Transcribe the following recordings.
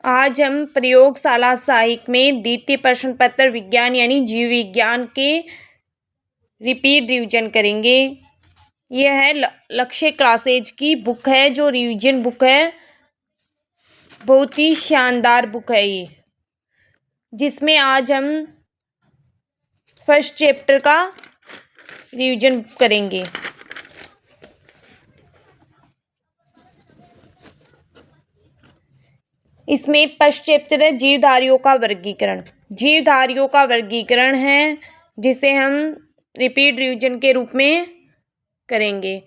आज हम प्रयोगशाला सहायक में द्वितीय प्रश्न पत्र विज्ञान यानी जीव विज्ञान के रिपीट रिवीजन करेंगे। यह है लक्ष्य क्लासेज की बुक है, जो रिवीजन बुक है। बहुत ही शानदार बुक है ये, जिसमें आज हम फर्स्ट चैप्टर का रिवीजन करेंगे। इसमें फर्स्ट चैप्टर है जीवधारियों का वर्गीकरण। जीवधारियों का वर्गीकरण है, जिसे हम रिपीट रिवीजन के रूप में करेंगे।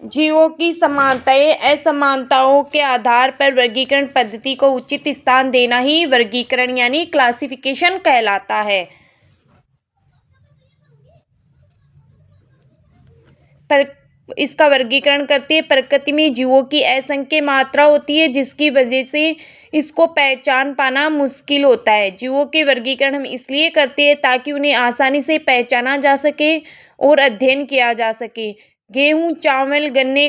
जीवों की समानताएं असमानताओं के आधार पर वर्गीकरण पद्धति को उचित स्थान देना ही वर्गीकरण यानी क्लासिफिकेशन कहलाता है। पर इसका वर्गीकरण करती है। प्रकृति में जीवों की असंख्य मात्रा होती है, जिसकी वजह से इसको पहचान पाना मुश्किल होता है। जीवों के वर्गीकरण हम इसलिए करते हैं ताकि उन्हें आसानी से पहचाना जा सके और अध्ययन किया जा सके। गेहूं, चावल, गन्ने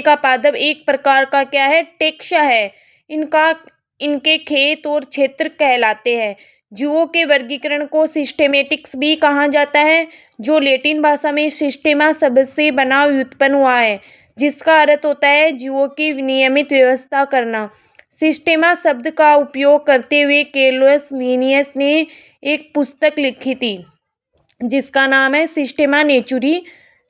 का पादप एक प्रकार का क्या है, टेक्सा है। इनके खेत और क्षेत्र कहलाते हैं। जीवों के वर्गीकरण को सिस्टेमेटिक्स भी कहा जाता है, जो लैटिन भाषा में सिस्टेमा शब्द से बना व्युत्पन्न हुआ है, जिसका अर्थ होता है जीवों की नियमित व्यवस्था करना। सिस्टेमा शब्द का उपयोग करते हुए कैरोलस लिनियस ने एक पुस्तक लिखी थी, जिसका नाम है सिस्टेमा नेचुरी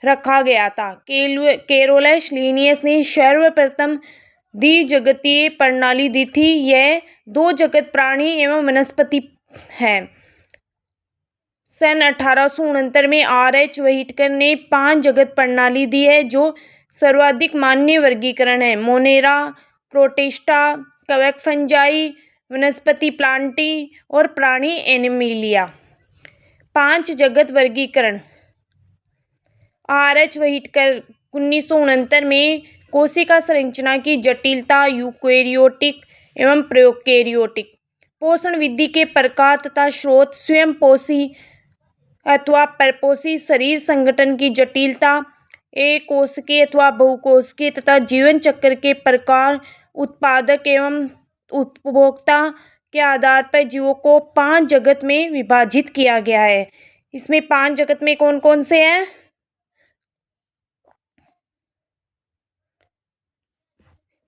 रखा गया था। कैरोलस लिनियस ने सर्वप्रथम द्विजगतीय प्रणाली दी थी। यह दो जगत प्राणी एवं वनस्पति है। सन 1869 में R.H. व्हिटेकर ने 5 जगत प्रणाली दी है, जो सर्वाधिक मान्य वर्गीकरण है। मोनेरा, प्रोटिस्टा, कवक फंजाई, वनस्पति प्लांटी और प्राणी एनिमिलिया। 5 जगत वर्गीकरण। R.H. व्हिटेकर 1969 में कोशिका संरचना की जटिलता, यूकेरियोटिक एवं प्रोकैरियोटिक, पोषण विधि के प्रकार तथा स्रोत, स्वयंपोषी अथवा परपोषी शरीर संगठन की जटिलता, एकोशिकीय अथवा बहुकोशिकीय तथा जीवन चक्र के प्रकार, उत्पादक एवं उपभोक्ता के आधार पर जीवों को 5 जगत में विभाजित किया गया है। इसमें 5 जगत में कौन कौन से हैं?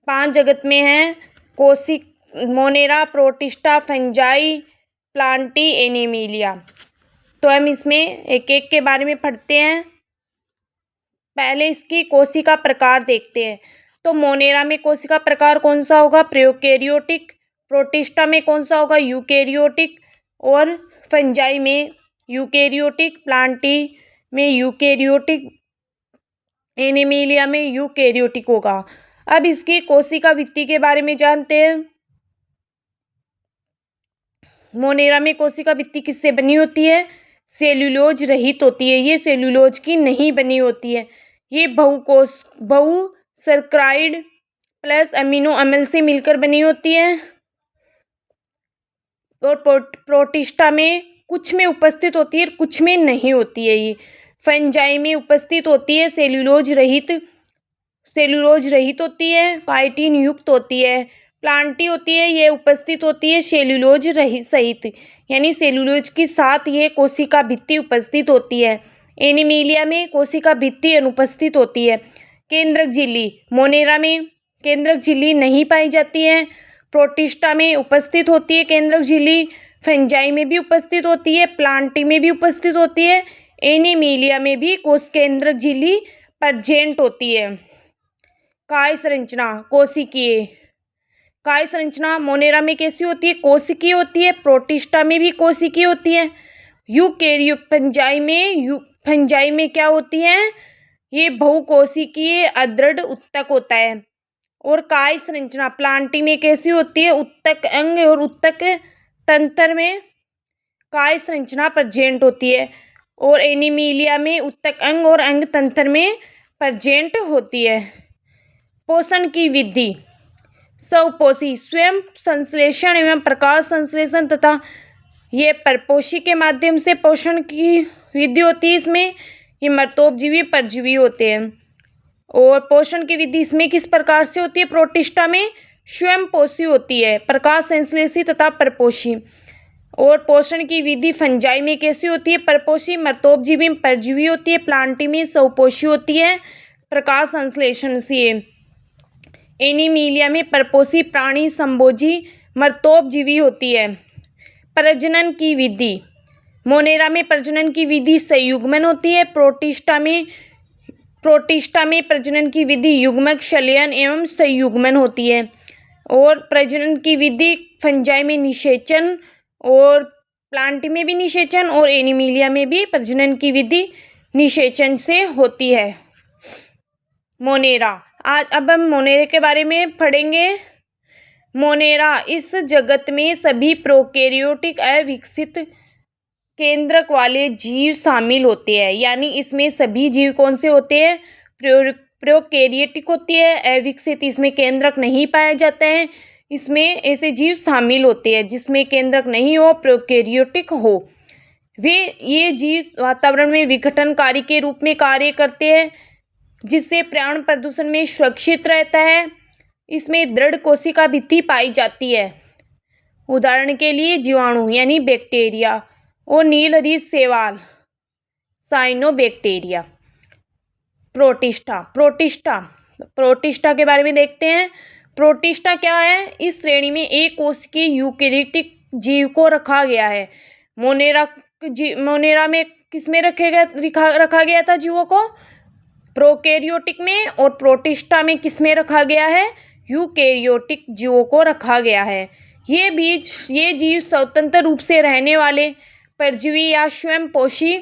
5 जगत में हैं Monera, protista, fungi, Plantae, Animalia. तो हम इसमें एक एक के बारे में पढ़ते हैं। पहले इसकी कोशिका प्रकार देखते हैं। तो मोनेरा में कोशिका प्रकार कौन सा होगा? प्रोकैरियोटिक। प्रोटिस्टा में कौन सा होगा? यूकेरियोटिक। और फंजाई में यूकेरियोटिक। प्लांटी में यूकेरियोटिक। एनिमिलिया में यूकेरियोटिक होगा। अब इसकी कोशिका भित्ति के बारे में जानते हैं। मोनेरा में कोशिका भित्ति किससे बनी होती है? सेल्यूलोज रहित होती है। ये सेल्यूलोज की नहीं बनी होती है। ये बहुसर्कराइड प्लस अमीनो अम्ल से मिलकर बनी होती है। और प्रोटिस्टा में कुछ में उपस्थित होती है, कुछ में नहीं होती है। ये फंजाई में उपस्थित होती है, सेल्यूलोज रहित होती है, काइटिन युक्त होती है। प्लांटी होती है, ये उपस्थित होती है सेल्यूलोज रहित सहित, यानी सेल्यूलोज के साथ ये कोशिका भित्ति उपस्थित होती है। एनिमिलिया में कोशिका भित्ति अनुपस्थित होती है। केंद्रक झिल्ली, मोनेरा में केंद्रक झिल्ली नहीं पाई जाती है। प्रोटिस्टा में उपस्थित होती है केंद्रक झिल्ली। फंजाई में भी उपस्थित होती है, प्लांटी में भी उपस्थित होती है, एनिमिलिया में भी केंद्रक झिल्ली प्रेजेंट होती है। काय संरचना, कोशिकीय। काय संरचना मोनेरा में कैसी होती है? कोशिकीय होती है। प्रोटिस्टा में भी कोशिकीय होती है। फंजाई में क्या होती है? ये बहुकोशिकीय अदृढ़ उत्तक होता है। और काय संरचना प्लांटी में कैसी होती है? उत्तक अंग और उत्तक तंत्र में काय संरचना प्रेजेंट होती है। और एनिमिलिया में उत्तक अंग और अंग तंत्र में प्रेजेंट होती है। पोषण की विधि। स्वपोषी, स्वयं संश्लेषण एवं प्रकाश संश्लेषण तथा ये परपोषी के माध्यम से पोषण की विधि होती है। इसमें ये मर्तोपजीवी परजीवी होते हैं। और पोषण की विधि इसमें किस प्रकार से होती है? प्रोटिस्टा में स्वयंपोषी होती है, प्रकाश संश्लेषी तथा परपोषी। और पोषण की विधि फंजाई में कैसी होती है? परपोषी। मर्तोपजीवी में परजीवी होती है। प्लांटी में स्वपोषी होती है, प्रकाश संश्लेषणशील। एनीमिलिया में परपोषी प्राणी संभोजी मर्तोपजीवी होती है। प्रजनन की विधि मोनेरा में प्रजनन की विधि संयुग्मन होती है। प्रोटिस्टा में प्रजनन की विधि युग्मक, शलयन एवं संयुग्मन होती है। और प्रजनन की विधि फंजाई में निषेचन और प्लांटी में भी निषेचन और एनीमिलिया में भी प्रजनन की विधि निषेचन से होती है। मोनेरा, आज अब हम मोनेरा के बारे में पढ़ेंगे। मोनेरा, इस जगत में सभी प्रोकैरियोटिक अविकसित केंद्रक वाले जीव शामिल होते हैं। यानी इसमें सभी जीव कौन से होते हैं? प्रोकैरियोटिक होती है। अविकसित, इसमें केंद्रक नहीं पाए जाते हैं। इसमें ऐसे जीव शामिल होते हैं जिसमें केंद्रक नहीं हो, प्रोकैरियोटिक हो। ये जीव वातावरण में विघटनकारी के रूप में कार्य करते हैं, जिससे पर्यावरण प्रदूषण में सुरक्षित रहता है। इसमें दृढ़ कोशिका भित्ति पाई जाती है। उदाहरण के लिए जीवाणु यानी बैक्टीरिया और नीलहरित शैवाल साइनोबैक्टीरिया। प्रोटिस्टा के बारे में देखते हैं। प्रोटिस्टा क्या है? इस श्रेणी में एक कोशिकीय यूकेरियोटिक जीव को रखा गया है। मोनेरा में किसमें रखा गया था जीवों को? प्रोकैरियोटिक में। और प्रोटिस्टा में किसमें रखा गया है? यूकेरियोटिक जीवों को रखा गया है। ये जीव स्वतंत्र रूप से रहने वाले परजीवी या स्वयंपोषी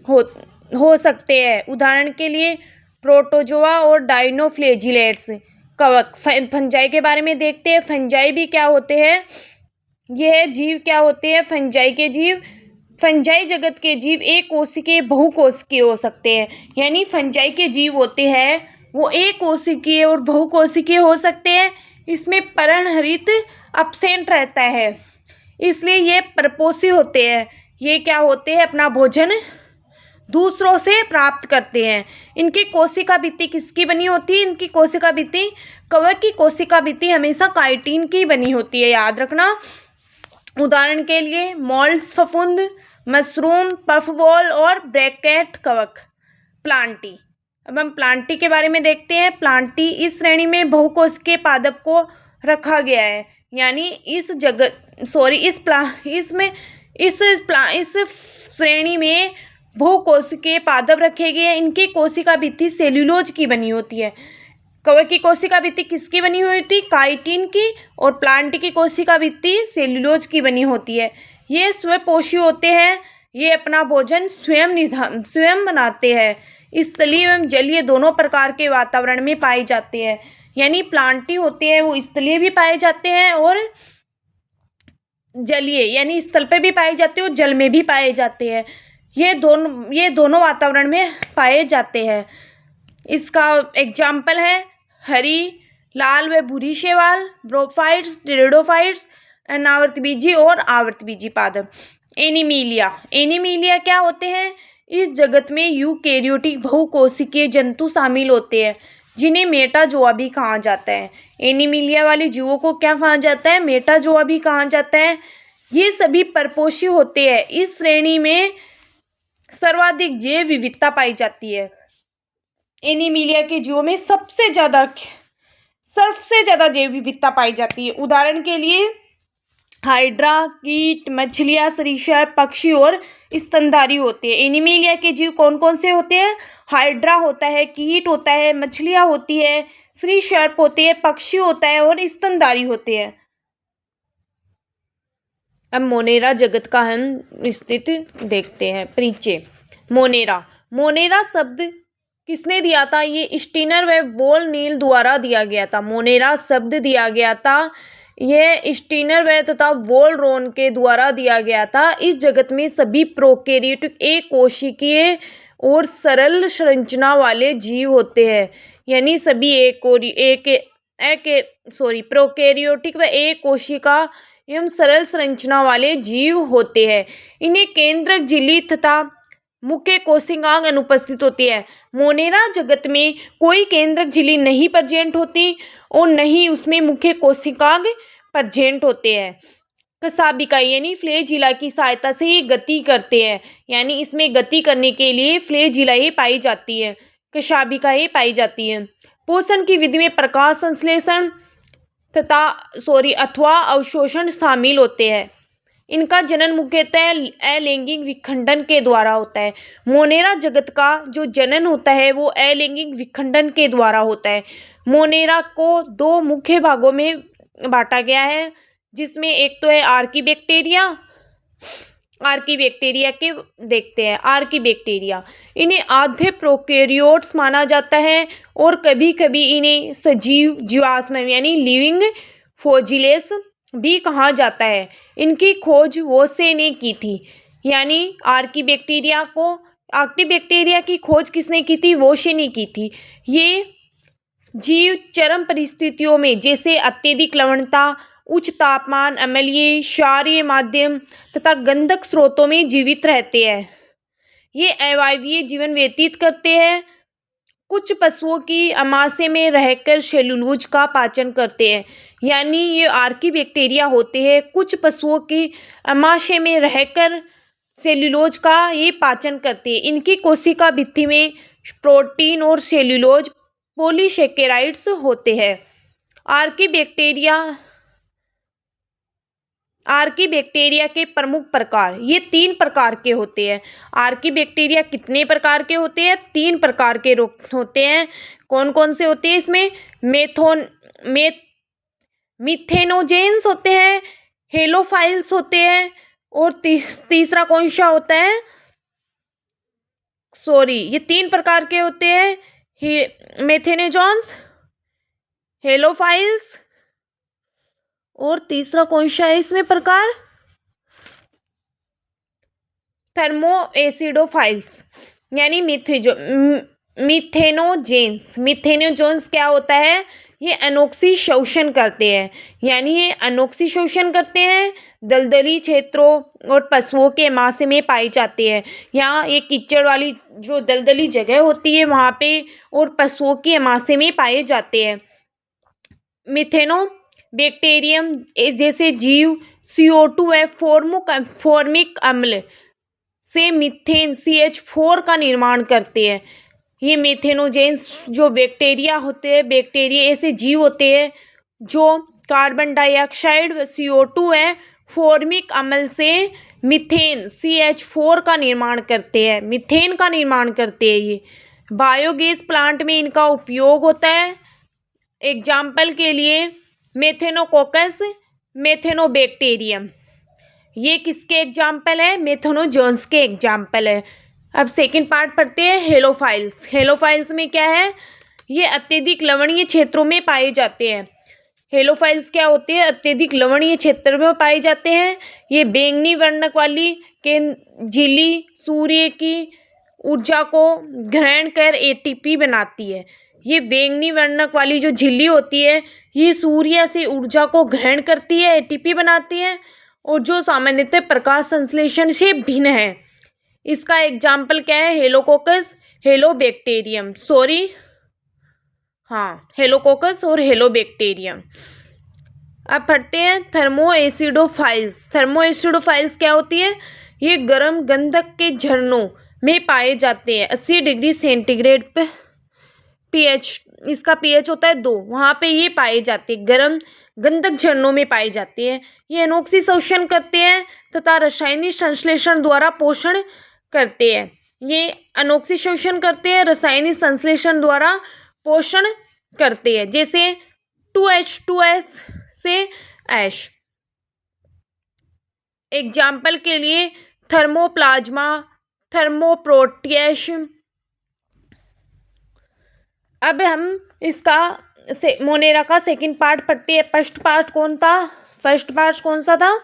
हो सकते हैं। उदाहरण के लिए प्रोटोजोआ और डायनोफ्लैजिलेट्स। कवक, फंजाई के बारे में देखते हैं। फंजाई भी क्या होते हैं? यह जीव क्या होते हैं? फंजाई जगत के जीव एक कोशिकीय बहुकोशिकीय हो सकते हैं। यानी फंजाई के जीव होते हैं वो एक कोशिकीय और बहुकोशिकीय हो सकते हैं। इसमें पर्णहरित अपसेंट रहता है, इसलिए ये परपोषी होते हैं। ये क्या होते हैं? अपना भोजन दूसरों से प्राप्त करते हैं। इनकी कोशिका भित्ति किसकी बनी होती है? इनकी कोशिका भित्ति, कवक की कोशिका भित्ति हमेशा काइटिन की बनी होती है, याद रखना। उदाहरण के लिए मोल्ड्स फफूंद, मशरूम, पफबॉल और ब्रैकेट कवक। प्लांटी, अब हम प्लांटी के बारे में देखते हैं। प्लांटी, इस श्रेणी में बहुकोशिकीय पादप को रखा गया है। यानी इस श्रेणी में बहुकोशिकीय पादप रखे गए हैं। इनकी कोशिका भित्ति सेल्यूलोज की बनी होती है। कवक की कोशिका भित्ति किसकी बनी हुई थी? काइटिन की। और प्लांट की कोशिका भित्ति सेल्यूलोज की बनी होती है। ये स्वपोषी होते हैं। ये अपना भोजन स्वयं बनाते हैं। स्थलीय एवं जलीय दोनों प्रकार के वातावरण में पाए जाते हैं। यानी प्लांटी होते हैं वो स्थलीय भी पाए जाते हैं और जलीय यानी स्थल पर भी पाए जाते हैं और जल में भी पाए जाते हैं। ये दोनों वातावरण में पाए जाते हैं। इसका एग्जाम्पल है हरी, लाल व भूरी शैवाल, ब्रोफाइट्स, टेरिडोफाइट्स, अनावर्तबीजी और आवर्तबीजी पादप। एनीमिलिया क्या होते हैं? इस जगत में यूकेरियोटिक बहुकोशिकीय जंतु शामिल होते हैं, जिन्हें मेटाजोआ भी कहा जाता है। एनीमिलिया वाले जीवों को क्या कहा जाता है? मेटाजोआ भी कहा जाता है। ये सभी परपोषी होते हैं। इस श्रेणी में सर्वाधिक जैव विविधता पाई जाती है। एनीमिलिया के जीवों में सबसे ज़्यादा जैव विविधता पाई जाती है। उदाहरण के लिए हाइड्रा, कीट, मछलियाँ, सरीसृप, पक्षी और स्तनधारी होते हैं। एनीमिलिया के जीव कौन कौन से होते हैं? हाइड्रा होता है, कीट होता है, मछलियाँ होती है, सरीसृप होते हैं, पक्षी होता है और स्तनधारी होते हैं। अब मोनेरा जगत का हम स्थिति देखते हैं। परिचय। मोनेरा शब्द किसने दिया था? ये स्टीनर व वॉल नील द्वारा दिया गया था। मोनेरा शब्द दिया गया था, यह स्टीनर व तथा वॉल रोन के द्वारा दिया गया था। इस जगत में सभी प्रोकैरियोटिक एक कोशिकीय और सरल संरचना वाले जीव होते हैं। यानी सभी प्रोकैरियोटिक व एक कोशिका एवं सरल संरचना वाले जीव होते हैं। इन्हें केंद्रक झिल्ली तथा मुख्य कोशिकांग अनुपस्थित होती है। मोनेरा जगत में कोई केंद्रक झिल्ली नहीं प्रेजेंट होती और नहीं उसमें मुख्य कोशिकांग प्रेजेंट होते हैं। कशाभिका यानी फ्लैजिला की सहायता से ये गति करते हैं, यानी इसमें गति करने के लिए फ्लैजिला ही पाई जाती है, कशाभिका ही पाई जाती है। पोषण की विधि में प्रकाश संश्लेषण अथवा अवशोषण शामिल होते हैं। इनका जनन मुख्यतः अलैंगिक विखंडन के द्वारा होता है। मोनेरा जगत का जो जनन होता है वो अलैंगिक विखंडन के द्वारा होता है। मोनेरा को दो मुख्य भागों में बांटा गया है, जिसमें एक तो है आर्कीबैक्टीरिया के देखते हैं। आर्कीबैक्टीरिया इन्हें आधे प्रोकैरियोट्स माना जाता है और कभी कभी इन्हें सजीव जीवाश्म यानी लिविंग फोजिलेस भी कहा जाता है। इनकी खोज वोसे ने की थी, यानी आर्कीबैक्टीरिया की खोज किसने की थी? वोसे ने की थी। ये जीव चरम परिस्थितियों में जैसे अत्यधिक लवणता, उच्च तापमान, अम्लीय, क्षारीय माध्यम तथा गंधक स्रोतों में जीवित रहते हैं। ये अवायवीय जीवन व्यतीत करते हैं। कुछ पशुओं की अमाशय में रहकर सेलुलोज का पाचन करते हैं, यानी ये आर्कीबैक्टीरिया होते हैं। कुछ पशुओं की अमाशय में रहकर सेलुलोज का ये पाचन करते हैं। इनकी कोशिका भित्ति में प्रोटीन और सेलुलोज पॉलीसेकेराइड्स होते हैं। आर्कीबैक्टीरिया के प्रमुख प्रकार ये 3 प्रकार के होते हैं। आर्कीबैक्टीरिया कितने प्रकार के होते हैं? 3 प्रकार के होते हैं। कौन कौन से होते हैं इसमें? मिथेनोजेंस होते हैं, हेलोफाइल्स होते हैं और तीसरा कौन सा होता है? ये 3 प्रकार के होते हैं, मेथेनोजेंस, हेलोफाइल्स और तीसरा कौन सा है इसमें प्रकार? थर्मोएसिडोफाइल्स यानी मिथेनोजेंस क्या होता है? ये अनोक्सी शोषण करते हैं, यानी ये अनोक्सी शोषण करते हैं। दलदली क्षेत्रों और पशुओं के अमाशय में पाए जाते हैं। यहाँ ये कीचड़ वाली जो दलदली जगह होती है वहाँ पे और पशुओं के अमाशय में पाए जाते हैं। बैक्टीरियम जैसे जीव CO2 है फॉर्मिक अम्ल से मीथेन CH4 का निर्माण करते हैं। ये मेथेनोजेंस जो बैक्टीरिया होते हैं, बैक्टीरिया ऐसे जीव होते हैं जो कार्बन डाइऑक्साइड CO2 है फॉर्मिक अम्ल से मीथेन CH4 का निर्माण करते हैं, मीथेन का निर्माण करते हैं। ये बायोगैस प्लांट में इनका उपयोग होता है। एग्जाम्पल के लिए मेथेनोकोकस, मेथेनोबैक्टीरियम, ये किसके एग्जाम्पल है? मेथेनोजेंस के एग्जाम्पल है। अब सेकंड पार्ट पढ़ते हैं हेलोफाइल्स। हेलोफाइल्स में क्या है? ये अत्यधिक लवणीय क्षेत्रों में पाए जाते हैं। हेलोफाइल्स क्या होते हैं? अत्यधिक लवणीय क्षेत्र में पाए जाते हैं। ये बैंगनी वर्णक वाली झिल्ली सूर्य की ऊर्जा को ग्रहण कर ATP बनाती है। ये बैंगनी वर्णक वाली जो झिल्ली होती है ये सूर्य से ऊर्जा को ग्रहण करती है, ATP बनाती है और जो सामान्यतः प्रकाश संश्लेषण से भिन्न है। इसका एग्जाम्पल क्या है? हेलोकोकस, हेलोबैक्टीरियम, हेलोकोकस और हेलोबैक्टीरियम। अब पढ़ते हैं थर्मोएसिडोफाइल्स। थर्मोएसिडोफाइल्स क्या होती है? ये गर्म गंधक के झरनों में पाए जाते हैं। 80 डिग्री सेंटीग्रेड पे pH, इसका pH होता है 2, वहाँ पे ये पाए जाते हैं। गर्म गंधक झरनों में पाए जाते हैं। ये अनोक्सी शोषण करते हैं तथा रासायनिक संश्लेषण द्वारा पोषण करते हैं। ये अनोक्सी शोषण करते हैं, रासायनिक संश्लेषण द्वारा पोषण करते हैं, जैसे 2H2S से ऐश। एग्जाम्पल के लिए थर्मोप्लाज्मा, थर्मोप्रोटियस। अब हम इसका मोनेरा का सेकंड पार्ट पढ़ते हैं। फर्स्ट पार्ट कौन सा था?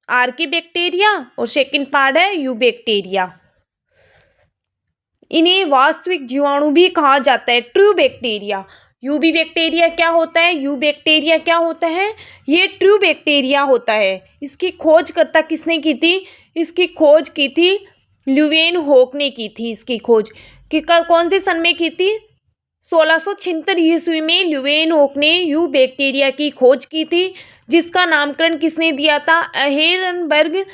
आर्कीबैक्टीरिया और सेकंड पार्ट है यूबैक्टीरिया। इन्हें वास्तविक जीवाणु भी कहा जाता है, ट्रू बैक्टीरिया। यूबी बैक्टीरिया क्या होता है? यू बैक्टीरिया क्या होता है? ये ट्रू बैक्टीरिया होता है। इसकी खोजकर्ता किसने की थी? इसकी खोज की थी ल्यूवेनहोक ने की थी इसकी खोज। कि कौन से सन में की थी? 1676 ईस्वी में ल्यूवेनहोक ने यू बैक्टीरिया की खोज की थी, जिसका नामकरण किसने दिया था? अहेरनबर्ग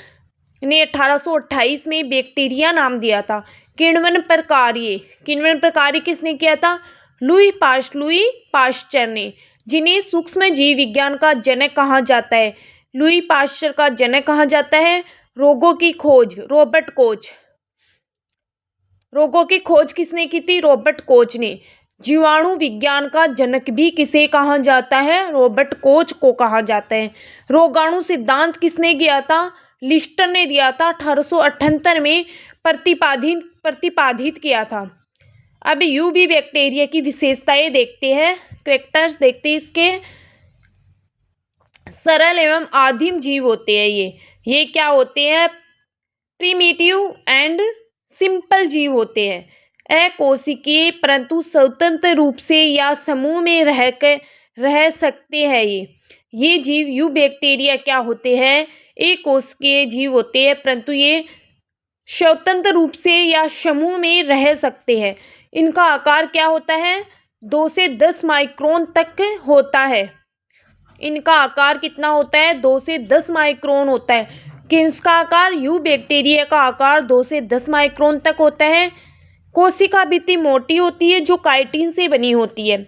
ने 1828 में बैक्टीरिया नाम दिया था। किण्वन प्रकार्य किसने किया था? लुई पाश्चर ने, जिन्हें सूक्ष्म जीव विज्ञान का जनक कहा जाता है। लुई पाश्चर का जनक कहा जाता है। रोगों की खोज रॉबर्ट कोच। रोगों की खोज किसने की थी? रॉबर्ट कोच ने। जीवाणु विज्ञान का जनक भी किसे कहा जाता है? रॉबर्ट कोच को कहा जाता है। रोगाणु सिद्धांत किसने किया था? लिस्टर ने दिया था। 1878 में प्रतिपादित किया था। अब यूबी बैक्टीरिया की विशेषताएं देखते हैं, कैरेक्टर्स देखते हैं इसके। सरल एवं आदिम जीव होते हैं ये क्या होते हैं? प्रिमिटिव एंड सिंपल जीव होते हैं। अकोशिकीय परंतु स्वतंत्र रूप से या समूह में रह सकते हैं। ये जीव यू बैक्टीरिया क्या होते हैं? एक कोशिकीय जीव होते हैं, परंतु ये स्वतंत्र रूप से या समूह में रह सकते हैं। इनका आकार क्या होता है? 2 से 10 माइक्रोन तक होता है। इनका आकार कितना होता है? 2 से 10 माइक्रोन होता है। किसका आकार? यू बैक्टीरिया का आकार 2 से 10 माइक्रोन तक होता है। कोशिका भित्ति मोटी होती है, जो काइटिन से बनी होती है।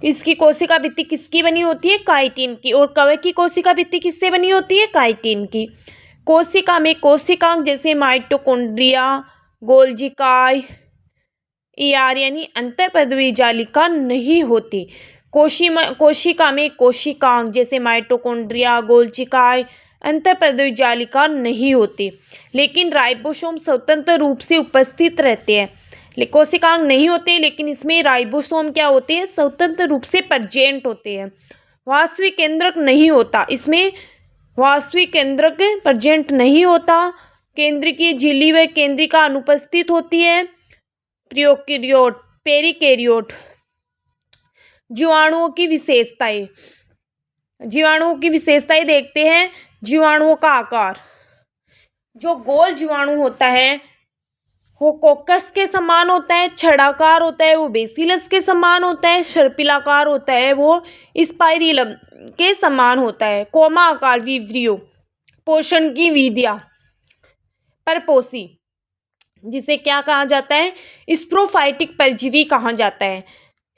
इसकी कोशिका भित्ति किसकी बनी होती है? काइटिन की। और कवक की कोशिका भित्ति किससे बनी होती है? काइटिन की। कोशिका में कोशिकांग जैसे माइटोकॉन्ड्रिया, गोल्जिकाय, यानी अंतःपृष्ठीय जालिका नहीं होती। कोशिका में कोशिकांग जैसे माइटोकॉन्ड्रिया, गोल्जिकाय, अंतःपृष्ठीय जालिका नहीं होती, लेकिन राइबोसोम स्वतंत्र रूप से उपस्थित रहते हैं। कोशिकांग नहीं होते, लेकिन इसमें राइबोसोम क्या होते हैं? स्वतंत्र रूप से प्रेजेंट होते हैं। वास्तविक केंद्रक नहीं होता, इसमें वास्तविक केंद्रक प्रेजेंट नहीं होता। केंद्रीय झिल्ली व केंद्रिका अनुपस्थित होती है। प्रोकैरियोट, पेरिकैरियोट। जीवाणुओं की विशेषताएं देखते हैं। जीवाणुओं का आकार, जो गोल जीवाणु होता है वो कोकस के समान होता है, छड़ाकार होता है वो बेसिलस के समान होता है, सर्पिलाकार होता है वो स्पाइरिलम के समान होता है। कोमा आकार विवरियो, पोषण की विधियाँ, परपोषी, जिसे क्या कहा जाता है? स्प्रोफाइटिक परजीवी कहा जाता है।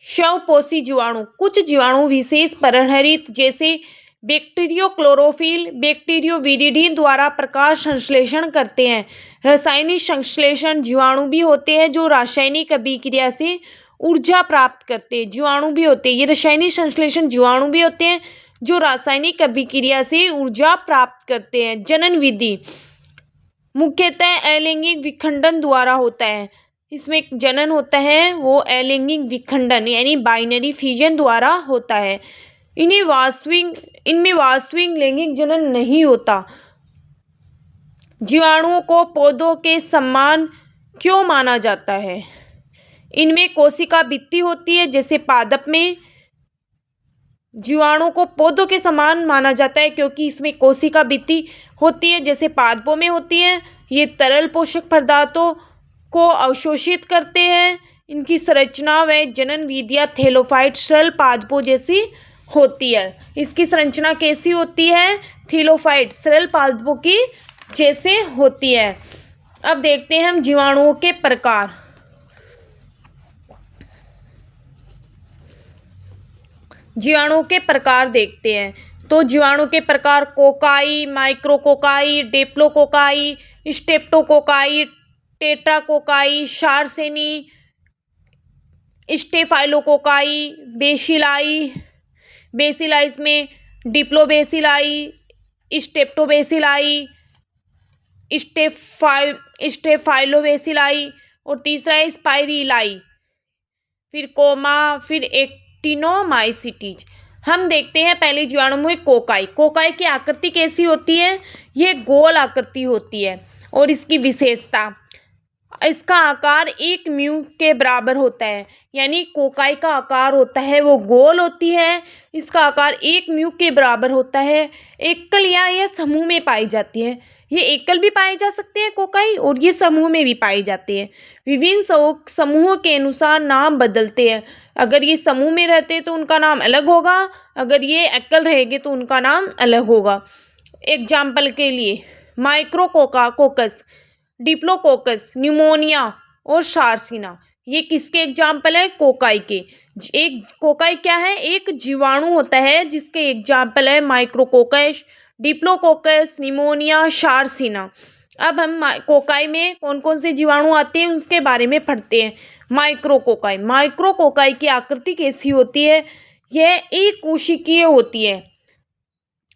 शवपोषी जीवाणु, कुछ जीवाणु विशेष पर्णहरित जैसे बैक्टीरियोक्लोरोफिल, बैक्टीरियोविरिडी द्वारा प्रकाश संश्लेषण करते हैं। रासायनिक संश्लेषण जीवाणु भी होते हैं जो रासायनिक अभिक्रिया से ऊर्जा प्राप्त करते हैं। जीवाणु भी होते हैं, ये रासायनिक संश्लेषण जीवाणु भी होते हैं जो रासायनिक अभिक्रिया से ऊर्जा प्राप्त करते हैं। जनन विधि मुख्यतः अलैंगिक विखंडन द्वारा होता है। इसमें जनन होता है वो अलैंगिक विखंडन यानी बाइनरी फिजन द्वारा होता है। इनमें वास्तविक लैंगिक जनन नहीं होता। जीवाणुओं को पौधों के समान क्यों माना जाता है? इनमें कोशिका भित्ति होती है, जैसे पादप में जीवाणुओं को पौधों के समान माना जाता है क्योंकि इसमें कोशिका भित्ति होती है, जैसे पादपों में होती है। ये तरल पोषक पदार्थों को अवशोषित करते हैं। इनकी संरचना व जनन विधियाँ थैलोफाइट सरल पादपों जैसी होती है। इसकी संरचना कैसी होती है? थैलोफाइट सरल पादपों की जैसे होती है। अब देखते हैं हम जीवाणुओं के प्रकार। जीवाणुओं के प्रकार देखते हैं तो जीवाणु के प्रकार कोकाई, माइक्रोकोकाई, डेप्लोकोकाई, स्टेप्टोकोकाई, टेट्राकोकाई, शार्सेनी, स्टेफाइलोकोकाई, बेसिलाई में डिप्लोबेसिलाई, स्टेप्टोबेसिलाई, स्टेफाइलोबेसिलाई और तीसरा है स्पाइरिलाई, फिर कोमा, फिर एक्टिनोमाइसिटीज। हम देखते हैं पहले जीवाणु में कोकाई। कोकाई की आकृति कैसी होती है? ये गोल आकृति होती है। और इसकी विशेषता, इसका आकार 1 म्यू के बराबर होता है, यानी कोकाई का आकार होता है वो गोल होती है। इसका आकार 1 म्यू के बराबर होता है। एकल या यह समूह में पाई जाती है। ये एकल भी पाए जा सकते हैं कोकाई और ये समूह में भी पाए जाते हैं। विभिन्न समूहों के अनुसार नाम बदलते हैं। अगर ये समूह में रहते तो उनका नाम अलग होगा, अगर ये एकल रहेंगे तो उनका नाम अलग होगा। एग्जाम्पल के लिए माइक्रोकोकाकोकस, डिप्लोकोकस, न्यूमोनिया और सार्सिना, ये किसके एग्जाम्पल है? कोकाई के। एक कोकाई क्या है? एक जीवाणु होता है जिसके एग्जाम्पल है माइक्रोकोकस, डिप्लोकोकस, निमोनिया, सार्सिना। अब हम कोकाई में कौन कौन से जीवाणु आते हैं उसके बारे में पढ़ते हैं। माइक्रोकोकाई, माइक्रोकोकाई की आकृति कैसी होती है? यह एक कोशिकीय होती है।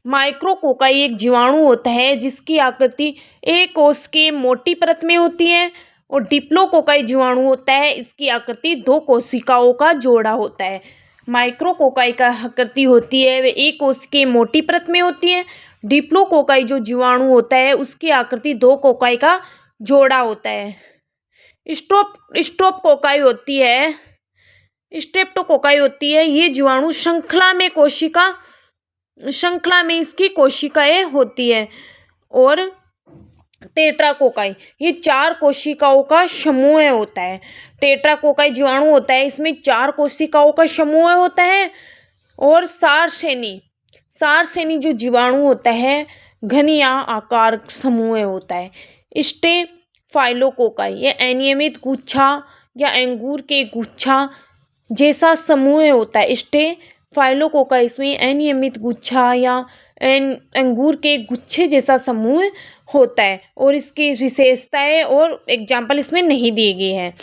माइक्रोकोकाई एक जीवाणु होता है जिसकी आकृति एक कोश की मोटी परत में होती है, और डिप्लोकोकाई जीवाणु होता है, इसकी आकृति दो कोशिकाओं का जोड़ा होता है। माइक्रोकोकाई का आकृति होती है वे एक कोश की मोटी परत में होती है। डिप्लोकोकाई जो जीवाणु होता है उसकी आकृति दो कोकाई का जोड़ा होता है। स्ट्रेप्टोकोकाई होती है, स्ट्रेप्टोकोकाई होती है ये जीवाणु श्रृंखला में इसकी कोशिकाएं होती है। और टेट्राकोकाई, ये चार कोशिकाओं का समूह होता है। टेट्राकोकाई जीवाणु होता है, इसमें चार कोशिकाओं का समूह होता है। और सारसेनी जो जीवाणु होता है घनिया आकार समूह होता है। स्टेफाइलोकोकाई, ये अनियमित गुच्छा या अंगूर के गुच्छा जैसा समूह होता है। स्टेफाइलोकोकाई इसमें अनियमित गुच्छा या अंगूर के गुच्छे जैसा समूह होता है, और इसकी विशेषताएं और एग्जाम्पल इसमें नहीं दिए गए हैं।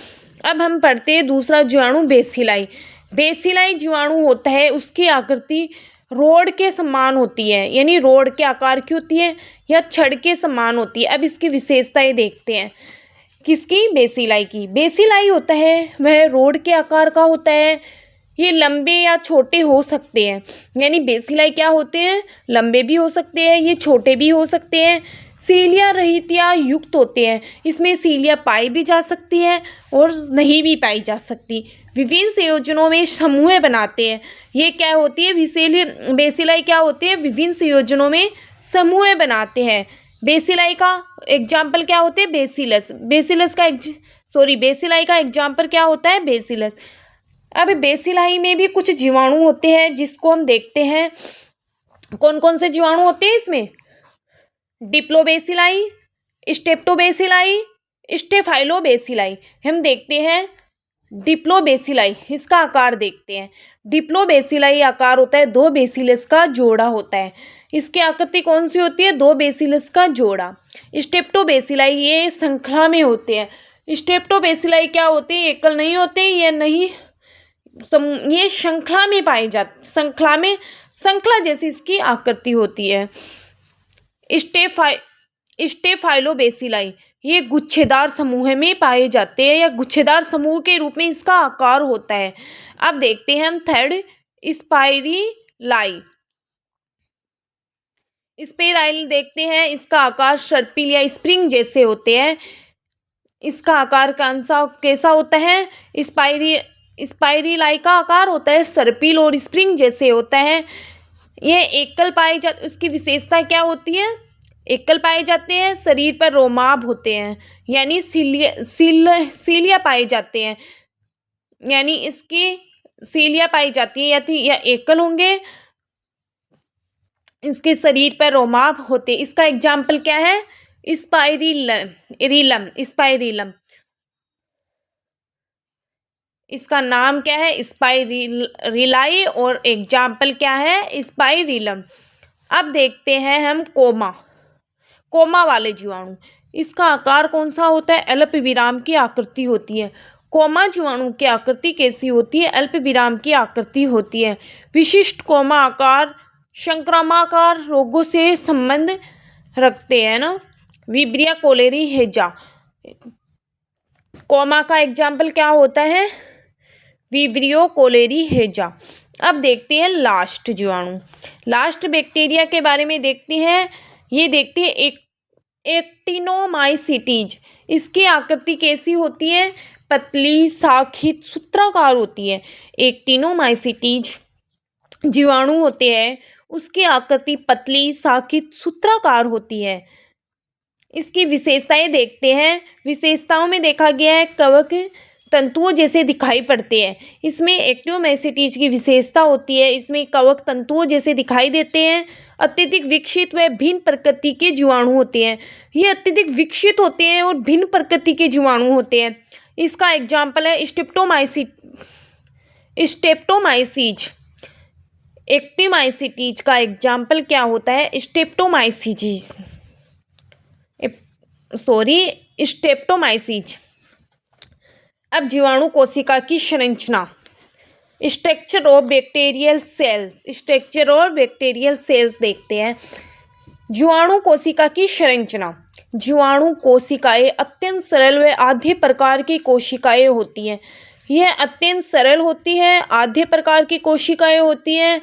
अब हम पढ़ते हैं दूसरा जीवाणु बेसिलाई। बेसिलाई जीवाणु होता है उसकी आकृति रोड के समान होती है, यानी रोड के आकार की होती है या छड़ के समान होती है। अब इसकी विशेषताएं देखते हैं। किसकी? बेसिलाई की। बेसिलाई होता है वह रोड के आकार का होता है। ये लंबे या छोटे हो सकते हैं, यानी बेसिलाई क्या होते हैं? लंबे भी हो सकते हैं, ये छोटे भी हो सकते हैं। सीलिया रहित या युक्त होते हैं, इसमें सीलिया पाई भी जा सकती है और नहीं भी पाई जा सकती। विभिन्न संयोजनों में समूह बनाते हैं। ये क्या होती है? बेसिलाई क्या होते हैं? विभिन्न संयोजनों में समूह बनाते हैं। बेसिलाई का एग्जाम्पल क्या होते हैं? बेसिलाई का एग्जाम्पल क्या होता है? बेसिलस। अब बेसिलाई में भी कुछ जीवाणु होते हैं जिसको हम देखते हैं। कौन कौन से जीवाणु होते हैं इसमें? डिप्लोबेसिलाई, स्टेप्टोबेसिलाई, स्टेफाइलोबेसिलाई। हम देखते हैं डिप्लोबेसिलाई, इसका आकार देखते हैं। डिप्लोबेसिलाई आकार होता है दो बेसिलस का जोड़ा होता है। इसकी आकृति कौन सी होती है? दो बेसिलस का जोड़ा। स्टेप्टोबेसिलाई ये श्रृंखला में होते हैं। स्टेप्टोबेसिलाई क्या होते हैं? एकल नहीं होते, ये श्रृंखला में पाए जाते, श्रृंखला जैसी इसकी आकृति होती है। स्टेफाइलोबेसिलाई ये गुच्छेदार समूह में पाए जाते हैं या गुच्छेदार समूह के रूप में इसका आकार होता है। अब देखते हैं हम थर्ड स्पाइरिलाई देखते हैं। इसका आकार सर्पिल या स्प्रिंग जैसे होते हैं। इसका आकार कैसा होता है? स्पाइरिलाई का आकार होता है सर्पिल और स्प्रिंग जैसे होता है। यह एकल पाए जाते, उसकी विशेषता क्या होती है? एकल पाए जाते हैं, शरीर पर रोमाभ होते हैं, यानी सीलिया पाए जाते हैं, यानी इसकी सीलिया पाई जाती है या एकल होंगे। इसके शरीर पर रोमाभ होते। इसका एग्जाम्पल क्या है? स्पाइरिलम। इसका नाम क्या है? स्पाइरिलाई, और एग्जाम्पल क्या है? स्पाइरिलम। अब देखते हैं हम कोमा वाले जीवाणु। इसका आकार कौन सा होता है? अल्प विराम की आकृति होती है। कोमा जीवाणु की आकृति कैसी होती है? अल्प विराम की आकृति होती है। विशिष्ट कोमा आकार संक्रामकाकार रोगों से संबंध रखते हैं ना। विब्रिया कोलेरी हेजा, कोमा का एग्जाम्पल क्या होता है? विब्रियो कोलेरी हेजा। अब देखते हैं लास्ट जीवाणु। लास्ट बैक्टीरिया के बारे में देखते हैं। ये देखते हैं एक्टिनोमाइसीटीज। इसकी आकृति कैसी होती है? पतली, शाखित, सूत्राकार होती है। एक्टिनोमाइसीटीज जीवाणु होते हैं उसकी आकृति पतली, शाखित, सूत्राकार होती है। इसकी विशेषताएं देखते हैं। विशेषताओं में देखा गया है कवक तंतुओं जैसे दिखाई पड़ते हैं। इसमें एक्टिनोमाइसीटीज की विशेषता होती है। इसमें कवक तंतुओं जैसे दिखाई देते हैं। अत्यधिक विकसित व भिन्न प्रकृति के जीवाणु होते हैं। ये अत्यधिक विकसित होते हैं और भिन्न प्रकृति के जीवाणु होते हैं। इसका एग्जाम्पल है स्ट्रेप्टोमाइसीज। एक्टिनोमाइसीटीज का एग्जाम्पल क्या होता है? स्ट्रेप्टोमाइसीज। अब जीवाणु कोशिका की संरचना, स्ट्रक्चर ऑफ बैक्टीरियल सेल्स देखते हैं। जीवाणु कोशिका की संरचना। जीवाणु कोशिकाएं अत्यंत सरल व आधे प्रकार की कोशिकाएं होती हैं। यह अत्यंत सरल होती है, आधे प्रकार की कोशिकाएं होती हैं।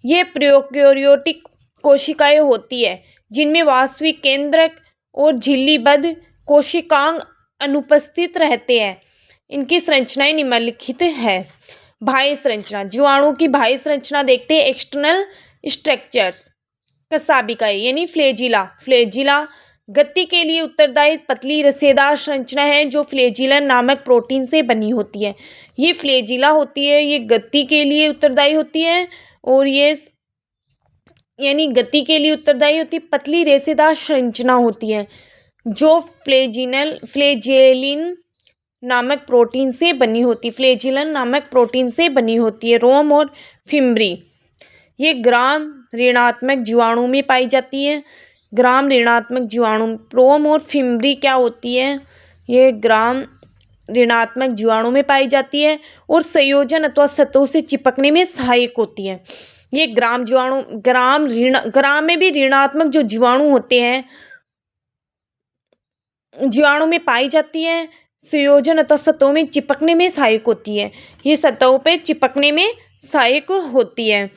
ये प्रोकैरियोटिक कोशिकाएं होती है जिनमें वास्तविक केंद्रक और झिल्लीबद्ध कोशिकांग अनुपस्थित रहते हैं। इनकी संरचनाएं निम्नलिखित है। बाह्य संरचना। जीवाणु की बाह्य संरचना देखते हैं। External structures. कशाभिकाएं यानी फ्लैजिला गति के लिए उत्तरदायी पतली रसेदार संरचना है जो फ्लैजिलन नामक प्रोटीन से बनी होती है। ये फ्लैजिला होती है, ये गति के लिए उत्तरदायी होती है और ये यानी गति के लिए उत्तरदायी होती है। पतली रेशेदार संरचना होती है जो फ्लैजिलिन नामक प्रोटीन से बनी होती है। रोम और फिम्बरी ये ग्राम ऋणात्मक जीवाणु में पाई जाती है। रोम और फिम्बरी क्या होती है? ये ग्राम ऋणात्मक जीवाणु में पाई जाती है और संयोजन अथवा सतहों से चिपकने में सहायक होती है। ये ग्राम में भी ऋणात्मक जो जीवाणु होते हैं जीवाणु में पाई जाती है। संयोजन अथवा सतहों में चिपकने में सहायक होती है। ये सतहों पे चिपकने में सहायक होती है।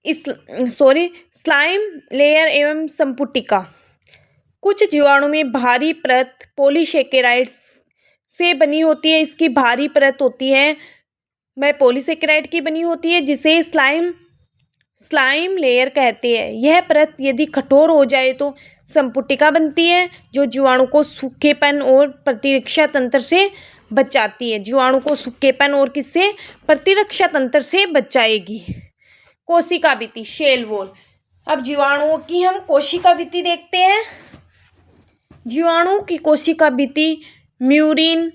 स्लाइम लेयर एवं संपुटिका। कुछ जीवाणु में भारी परत पॉलीसेकेराइड्स से बनी होती है। इसकी भारी परत होती है वह पॉलीसेकेराइड की बनी होती है जिसे स्लाइम लेयर कहते हैं। यह परत यदि कठोर हो जाए तो संपुटिका बनती है जो जीवाणु को सूखेपन और प्रतिरक्षा तंत्र से बचाती है। जीवाणु को सूखेपन और किससे? प्रतिरक्षा तंत्र से बचाएगी। कोशिका भित्ति, शेल वॉल। अब जीवाणुओं की हम कोशिका भित्ति देखते हैं। जीवाणु की कोशिका भित्ति म्यूरिन,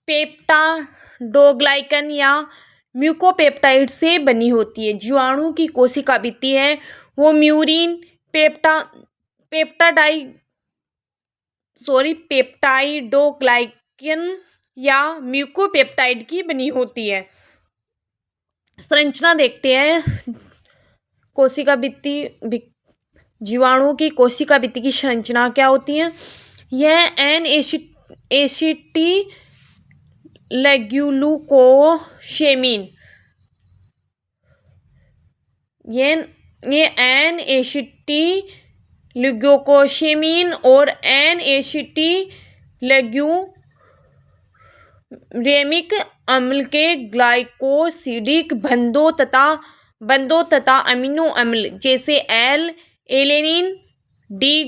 पेप्टाडोग्लाइकन या म्यूकोपेप्टाइड से बनी होती है। जीवाणु की कोशिका भित्ति है वो म्यूरिन, पेप्टाइडोग्लाइकन या म्यूकोपेप्टाइड की बनी होती है। संरचना देखते हैं कोशिका भित्ति। जीवाणुओं की कोशिका भित्ति की संरचना क्या होती है? यह एन-एसिटिलग्लूकोसेमीन ये एन-एसिटिलग्लूकोसेमीन और एन-एसिटिलग्लूरेमिक अम्ल के ग्लाइकोसिडिक बंधों तथा अमीनो अम्ल जैसे एलेनिन, डी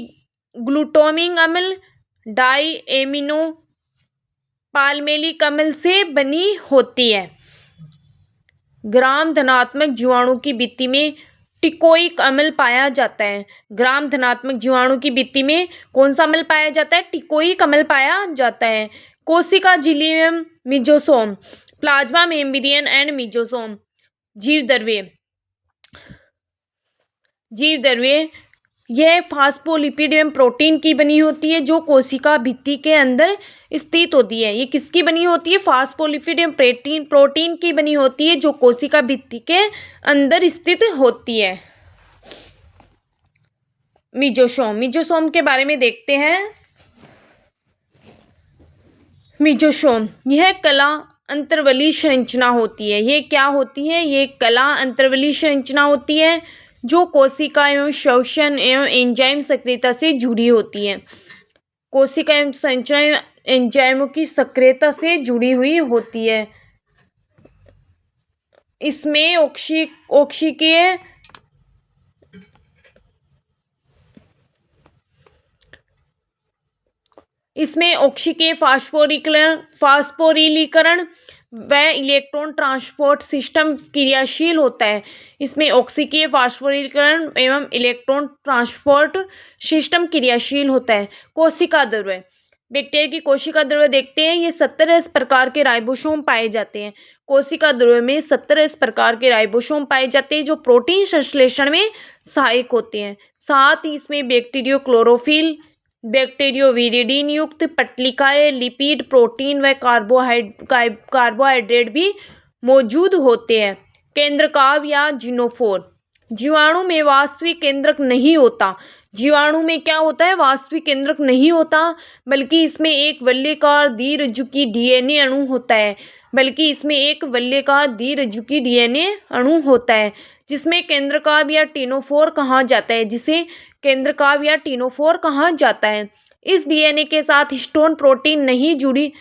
ग्लूटामिक अम्ल, डाई एमिनो पाल्मिलिक अम्ल से बनी होती है। ग्राम धनात्मक जीवाणु की भित्ति में टिकोइक अम्ल पाया जाता है। ग्राम धनात्मक जीवाणु की भित्ति में कौन सा अम्ल पाया जाता है? टिकोइक अम्ल पाया जाता है। कोशिका झिल्ली एवं मिजोसोम, प्लाज्मा मेम्ब्रेन एंड मिजोसोम। जीवद्रव्य यह फास्फोलिपिड एवं प्रोटीन की बनी होती है जो कोशिका भित्ति के अंदर स्थित होती है। ये किसकी बनी होती है? फास्फोलिपिड एवं प्रोटीन की बनी होती है जो कोशिका भित्ति के अंदर स्थित होती है। मिजोसोम के बारे में देखते हैं। मिजोसोम यह कला अंतर्वली संरचना होती है। ये क्या होती है? ये कला अंतर्वली संरचना होती है जो कोशिका एवं श्वसन एवं एंजाइम सक्रियता से जुड़ी होती है। कोशिका एवं संरचना एवं एंजाइमों की सक्रियता से जुड़ी हुई होती है। इसमें इसमें ऑक्सीय फास्फोरिलीकरण व इलेक्ट्रॉन ट्रांसपोर्ट सिस्टम क्रियाशील होता है। इसमें ऑक्सीय फास्फोरिलीकरण एवं इलेक्ट्रॉन ट्रांसपोर्ट सिस्टम क्रियाशील होता है। कोशिका द्रव्य, बैक्टीरिया की कोशिका द्रव्य देखते हैं। ये 70 प्रकार के राइबोसोम पाए जाते हैं। कोशिका द्रव्य में 70 प्रकार के राइबोसोम पाए जाते हैं जो प्रोटीन संश्लेषण में सहायक होते हैं। साथ ही इसमें बैक्टीरियो क्लोरोफिल, बैक्टीरियोविरिडीन युक्त पट्टिकाएं, लिपिड, प्रोटीन व कार्बोहाइड्रेट भी मौजूद होते हैं। केंद्रकाव या जिनोफोर, जीवाणु में वास्तविक केंद्रक नहीं होता। जीवाणु में क्या होता है? वास्तविक केंद्रक नहीं होता, बल्कि इसमें एक वलयाकार द्विरज्जुकी डीएनए अणु होता है। जिसमें केंद्रकाव या टिनोफोर कहा जाता है। इस डीएनए के साथ हिस्टोन प्रोटीन नहीं जुड़े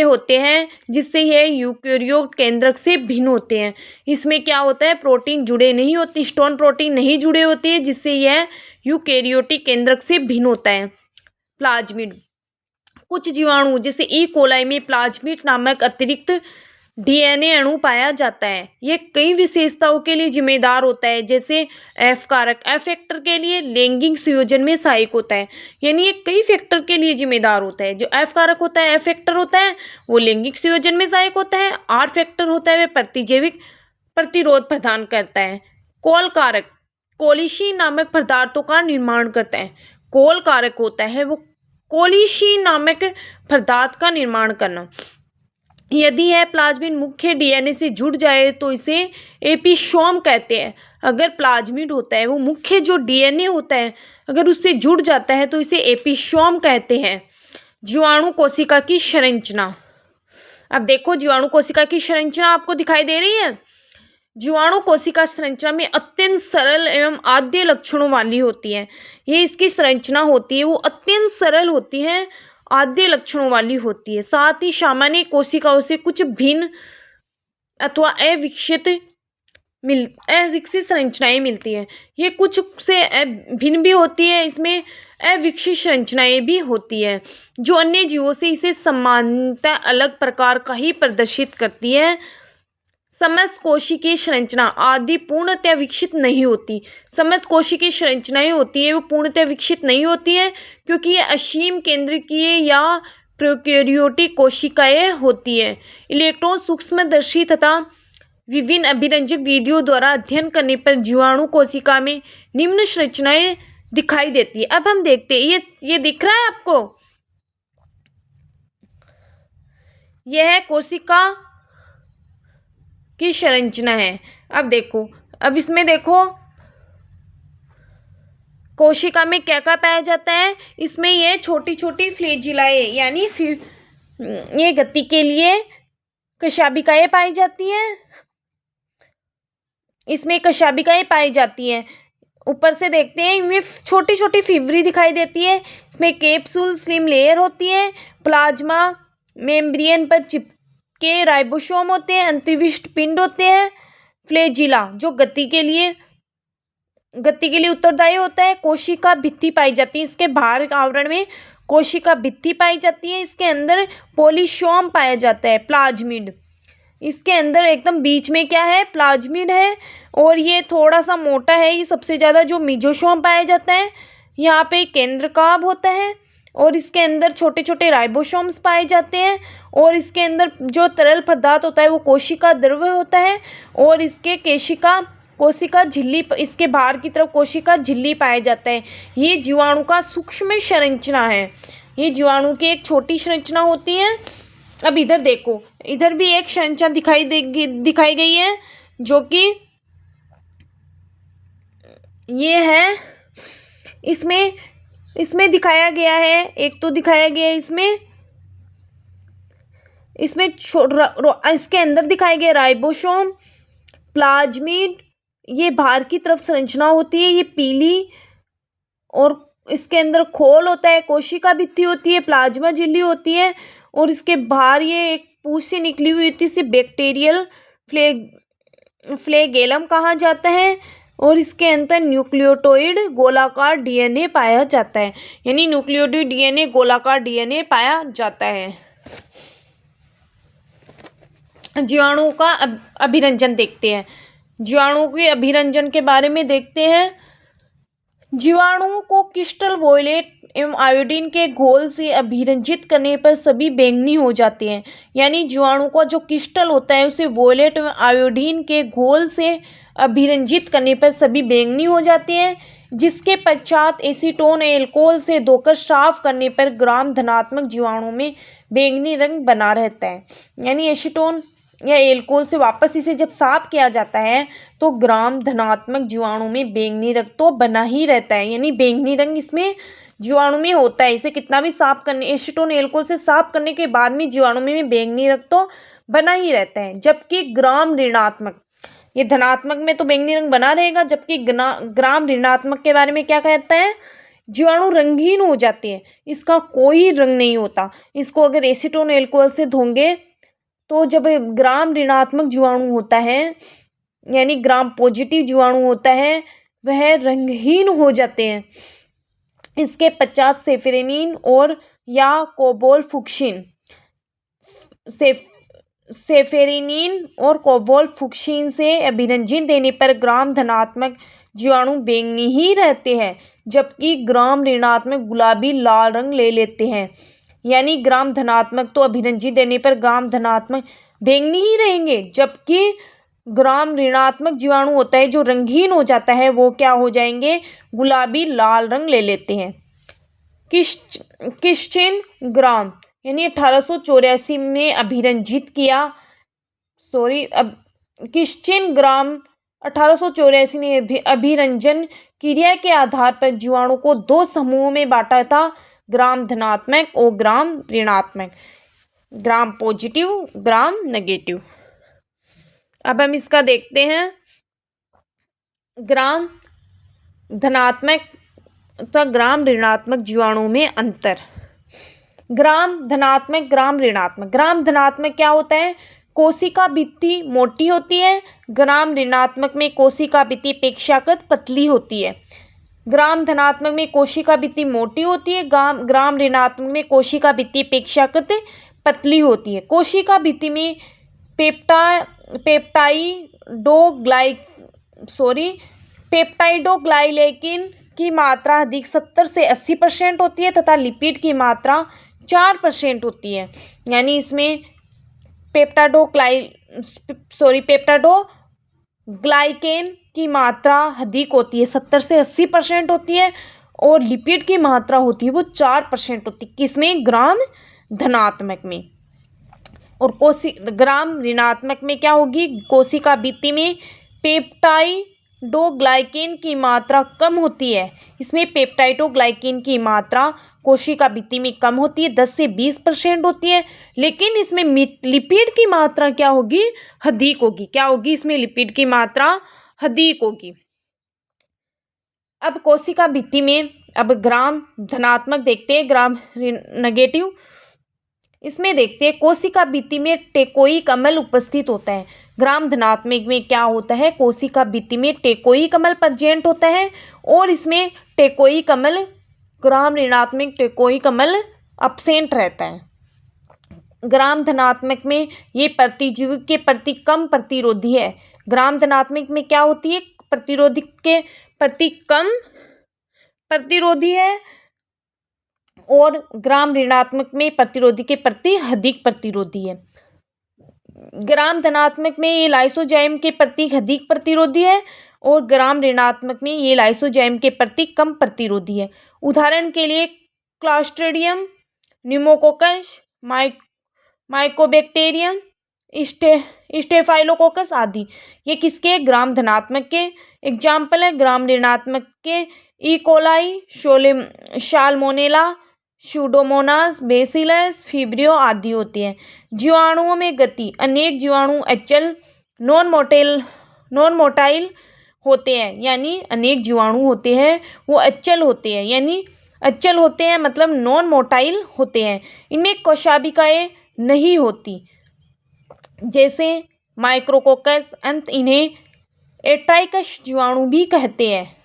होते हैं, जिससे यह यूकेरियोट केंद्रक से भिन्न होते हैं। इसमें क्या होता है? प्रोटीन जुड़े नहीं होते, हिस्टोन प्रोटीन नहीं जुड़े होते हैं, जिससे यह यूकेरियोटिक केंद्रक से भिन्न होता है। प्लाज्मिड, कुछ जीवाणु जैसे ई कोलाई में प्लाज्मिड नामक अतिरिक्त डीएनए अणु पाया जाता है। यह कई विशेषताओं के लिए जिम्मेदार होता है, जैसे एफ कारक, एफ फैक्टर के लिए लैंगिक संयोजन में सहायक होता है। यानी ये कई फैक्टर के लिए जिम्मेदार होता है। जो एफ कारक होता है, एफ फैक्टर होता है, वो लैंगिक संयोजन में सहायक होता है। आर फैक्टर होता है, वह प्रतिजैविक प्रतिरोध प्रदान करता है। कोल कारक, कोलिशीन नामक पदार्थों का निर्माण करता है। कोल कारक होता है वो कोलिशीन नामक पदार्थ का निर्माण करना। यदि यह प्लाज्मिड मुख्य डीएनए से जुड़ जाए तो इसे एपिसोम कहते हैं। अगर प्लाज्मिड होता है वो मुख्य जो डीएनए होता है, अगर उससे जुड़ जाता है तो इसे एपिसोम कहते हैं। जीवाणु कोशिका की संरचना, अब देखो जीवाणु कोशिका की संरचना आपको दिखाई दे रही है। जीवाणु कोशिका संरचना में अत्यंत सरल एवं आद्य लक्षणों वाली होती है। ये इसकी संरचना होती है वो अत्यंत सरल होती है, आद्य लक्षणों वाली होती है। साथ ही सामान्य कोशिकाओं से कुछ भिन्न अथवा अविकसित संरचनाएं मिलती हैं। ये कुछ से भिन्न भी होती है, इसमें अविकसित संरचनाएं भी होती है जो अन्य जीवों से इसे समानता अलग प्रकार का ही प्रदर्शित करती है। समस्त कोशिकीय संरचना आदि पूर्णतः विकसित नहीं होती। समस्त कोशिकीय संरचनाएं होती है वो पूर्णतः विकसित नहीं होती है, क्योंकि ये असीम केंद्रकीय या प्रोकैरियोटिक कोशिकाएं होती है। इलेक्ट्रॉन सूक्ष्मदर्शी तथा विभिन्न अभिरंजक विधियों द्वारा अध्ययन करने पर जीवाणु कोशिका में निम्न संरचनाएं दिखाई देती है। अब हम देखते हैं, ये दिख रहा है आपको, यह है कोशिका की संरचना है। अब देखो, अब इसमें देखो कोशिका में क्या क्या पाया जाता है। इसमें ये छोटी छोटी फ्लैजिलाएं यानी ये गति के लिए कशाभिकाएं पाई जाती हैं। इसमें कशाभिकाएं पाई जाती हैं। ऊपर से देखते हैं इनमें छोटी छोटी फिब्री दिखाई देती है। इसमें कैप्सूल स्लिम लेयर होती है। प्लाज्मा मेम्ब्रेन पर चिपके राइबोसोम होते हैं। अंतर्विष्ट पिंड होते हैं। फ्लैजिला जो गति के लिए उत्तरदायी होता है। कोशिका भित्ति पाई जाती है। इसके बाहर आवरण में कोशिका भित्ति पाई जाती है। इसके अंदर पोलिसोम पाया जाता है। प्लाज्मिड, इसके अंदर एकदम बीच में क्या है? प्लाज्मिड है, और ये थोड़ा सा मोटा है। ये सबसे ज़्यादा जो मेसोसोम पाया जाता है। यहाँ पे केंद्रकाभ होता है, और इसके अंदर छोटे छोटे राइबोसोम्स पाए जाते हैं, और इसके अंदर जो तरल पदार्थ होता है वो कोशिका द्रव्य होता है, और इसके कोशिका झिल्ली, इसके बाहर की तरफ कोशिका झिल्ली पाया जाता है। ये जीवाणु का सूक्ष्म संरचना है। ये जीवाणु की एक छोटी संरचना होती है। अब इधर देखो, इधर भी एक संरचना दिखाई गई है, जो कि ये है। इसमें दिखाया गया है, एक तो दिखाया गया है इसमें इसके अंदर दिखाया गया राइबोसोम, प्लाज्मिड, ये बाहर की तरफ संरचना होती है, ये पीली, और इसके अंदर खोल होता है, कोशिका भित्ति होती है, प्लाज्मा झिल्ली होती है, और इसके बाहर ये एक पूंछ से निकली हुई होती है। इसे बैक्टीरियल फ्लैगेलम कहा जाता है। और इसके अंदर न्यूक्लियोटाइड गोलाकार डीएनए पाया जाता है, यानी न्यूक्लियोटाइड डीएनए गोलाकार डीएनए पाया जाता है। जीवाणुओं का अभिरंजन देखते हैं। जीवाणुओं के अभिरंजन के बारे में देखते हैं। जीवाणुओं को क्रिस्टल वॉयलेट एवं आयोडीन के घोल से अभिरंजित करने पर सभी बैंगनी हो जाते हैं, यानी जीवाणु का जो क्रिस्टल होता है उसे वॉयलेट एवं आयोडीन के घोल से अभिरंजित करने पर सभी बैंगनी हो जाते हैं, जिसके पश्चात एसीटोन एल्कोहल से धोकर साफ करने पर ग्राम धनात्मक जीवाणु में बैंगनी रंग बना रहता है। यानी एसीटोन या एल्कोहल से वापस इसे जब साफ किया जाता है तो ग्राम धनात्मक जीवाणु में बैंगनी रंग तो बना ही रहता है, यानी बैंगनी रंग इसमें जीवाणु में होता है। इसे कितना भी साफ करने, एसीटोन एल्कोहल से साफ करने के बाद में जीवाणु में बैंगनी रंग तो बना ही रहता है। जबकि ग्राम ऋणात्मक, ये धनात्मक में तो बैंगनी रंग बना रहेगा, जबकि ग्राम ऋणात्मक के बारे में क्या कहता है, जीवाणु रंगहीन हो जाते हैं, इसका कोई रंग नहीं होता। इसको अगर एसीटोन एल्कोहल से धोंगे तो जब ग्राम ऋणात्मक जीवाणु होता है यानी ग्राम पॉजिटिव जीवाणु होता है वह रंगहीन हो जाते हैं। इसके पश्चात सेफेरेनिन और या कोबाल्टफुक्सिन सेफेरेनिन और कोबाल्टफुक्सिन से अभिरंजन देने पर ग्राम धनात्मक जीवाणु बैंगनी ही रहते हैं, जबकि ग्राम ऋणात्मक गुलाबी लाल रंग ले लेते हैं। यानी ग्राम धनात्मक तो अभिरंजन देने पर ग्राम धनात्मक बैंगनी ही रहेंगे, जबकि ग्राम ऋणात्मक जीवाणु होता है जो रंगहीन हो जाता है वो क्या हो जाएंगे, गुलाबी लाल रंग ले लेते हैं। किश्चिन ग्राम यानी 1884 में अभिरंजित किया, किश्चिन ग्राम 1884 ने अभिरंजन क्रिया के आधार पर जीवाणु को दो समूहों में बांटा था, ग्राम धनात्मक और ग्राम ऋणात्मक, ग्राम पॉजिटिव ग्राम नेगेटिव। अब हम इसका देखते हैं ग्राम धनात्मक तथा ग्राम ऋणात्मक जीवाणु में अंतर। ग्राम धनात्मक ग्राम ऋणात्मक, ग्राम धनात्मक क्या होता है, कोशिका भित्ति मोटी होती है, ग्राम ऋणात्मक में कोशिका भित्ति अपेक्षाकृत पतली होती है। ग्राम धनात्मक में कोशिका भित्ति मोटी होती है, ग्राम ऋणात्मक में कोशिका भित्ति अपेक्षाकृत पतली होती है। कोशिका भित्ति में पेप्टाइडोग्लाइलेकिन की मात्रा अधिक 70 से 80% होती है तथा लिपिड की मात्रा 4% होती है। यानी इसमें पेप्टाइडोग्लाइकेन की मात्रा अधिक होती है, 70 से 80% होती है, और लिपिड की मात्रा होती है वो 4% होती है। किसमें, ग्राम धनात्मक में। और ग्राम ऋणात्मक में क्या होगी, कोशिका भित्ति में पेप्टाइडोग्लाइकेन की मात्रा कम होती है। इसमें पेप्टाइडोग्लाइकेन की मात्रा कोशिका भित्ति में कम होती है, 10 से 20% होती है, लेकिन इसमें लिपिड की मात्रा क्या होगी, अधिक होगी। क्या होगी, इसमें लिपिड की मात्रा अधिक होगी। अब कोशिका भित्ति में अब ग्राम धनात्मक देखते हैं, ग्राम नेगेटिव। इसमें देखते हैं कोशिका भित्ति में टेकोइक अम्ल उपस्थित होता है। ग्राम धनात्मक में क्या होता है, कोशिका भित्ति में टेकोइक अम्ल प्रेजेंट होता है, और इसमें टेकोइक अम्ल, ग्राम ऋणात्मक टेकोइक अम्ल अब्सेंट रहता है। ग्राम धनात्मक में ये प्रतिजीवी के प्रति कम प्रतिरोधी है। ग्राम धनात्मक में क्या होती है, प्रतिरोधी के प्रति कम प्रतिरोधी है, और ग्राम ऋणात्मक में प्रतिरोधी के प्रति अधिक प्रतिरोधी है। ग्राम धनात्मक में ये लाइसोजाइम के प्रति अधिक प्रतिरोधी है, और ग्राम ऋणात्मक में ये लाइसोजाइम के प्रति कम प्रतिरोधी है। उदाहरण के लिए क्लॉस्ट्रिडियम, न्यूमोकोकस, माइकोबैक्टीरियम, स्टेफाइलोकोकस आदि, ये किसके, ग्राम धनात्मक के एग्जाम्पल है। ग्राम ऋणात्मक के इकोलाई, साल्मोनेला, सूडोमोनास, बेसिलस, फिब्रियो आदि होती हैं। जीवाणुओं में गति, अनेक जीवाणु अचल नॉन मोटाइल होते हैं, यानी अनेक जीवाणु होते हैं वो अचल होते हैं, यानी अचल होते हैं मतलब नॉन मोटाइल होते हैं। इनमें कोशाभिकाएं नहीं होती, जैसे माइक्रोकोकस। अंत इन्हें एट्राइकस जीवाणु भी कहते हैं।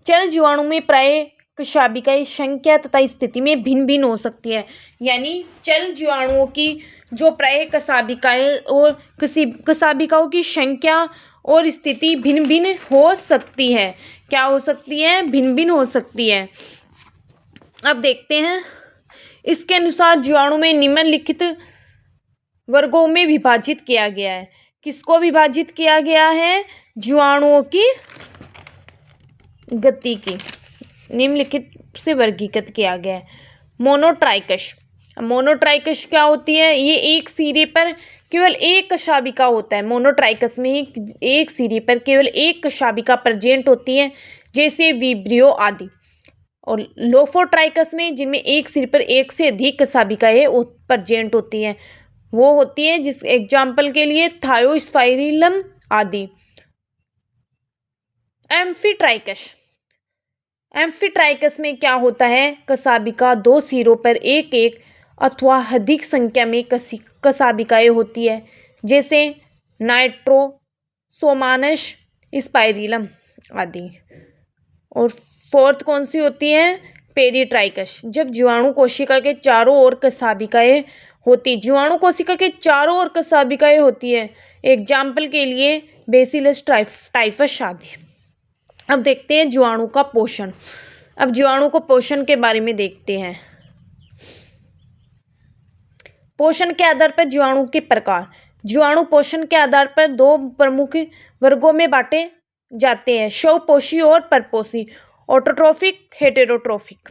चल जीवाणु में प्राय कशाबिकाएं संख्या तथा स्थिति में भिन्न भिन्न हो सकती है। यानी चल जीवाणुओं की जो प्राय कशाबिकाएं और कशाबिकाओं की संख्या और स्थिति भिन्न भिन्न हो सकती है। क्या हो सकती है? भिन्न भिन्न हो सकती है। अब देखते हैं, इसके अनुसार जीवाणु में निम्नलिखित वर्गों में विभाजित किया गया है। किसको विभाजित किया गया है? जीवाणुओं की गति की निम्नलिखित से वर्गीकृत किया गया है। मोनोट्राइकस। मोनोट्राइकस क्या होती है? ये एक सिरे पर केवल एक कशाबिका होता है। मोनोट्राइकस में एक सिरे पर केवल एक कशाबिका प्रेजेंट होती है, जैसे विब्रियो आदि। और लोफोट्राइकस में जिनमें एक सिरे पर एक से अधिक कशाबिकाएं प्रेजेंट होती हैं, वो होती है जिस एग्जाम्पल के लिए थायोस्पाइरिलम आदि। एम्फीट्राइकस। एम्फीट्राइकस में क्या होता है? कशाबिका दो सिरों पर एक एक अथवा अधिक संख्या में कशाबिकाएं होती है, जैसे नाइट्रोसोमानस स्पाइरिलम आदि। और फोर्थ कौन सी होती है? पेरिट्राइकस। जब जीवाणु कोशिका के चारों ओर कशाबिकाएं होती, जीवाणु कोशिका के चारों ओर कशाबिकाएं होती है, एग्जाम्पल के लिए बेसिलस टाइफस आदि। अब देखते हैं जीवाणु का पोषण। अब जीवाणु को पोषण के बारे में देखते हैं। पोषण के आधार पर जीवाणु के प्रकार। जीवाणु पोषण के आधार पर दो प्रमुख वर्गों में बांटे जाते हैं, स्वपोषी और परपोषी, ऑटोट्रोफिक, हेटेरोट्रोफिक।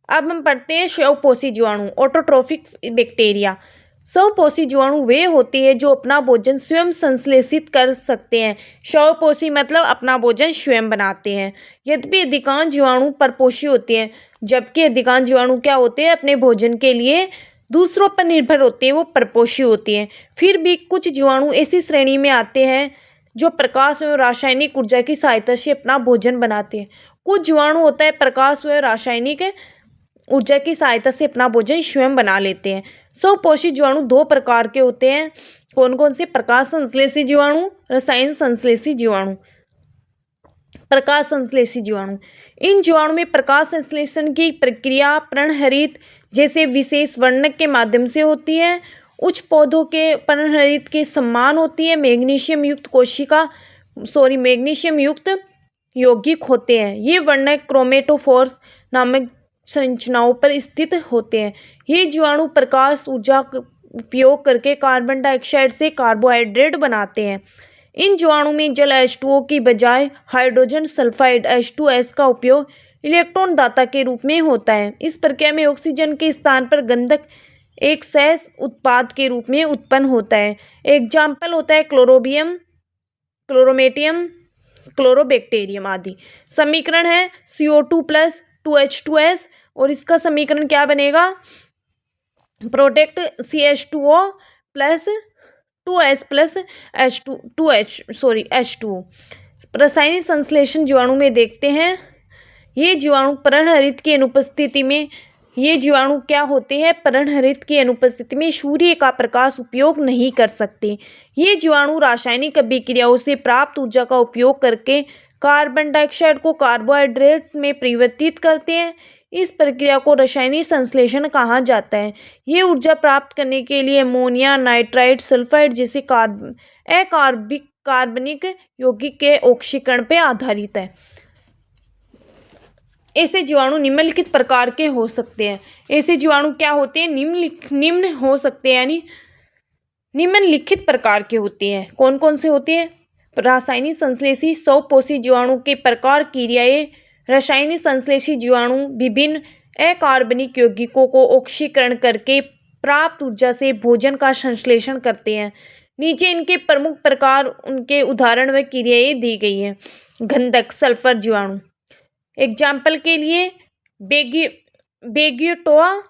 अब हम पढ़ते हैं स्वपोषी जीवाणु, ऑटोट्रोफिक बैक्टीरिया। स्वपोषी जीवाणु वे होते हैं जो अपना भोजन स्वयं संश्लेषित कर सकते हैं। स्वपोषी मतलब अपना भोजन स्वयं बनाते हैं। यद्यपि अधिकांश जीवाणु परपोषी होते हैं, जबकि अधिकांश जीवाणु क्या होते हैं? अपने भोजन के लिए दूसरों पर निर्भर होते हैं, वो परपोषी होती हैं। फिर भी कुछ जीवाणु ऐसी श्रेणी में आते हैं जो प्रकाश एवं रासायनिक ऊर्जा की सहायता से अपना भोजन बनाते हैं। कुछ जीवाणु होता है प्रकाश व रासायनिक ऊर्जा की सहायता से अपना भोजन स्वयं बना लेते हैं। स्वपोषी जीवाणु दो प्रकार के होते हैं। कौन कौन से? प्रकाश संश्लेषी जीवाणु, रसायन संश्लेषी जीवाणु। प्रकाश संश्लेषी जीवाणु, इन जीवाणु में प्रकाश संश्लेषण की प्रक्रिया पर्णहरित जैसे विशेष वर्णक के माध्यम से होती है। उच्च पौधों के पर्णहरित के समान होती है। मैग्नीशियम युक्त यौगिक होते हैं। ये वर्णक क्रोमेटोफोर्स नामक संरचनाओं पर स्थित होते हैं। ये जीवाणु प्रकाश ऊर्जा का उपयोग करके कार्बन डाइऑक्साइड से कार्बोहाइड्रेट बनाते हैं। इन जीवाणु में जल H2O की बजाय हाइड्रोजन सल्फाइड H2S का उपयोग इलेक्ट्रॉन दाता के रूप में होता है। इस प्रक्रिया में ऑक्सीजन के स्थान पर गंधक एक सह उत्पाद के रूप में उत्पन्न होता है। एग्जाम्पल होता है क्लोरोबियम, क्लोरोमेटियम, क्लोरोबैक्टीरियम आदि। समीकरण है CO2 + 2H2S और इसका समीकरण क्या बनेगा? Product CH2O + 2S + H2O। रासायनिक संश्लेषण जीवाणु में देखते हैं। ये जीवाणु पर्णहरित की अनुपस्थिति में पर्णहरित की अनुपस्थिति में सूर्य का प्रकाश उपयोग नहीं कर सकते। ये जीवाणु रासायनिक अभिक्रियाओं से प्राप्त ऊर्जा का उपयोग करके कार्बन डाइऑक्साइड को कार्बोहाइड्रेट में परिवर्तित करते हैं। इस प्रक्रिया को रासायनिक संश्लेषण कहा जाता है। ये ऊर्जा प्राप्त करने के लिए अमोनिया, नाइट्राइट, सल्फाइड जैसे कार्बनिक यौगिक के ऑक्सीकरण पर आधारित है। ऐसे जीवाणु निम्नलिखित प्रकार के हो सकते हैं। ऐसे जीवाणु क्या होते हैं? निम्न हो सकते हैं, यानी निम्नलिखित प्रकार के होते हैं। कौन कौन से होते हैं? रासायनिक संश्लेषी स्वपोषी जीवाणु के प्रकार क्रियाएं। रासायनिक संश्लेषी जीवाणु विभिन्न अकार्बनिक यौगिकों को ऑक्सीकरण करके प्राप्त ऊर्जा से भोजन का संश्लेषण करते हैं। नीचे इनके प्रमुख प्रकार, उनके उदाहरण व क्रियाएं दी गई हैं। गंधक सल्फर जीवाणु, एग्जाम्पल के लिए बेगियोटोआ,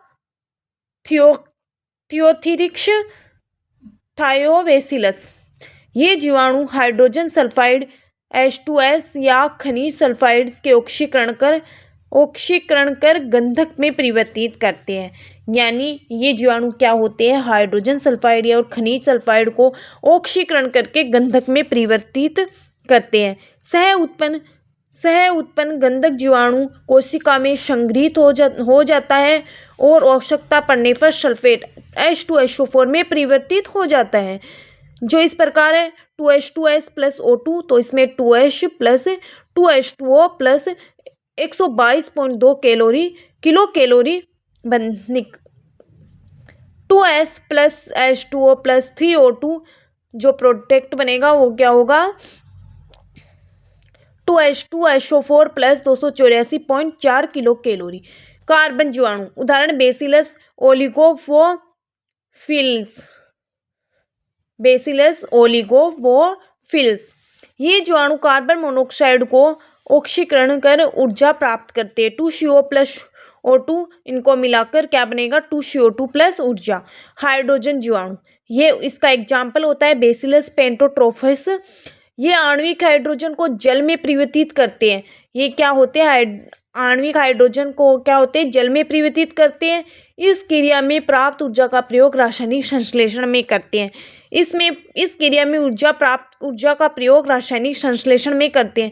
थियोथरिक्स, थायोबैसिलस। ये जीवाणु हाइड्रोजन सल्फाइड H2S या खनिज सल्फाइड्स के ऑक्सीकरण कर ऑक्सीकरण कर गंधक में परिवर्तित करते हैं। यानी ये जीवाणु क्या होते हैं, हाइड्रोजन सल्फाइड या और खनिज सल्फाइड को ऑक्सीकरण करके गंधक में परिवर्तित करते हैं। सह उत्पन्न गंधक जीवाणु कोशिका में संग्रहित हो जाता है और आवश्यकता पड़ने पर सल्फेट H2SO4 में परिवर्तित हो जाता है, जो इस प्रकार है 2H2S प्लस O2। तो इसमें 2H plus 2H2O plus 122.2 kilo calorie 2S plus H2O plus 3O2 जो प्रोडक्ट बनेगा वो क्या होगा, 2H2SO4 plus 284.4 kilo calorie. Carbon जीवाणु उदाहरण बेसिलस ओलिगोफिल्स। ये जीवाणु कार्बन मोनोऑक्साइड को ऑक्सीकरण कर ऊर्जा प्राप्त करते हैं। 2CO प्लस O2 इनको मिलाकर क्या बनेगा, 2CO2 प्लस ऊर्जा। हाइड्रोजन जीवाणु, ये इसका एग्जाम्पल होता है बेसिलस पेंटोट्रोफस। ये आणविक हाइड्रोजन को जल में परिवर्तित करते हैं। ये क्या होते हैं, आणविक हाइड्रोजन को क्या होते हैं, जल में परिवर्तित करते हैं। इस क्रिया में प्राप्त ऊर्जा का प्रयोग रासायनिक संश्लेषण में करते हैं। इस क्रिया में प्राप्त ऊर्जा का प्रयोग रासायनिक संश्लेषण में करते हैं।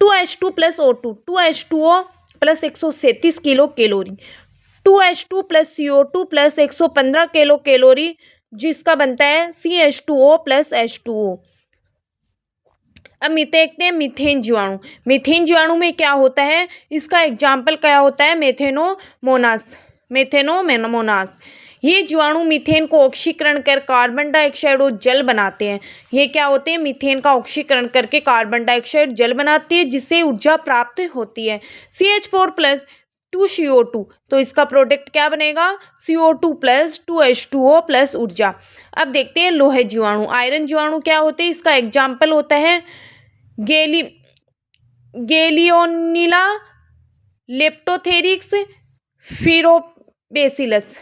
2H2 plus O2 2H2O plus 137 kilo calorie, 2H2 plus CO2 plus 115 kilo calorie, जिसका बनता है CH2O प्लस H2O। अब देखते हैं मीथेन जीवाणु। मीथेन जीवाणु में क्या होता है, इसका एग्जाम्पल क्या होता है, मेथेनोमोनास। ये जीवाणु मीथेन को ऑक्सीकरण कर कार्बन डाइऑक्साइड और जल बनाते हैं। ये क्या होते हैं, मीथेन का ऑक्सीकरण करके कार्बन डाइऑक्साइड जल बनाती है, जिससे ऊर्जा प्राप्त होती है। CH4 प्लस 2CO2, तो इसका प्रोडक्ट क्या बनेगा, CO2 प्लस 2H2O प्लस ऊर्जा। अब देखते हैं लोहे जीवाणु। आयरन जीवाणु क्या होते हैं, इसका एग्जाम्पल होता है गैलियोनिला लेप्टोथेरिक्स फिरोबेसिलस।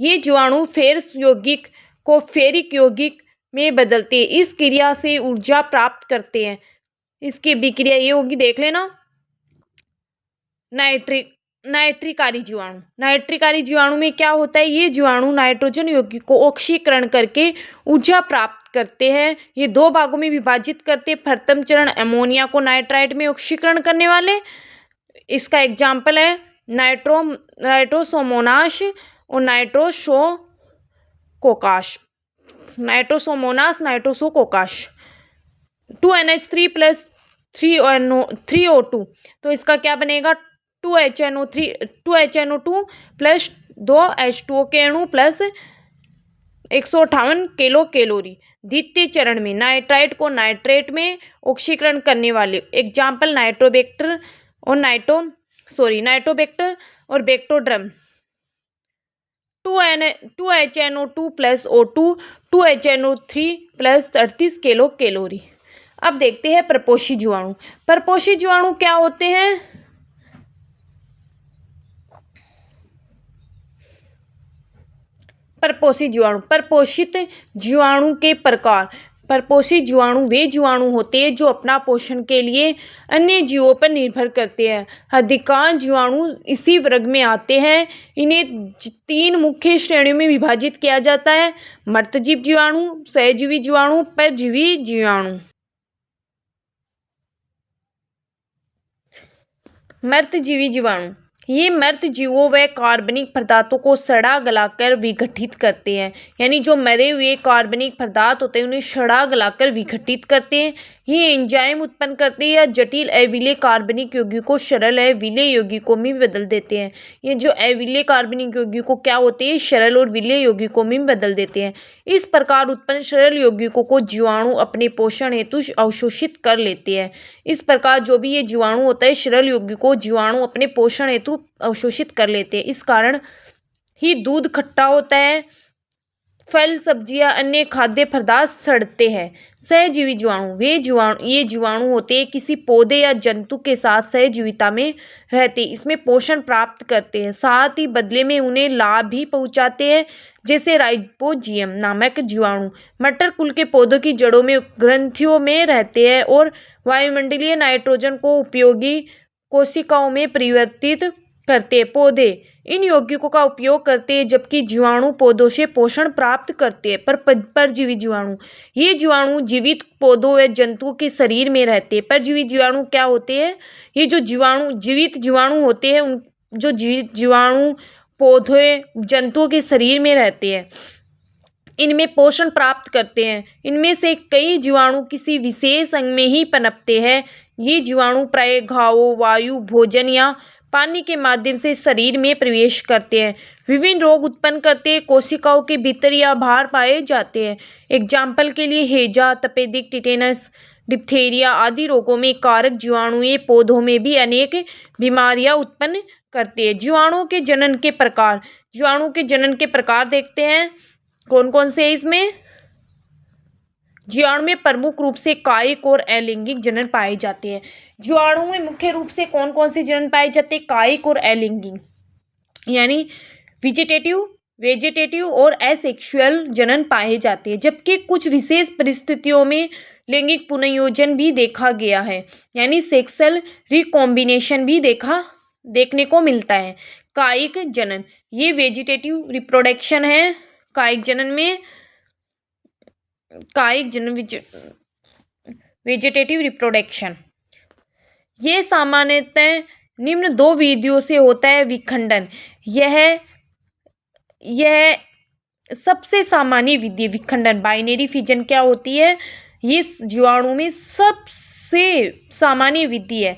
ये जीवाणु फेरस यौगिक को फेरिक यौगिक में बदलते हैं। इस क्रिया से ऊर्जा प्राप्त करते हैं। इसकी विक्रिया ये होगी, देख लेना। नाइट्रिकारी जीवाणु में क्या होता है, ये जीवाणु नाइट्रोजन यौगिक को ऑक्सीकरण करके ऊर्जा प्राप्त करते हैं। ये दो भागों में विभाजित करते हैं। प्रथम चरण अमोनिया को नाइट्राइट में ऑक्सीकरण करने वाले, इसका एग्जाम्पल है नाइट्रोसोमोनास और नाइट्रोसोकोकाश। 2NH3 प्लस 3O2, तो इसका क्या बनेगा, 2HNO2 प्लस 2H2O के अणु प्लस 158 किलो कैलोरी। द्वितीय चरण में नाइट्राइट को नाइट्रेट में ऑक्सीकरण करने वाले, एग्जाम्पल नाइट्रोबैक्टर और बैक्टोड्रम। 2HNO2 plus O2 2HNO3 plus 38 kilo calorie. अब देखते हैं परपोषी जीवाणु। परपोषी जीवाणु क्या होते हैं, परपोषित जीवाणु के प्रकार। परपोषी जीवाणु वे जीवाणु होते हैं जो अपना पोषण के लिए अन्य जीवों पर निर्भर करते हैं। अधिकांश जीवाणु इसी वर्ग में आते हैं। इन्हें 3 मुख्य श्रेणियों में विभाजित किया जाता है: मृतजीव जीवाणु, सहजीवी जीवाणु, परजीवी जीवाणु। मृतजीवी जीवाणु, ये मृत जीवों व कार्बनिक पदार्थों को सड़ा गलाकर विघटित करते हैं। यानी जो मरे हुए कार्बनिक पदार्थ होते हैं उन्हें सड़ा गलाकर विघटित करते हैं। ये एंजाइम उत्पन्न करते हैं या जटिल अविलेय कार्बनिक यौगिकों को सरल अविलेय यौगिकों में बदल देते हैं। ये जो अविलेय कार्बनिक यौगिकों क्या होते हैं, सरल और विलेय यौगिकों में बदल देते हैं। इस प्रकार उत्पन्न सरल यौगिकों को जीवाणु अपने पोषण हेतु अवशोषित कर लेते हैं। इस प्रकार जो भी ये जीवाणु होता है, सरल यौगिकों जीवाणु अपने पोषण हेतु अवशोषित कर लेते हैं। इस कारण ही दूध खट्टा होता है, फल सब्जियां अन्य खाद्य पदार्थ सड़ते हैं। सहजीवी जीवाणु, ये जीवाणु होते हैं किसी पौधे या जंतु के साथ सहजीविता में रहते, इसमें पोषण प्राप्त करते हैं, साथ ही बदले में उन्हें लाभ भी पहुंचाते हैं। जैसे राइजोबियम नामक जीवाणु मटर कुल के पौधों की जड़ों में ग्रंथियों में रहते हैं और वायुमंडलीय नाइट्रोजन को उपयोगी कोशिकाओं में परिवर्तित करते हैं। पौधे इन यौगिकों का उपयोग करते हैं, जबकि जीवाणु पौधों से पोषण प्राप्त करते हैं। परजीवी जीवाणु, ये जीवाणु जीवित पौधों व जंतुओं के शरीर में रहते हैं। परजीवी जीवाणु क्या होते हैं? ये जो जीवित जीवाणु होते हैं, उन जो जीवित जीवाणु पौधों जंतुओं के शरीर में रहते हैं, इनमें पोषण प्राप्त करते हैं। इनमें से कई जीवाणु किसी विशेष अंग में ही पनपते हैं। ये जीवाणु प्रायः घावों, वायु, भोजन या पानी के माध्यम से शरीर में प्रवेश करते हैं। विभिन्न रोग उत्पन्न करते हैं, कोशिकाओं के भीतर या बाहर पाए जाते हैं। एग्जाम्पल के लिए हैजा, तपेदिक, टिटेनस, डिप्थीरिया आदि रोगों में कारक जीवाणु ये पौधों में भी अनेक बीमारियां उत्पन्न करते हैं। जीवाणुओं के जनन के प्रकार, जीवाणु के जनन के प्रकार देखते हैं। कौन कौन से इसमें? जीवाणु में प्रमुख रूप से कायिक और अलैंगिक जनन पाए जाते हैं। जीवाणु में मुख्य रूप से कौन कौन से जनन पाए जाते हैं? कायिक और अलैंगिक, यानी वेजिटेटिव और एसेक्सुअल जनन पाए जाते हैं, जबकि कुछ विशेष परिस्थितियों में लैंगिक पुनर्योजन भी देखा गया है, यानी सेक्सुअल रिकॉम्बिनेशन भी देखने को मिलता है। कायिक जनन, ये वेजिटेटिव रिप्रोडक्शन है। कायिक जनन वेजिटेटिव रिप्रोडक्शन, ये सामान्यतः निम्न दो विधियों से होता है। विखंडन, यह सबसे सामान्य विधि विखंडन। बाइनरी फिजन क्या होती है? ये जीवाणु में सबसे सामान्य विधि है,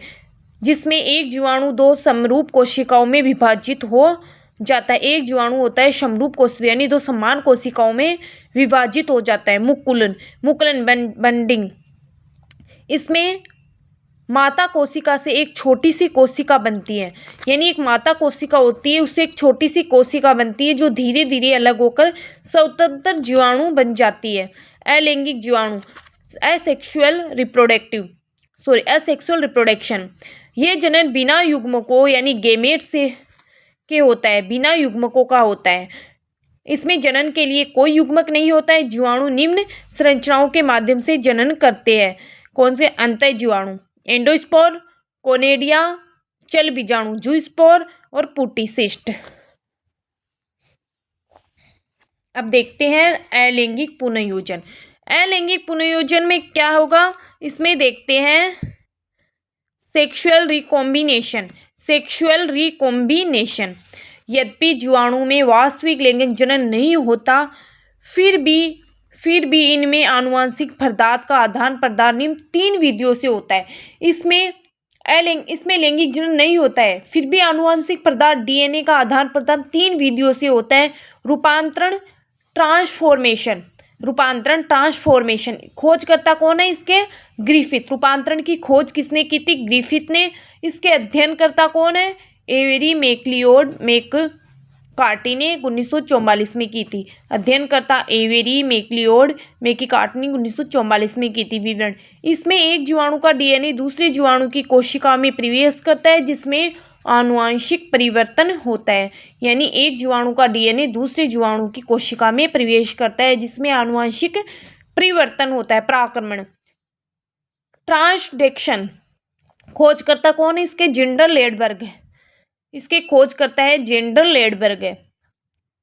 जिसमें एक जीवाणु दो समरूप कोशिकाओं में विभाजित हो जाता है। एक जीवाणु होता है समरूप कोशिका, यानी दो समान कोशिकाओं में विभाजित हो जाता है। मुकुलन बंडिंग, इसमें माता कोशिका से एक छोटी सी कोशिका बनती है, यानी एक माता कोशिका होती है, उससे एक छोटी सी कोशिका बनती है जो धीरे धीरे अलग होकर स्वतंत्र जीवाणु बन जाती है। अलैंगिक जीवाणु, एसेक्सुअल रिप्रोडक्शन, ये जनन बिना युग्मकों यानी गेमेट से के होता है, बिना युग्मकों का होता है। इसमें जनन के लिए कोई युग्मक नहीं होता है। जीवाणु निम्न संरचनाओं के माध्यम से जनन करते हैं। कौन से? अंतः जीवाणु, एंडोस्पोर, कोनेडिया, चल बीजाणु, जूस्पोर और पुटीसिस्ट। अब देखते हैं अलैंगिक पुनर्योजन। अलैंगिक पुनर्योजन में क्या होगा, इसमें देखते हैं सेक्सुअल रिकॉम्बिनेशन। यद्यपि जीवाणु में वास्तविक लैंगिक जनन नहीं होता, फिर भी इनमें आनुवंशिक पदार्थ का आदान प्रदान निम्न 3 विधियों से होता है। इसमें लैंगिक जनन नहीं होता है, फिर भी आनुवंशिक पदार्थ डीएनए का आदान प्रदान 3 विधियों से होता है। रूपांतरण, ट्रांसफॉर्मेशन। खोजकर्ता कौन है इसके? ग्रिफिथ। रूपांतरण की खोज किसने की थी? ग्रिफिथ ने। इसके अध्ययनकर्ता कौन है? एवेरी मैककार्टी ने 1944 में की थी। अध्ययनकर्ता एवेरी मैककार्टी ने 1944 में की थी। विवरण, इसमें एक जीवाणु का डीएनए दूसरे जीवाणु की कोशिका में प्रवेश करता है, जिसमें आनुवंशिक परिवर्तन होता है। यानी एक जीवाणु का डीएनए दूसरे जीवाणु की कोशिका में प्रवेश करता है, जिसमें आनुवंशिक परिवर्तन होता है। पराक्रमण, ट्रांसडक्शन। खोजकर्ता कौन है इसके? जेंडर लेडबर्ग। इसके खोजकर्ता है जेंडर लेडबर्ग है।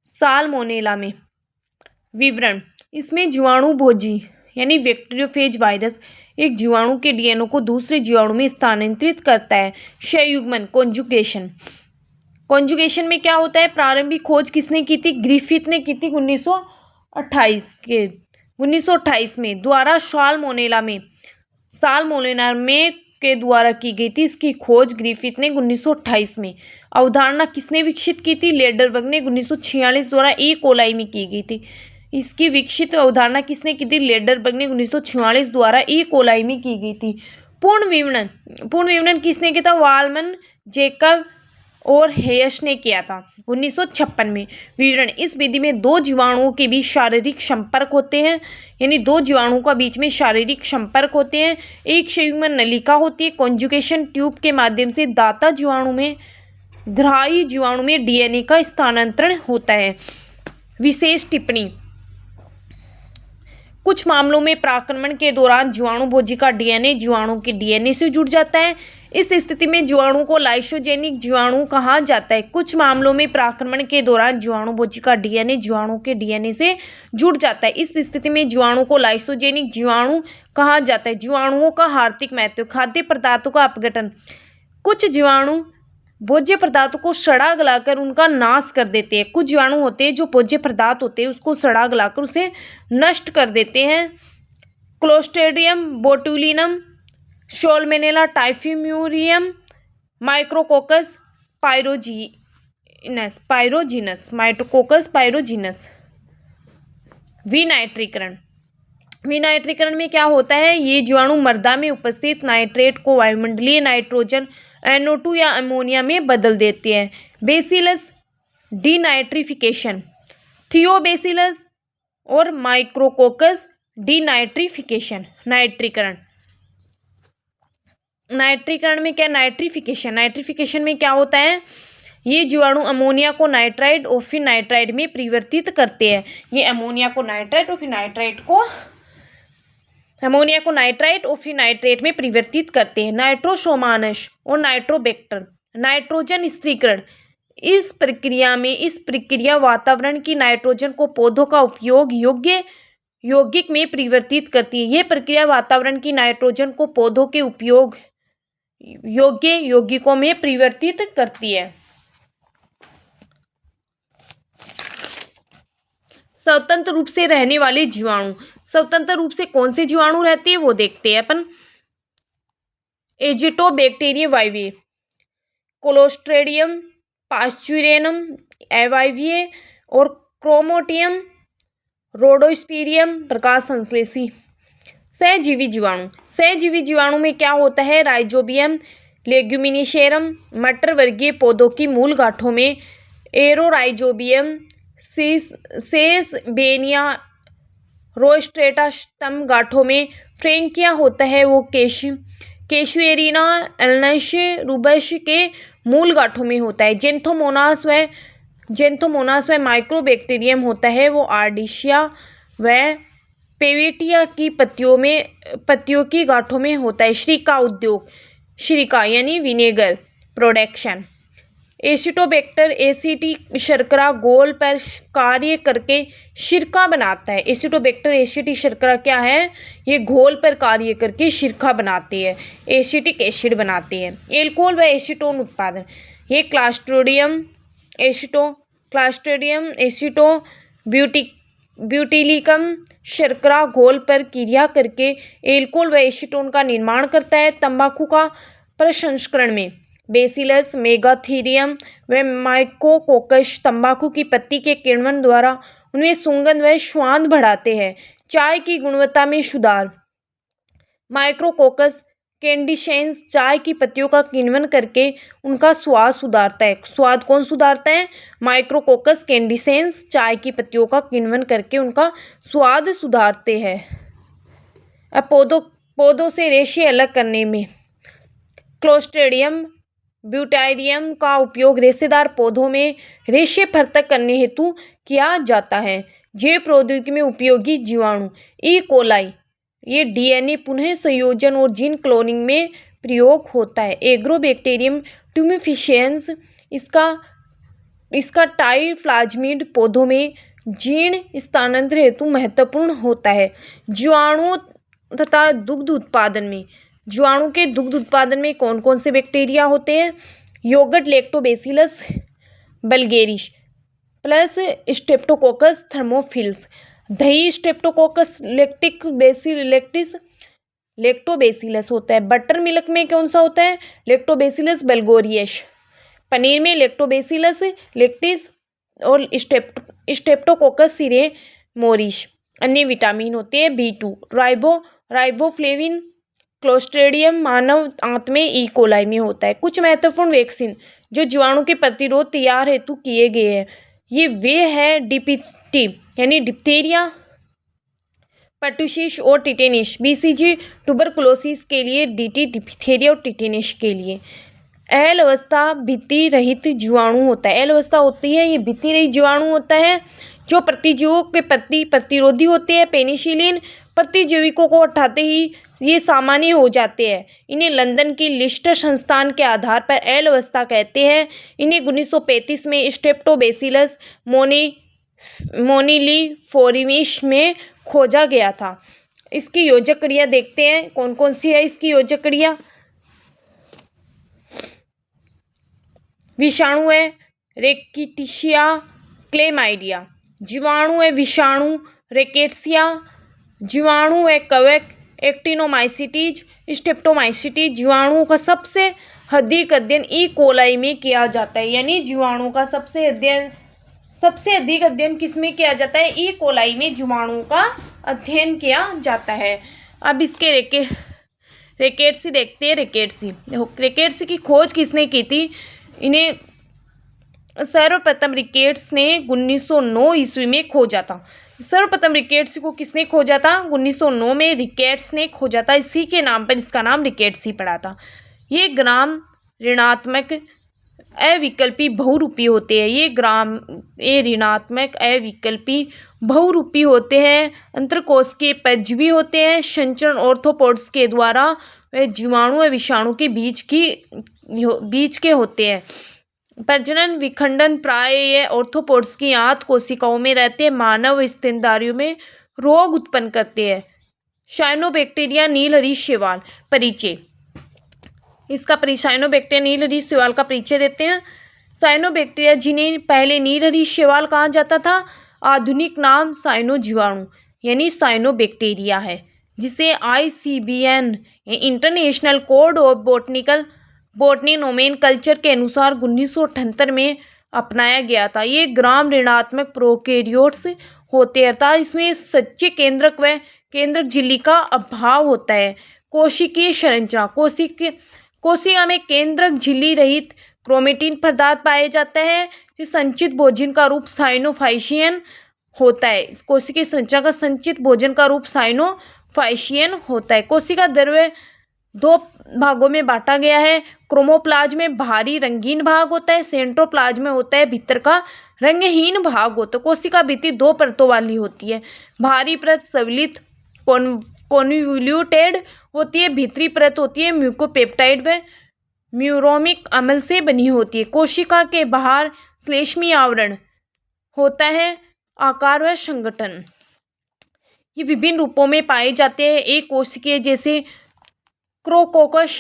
साल्मोनेला में। विवरण, इसमें जीवाणु भोजी यानी बैक्टीरियोफेज वायरस एक जीवाणु के डीएनए को दूसरे जीवाणु में स्थानांतरित करता है। संयुग्मन, कॉन्जुगेशन में क्या होता है? प्रारंभिक खोज किसने की थी? ग्रिफिथ ने की थी 1928 में द्वारा साल्मोनेला में के द्वारा की गई थी। इसकी खोज ग्रिफिथ ने 1928 में। अवधारणा किसने विकसित की थी? लेडरबर्ग ने 1946 द्वारा ई कोलाई में की गई थी। इसकी विकसित अवधारणा किसने की थी? लेडरबर्ग ने 1946 द्वारा ई कोलाई में की गई थी। पूर्ण विवरण किसने किया था? वालमन, जेकब और हेयस ने किया था 1956 में। विवरण, इस विधि में दो जीवाणुओं के बीच शारीरिक संपर्क होते हैं, यानी दो जीवाणुओं का बीच में शारीरिक संपर्क होते हैं। एक संयुग्मन नलिका होती है। कॉन्जुगेशन ट्यूब के माध्यम से दाता जीवाणु में ग्राही जीवाणु में डीएनए का स्थानांतरण होता है। विशेष टिप्पणी, कुछ मामलों में पराक्रमण के दौरान जीवाणु भोजी का डीएनए जीवाणु के डीएनए से जुड़ जाता है। इस स्थिति में जीवाणु को लाइसोजेनिक जीवाणु कहा जाता है। कुछ मामलों में परागण के दौरान जीवाणुभोजी का डीएनए जीवाणु के डीएनए से जुड़ जाता है। इस स्थिति में जीवाणु को लाइसोजेनिक जीवाणु कहा जाता है। जीवाणुओं का हार्दिक महत्व, खाद्य पदार्थों का अपघटन। कुछ जीवाणु भोज्य पदार्थों को सड़ा गलाकर उनका नाश कर देते हैं। कुछ जीवाणु होते हैं जो भोज्य पदार्थ होते हैं उसको सड़ा गलाकर उसे नष्ट कर देते हैं। Clostridium botulinum, Salmonella typhimurium, Micrococcus pyogenes, Micrococcus pyogenes. विनाइट्रीकरण। विनाइट्रीकरण में क्या होता है, ये जीवाणु मृदा में उपस्थित नाइट्रेट को वायुमंडलीय नाइट्रोजन NO2 या अमोनिया में बदल देते हैं। Bacillus denitrification. थियोबेसिलस और माइक्रोकोकस डीनाइट्रिफिकेशन। नाइट्रीकरण। नाइट्रीकरण में क्या, नाइट्रिफिकेशन में क्या होता है, ये जीवाणु अमोनिया को नाइट्राइड और फिर नाइट्राइड में परिवर्तित करते हैं। ये अमोनिया को नाइट्राइड और फिर नाइट्रेट में परिवर्तित करते हैं। नाइट्रोसोमानस और नाइट्रोबैक्टर। नाइट्रोजन स्थिरीकरण। इस प्रक्रिया वातावरण की नाइट्रोजन को पौधों का उपयोग यौगिक में परिवर्तित करती है। यह प्रक्रिया वातावरण की नाइट्रोजन को पौधों के उपयोग योग्य यौगिकों में परिवर्तित करती है। स्वतंत्र रूप से रहने वाले जीवाणु। स्वतंत्र रूप से कौन से जीवाणु रहते हैं वो देखते हैं अपन। एजिटोबैक्टीरिया वाइविए, क्लोस्ट्रीडियम पास्चुरेनम एवाइविए और क्रोमोटियम रोडोस्पिरियम प्रकाश संश्लेषी। सहजीवी जीवाणु। सहजीवी जीवाणु में क्या होता है, राइजोबियम लेग्यूमिनिसेरम मटर वर्गीय पौधों की मूल गांठों में, एरोराइजोबियम सेसबेनिया रोस्ट्रेटा स्तंभ गांठों में, फ्रेंकिया होता है वो केशुएरिना एलनस रूबस के मूल गांठों में होता है। जेंथोमोनास व माइक्रोबैक्टीरियम होता है वो आर्डिशिया व पेवेटिया की पत्तियों की गांठों में होता है। श्रिका उद्योग। श्रिका यानी विनेगर प्रोडक्शन। एसिटोबैक्टर एसिटिक शर्करा घोल पर कार्य करके सिरका बनाता है। एसिटोबैक्टर एसिटिक शर्करा क्या है, ये घोल पर कार्य करके सिरका बनाती है, एसिटिक एसिड बनाती है। एल्कोहल व एसीटोन उत्पादन। ये क्लास्ट्रिडियम एसिटो ब्यूटिलिकम शर्करा घोल पर क्रिया करके एल्कोहल व एसीटोन का निर्माण करता है। तंबाकू का प्रसंस्करण में बेसिलस मेगाथीरियम व माइकोकोकस तंबाकू की पत्ती के किण्वन द्वारा उनमें सुगंध व स्वाद बढ़ाते हैं। चाय की गुणवत्ता में सुधार। माइक्रोकोकस कैंडिसेंस चाय की पत्तियों का किण्वन करके उनका स्वाद सुधारता है। स्वाद कौन सुधारता है, माइक्रोकोकस कैंडिसेंस चाय की पत्तियों का किण्वन करके उनका स्वाद सुधारते हैं। अब पौधों से रेशे अलग करने में क्लोस्ट्रीडियम ब्यूटायरियम का उपयोग रेशेदार पौधों में रेशे पृथक करने हेतु किया जाता है। जैव प्रौद्योगिकी में उपयोगी जीवाणु। ई कोलाई, ये डीएनए पुनः संयोजन और जीन क्लोनिंग में प्रयोग होता है। एग्रोबैक्टीरियम ट्यूमिफिशियंस, इसका टाइप्लाज्मिड पौधों में जीन स्थानांतरण हेतु महत्वपूर्ण होता है। जीवाणु तथा दुग्ध उत्पादन में। जीवाणु के दुग्ध उत्पादन में कौन कौन से बैक्टीरिया होते हैं, yogurt Lactobacillus bulgaricus plus Streptococcus thermophilus. दही स्ट्रेप्टोकोकस लैक्टोबैसिलस होता है। बटर मिल्क में कौन सा होता है, लैक्टोबैसिलस बल्गोरियस। पनीर में लैक्टोबैसिलस लैक्टिस और स्ट्रेप्टोकोकस सीरेमोरिस। अन्य विटामिन होते हैं B2 राइबोफ्लेविन क्लोस्ट्रीडियम मानव आंत में ई कोलाई में होता है। कुछ महत्वपूर्ण वैक्सीन जो जीवाणु के प्रतिरोध तैयार हेतु किए गए हैं, ये वे है DPT यानी डिप्थीरिया पर्टुसिस और टिटेनस। BCG ट्यूबरकुलोसिस के लिए, DT डिप्थीरिया और टिटेनस के लिए। एल अवस्था भित्ति रहित जीवाणु होता है। एल अवस्था होती है, ये भित्ति रहित जीवाणु होता है जो प्रतिजीवों के प्रति प्रतिरोधी होते हैं। पेनिसिलिन प्रतिजैविकों को हटाते ही ये सामान्य हो जाते हैं। इन्हें लंदन की लिस्टर संस्थान के आधार पर एल अवस्था कहते हैं। इन्हें 1935 में स्ट्रेप्टोबैसिलस मोनिलीफोर्मिस में खोजा गया था। इसकी योजक क्रिया देखते हैं कौन कौन सी है इसकी योजक क्रिया। विषाणु है रेकिटिशिया क्लेमाइडिया, जीवाणु है विषाणु रेकेट्सिया, जीवाणु है कवक एक्टिनोमाइसिटीज स्ट्रेप्टोमाइसिटीज। जीवाणुओं का सबसे अधिक अध्ययन ई कोलाई में किया जाता है, यानी जीवाणुओं का सबसे अधिक अध्ययन किस में किया जाता है? ई कोलाई में जीवाणुओं का अध्ययन किया जाता है। अब इसके रेकेट्सी देखते हैं। रेकेट्सी की खोज किसने की थी? इन्हें सर्वप्रथम रिकेट्स ने 1909 ईस्वी में खोजा था। सर्वप्रथम रिकेट्स को किसने खोजा था? 1909 में रिकेट्स ने खोजा था। इसी के नाम पर इसका नाम रिकेट्सी पड़ा था। ये ग्राम ऋणात्मक अविकल्पी बहुरूपी होते हैं। ये ऋणात्मक अविकल्पी बहुरूपी होते हैं। अंतरकोशिकीय परजीवी होते हैं। संचरण ऑर्थोपोड्स के द्वारा वे जीवाणु व विषाणु के बीच के होते हैं। प्रजनन विखंडन प्राय ये ऑर्थोपोड्स की आंत कोशिकाओं में रहते मानव स्तनधारियों में रोग उत्पन्न करते हैं। साइनोबैक्टीरिया नीलहरी शैवाल। परिचय इसका साइनोबैक्टीरिया नीलहरी शैवाल का परिचय देते हैं। साइनोबैक्टीरिया जिन्हें पहले नीलहरी शैवाल कहा जाता था, आधुनिक नाम साइनोजीवाणु यानी साइनोबैक्टीरिया है, जिसे ICBN international code of botany nomenclature के अनुसार 1978 में अपनाया गया था। ये ग्राम ऋणात्मक प्रोकैरियोट्स होते हैं, अर्थात इसमें सच्चे केंद्रक व केंद्रक झिल्ली का अभाव होता है। कोशिकीय संरचना। कोशिका में केंद्रक झिल्ली रहित क्रोमेटिन पदार्थ पाए जाते हैं। जिस संचित भोजन का रूप साइनोफाइशियन होता है। इस कोशिकीय संरचना का संचित भोजन का रूप साइनोफाइशियन होता है। कोशिका द्रव्य 2 भागों में बांटा गया है। क्रोमोप्लाज्म में बाहरी रंगीन भाग होता है। सेंट्रोप्लाज्म में होता है भीतर का रंगहीन भाग होता है। कोशिका भित्ति 2 परतों वाली होती है। बाहरी परत संवलित कॉन्वोल्यूटेड होती है। भीतरी परत होती है म्यूकोपेप्टाइड व म्यूरोमिक अम्ल से बनी होती है। कोशिका के बाहर श्लेष्मीय आवरण होता है। आकार व संगठन ये विभिन्न रूपों में पाए जाते हैं। एक कोशिकीय जैसे क्रोकोकस,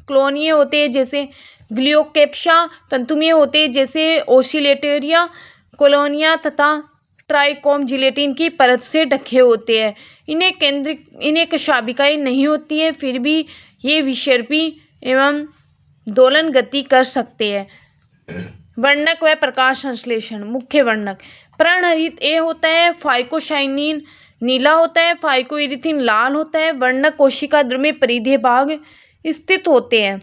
क्लोनीय होते हैं जैसे ग्लियोकेप्सा, तंतुमय होते हैं जैसे ओसिलेटेरिया कोलोनिया तथा ट्राइकोम जिलेटिन की परत से ढके होते हैं। इन्हें कशाभिकाएँ नहीं होती है, फिर भी ये विषर्पी एवं दोलन गति कर सकते हैं। वर्णक व प्रकाश संश्लेषण। मुख्य वर्णक पर्णहरित ए होता है। फाइकोसाइनिन नीला होता है। फाइकोइरिथिन लाल होता है। वर्णक कोशिका द्रव्य में परिधीय भाग स्थित होते हैं।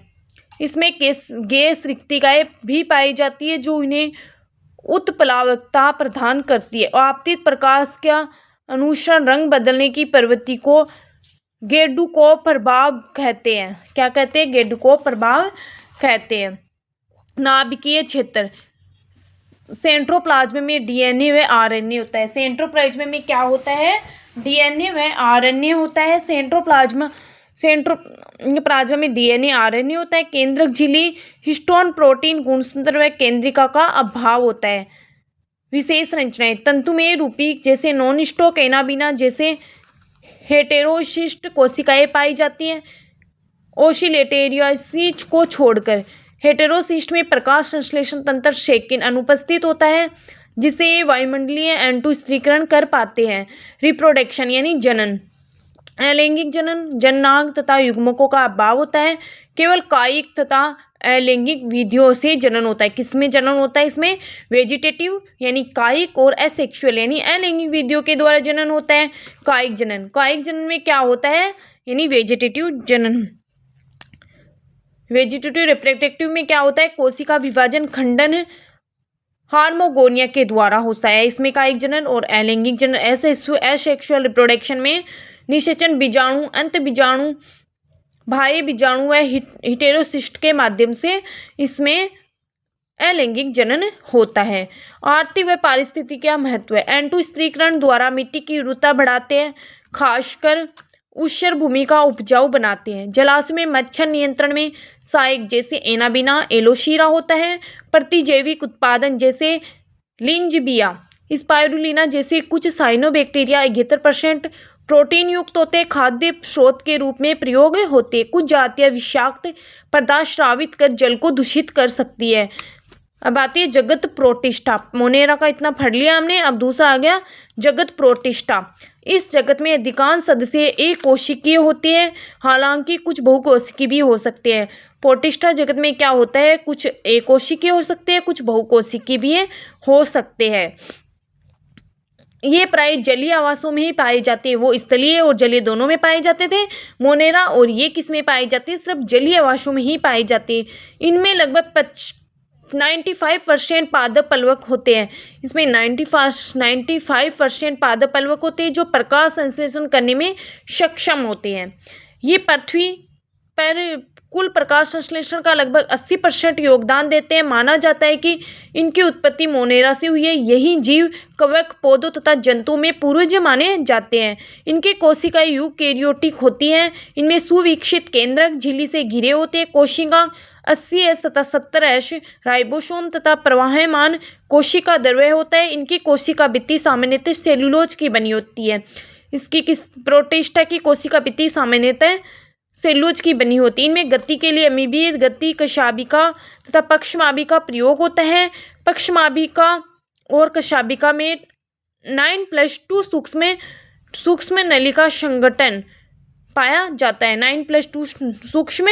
इसमें गैस रिक्तिकाएँ भी पाई जाती है जो इन्हें उत्प्लावकता प्रदान करती है। आपतित प्रकाश का अनुसरण रंग बदलने की प्रवृत्ति को गेडुकोव प्रभाव कहते हैं। क्या कहते हैं? गेडुकोव प्रभाव कहते हैं। नाभिकीय क्षेत्र। सेंट्रोप्लाज्म में DNA व RNA होता है। सेंट्रोप्लाज्म में क्या होता है? DNA व RNA होता है। सेंट्रोप्लाज्म में DNA RNA होता है। केंद्रक झिल्ली हिस्टोन प्रोटीन गुणसूत्र व केंद्रिका का अभाव होता है। विशेष संरचनाएं। तंतुमय रूपी जैसे नॉन स्टॉक एनाबिना जैसे हेटेरोसिस्ट कोशिकाएं पाई जाती हैं। ओसिलेटेरियोसिस को छोड़कर हेटेरोसिस्ट में प्रकाश संश्लेषण तंत्र सेकिन अनुपस्थित होता है, जिसे वायुमंडलीय एंटो स्थिरीकरण कर पाते हैं। रिप्रोडक्शन यानी जनन। अलैंगिक जनन, जननांग तथा युग्मकों का अभाव होता है। केवल कायिक तथा अलैंगिक विधियों से जनन होता है। किसमें जनन होता है? इसमें वेजिटेटिव यानी कायिक और एसेक्सुअल यानी अलैंगिक विधियों के द्वारा जनन होता है। कायिक जनन में क्या होता है? यानी वेजिटेटिव जनन। वेजिटेटिव रिप्रोडक्टिव में क्या होता है? कोशिका विभाजन खंडन हार्मोगोनिया के द्वारा होता है। इसमें कायिक जनन और अलैंगिक जनन। एसेक्सुअल रिप्रोडक्शन में निषेचन बीजाणु, अंत बीजाणु, बाह्य बीजाणु व हेटेरोसिस्ट के माध्यम से इसमें अलैंगिक जनन होता है। आर्थिक व पारिस्थितिक क्या महत्व है? एंटो स्थिरीकरण द्वारा मिट्टी की उर्वरता बढ़ाते हैं। खासकर ऊषर भूमि का उपजाऊ बनाते हैं। जलाशय में मच्छर नियंत्रण में सहायक जैसे एनाबीना, एलोसीरा होता है। प्रतिजैविक उत्पादन जैसे लिंजबिया, स्पाइरुलिना जैसे कुछ साइनोबैक्टीरिया 71% प्रोटीन युक्त होते हैं, खाद्य स्रोत के रूप में प्रयोग होते हैं। कुछ जातियां विषाक्त पदार्थ स्रावित कर जल को दूषित कर सकती है। अब आती है जगत प्रोटिस्टा। मोनेरा का इतना पढ़ लिया हमने, अब दूसरा आ गया जगत प्रोटिस्टा। इस जगत में अधिकांश सदस्य एक कोशिकीय होते हैं, हालांकि कुछ बहुकोशिकीय भी हो सकते हैं। प्रोटिस्टा जगत में क्या होता है, कुछ एक कोशिकीय हो सकते हैं, कुछ बहुकोशिकीय भी हो सकते हैं। ये प्राय जलीय आवासों में ही पाए जाते हैं। वो स्थलीय और जलीय दोनों में पाए जाते थे मोनेरा, और ये किस में पाए जाते हैं, सिर्फ जलीय आवासों में ही पाए जाते हैं। इनमें लगभग 95% पादप पलवक होते हैं। इसमें 95% पादप पलवक होते हैं जो प्रकाश संश्लेषण करने में सक्षम होते हैं। ये पृथ्वी पर कुल प्रकाश संश्लेषण का लगभग 80% योगदान देते हैं। माना जाता है कि इनकी उत्पत्ति मोनेरा से हुई है। यही जीव कवक, पौधों तथा जंतुओं में पूर्वज माने जाते हैं। इनकी कोशिकाएं यूकेरियोटिक होती हैं। इनमें सुविकसित केंद्रक झिल्ली से घिरे होते हैं। कोशिका 80S तथा 70S राइबोसोम तथा प्रवाहमान कोशिका द्रव्य होता है। इनकी कोशिका भित्ति सामान्यतः सेलुलोज की बनी होती है। इसकी प्रोटिस्टा की कोशिका भित्ति सामान्यतः सेलुलोज की बनी होती है। इनमें गति के लिए अमीबीय गति, कशाभिका तथा पक्षमाभिका का प्रयोग होता है। पक्षमाभिका और कशाभिका में 9+2 सूक्ष्म नलिका संगठन पाया जाता है। 9+2 सूक्ष्म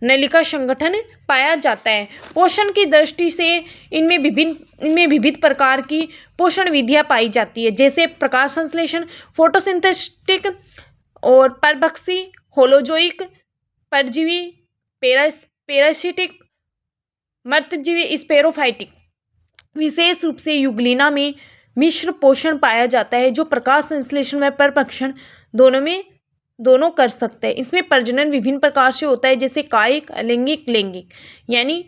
नलिका संगठन पाया जाता है। पोषण की दृष्टि से इनमें विविध प्रकार की पोषण विधियां पाई जाती है, जैसे प्रकाश संश्लेषण, फोटोसिंथेटिक और परभक्षी, होलोजोइक, परजीवी, पैरासिटिक, मर्तजीवी, स्पेरोफाइटिक। विशेष रूप से युग्लिना में मिश्र पोषण पाया जाता है जो प्रकाश संश्लेषण व परभक्षण दोनों कर सकते हैं। इसमें प्रजनन विभिन्न प्रकार से होता है, जैसे कायिक, अलैंगिक, लैंगिक, यानी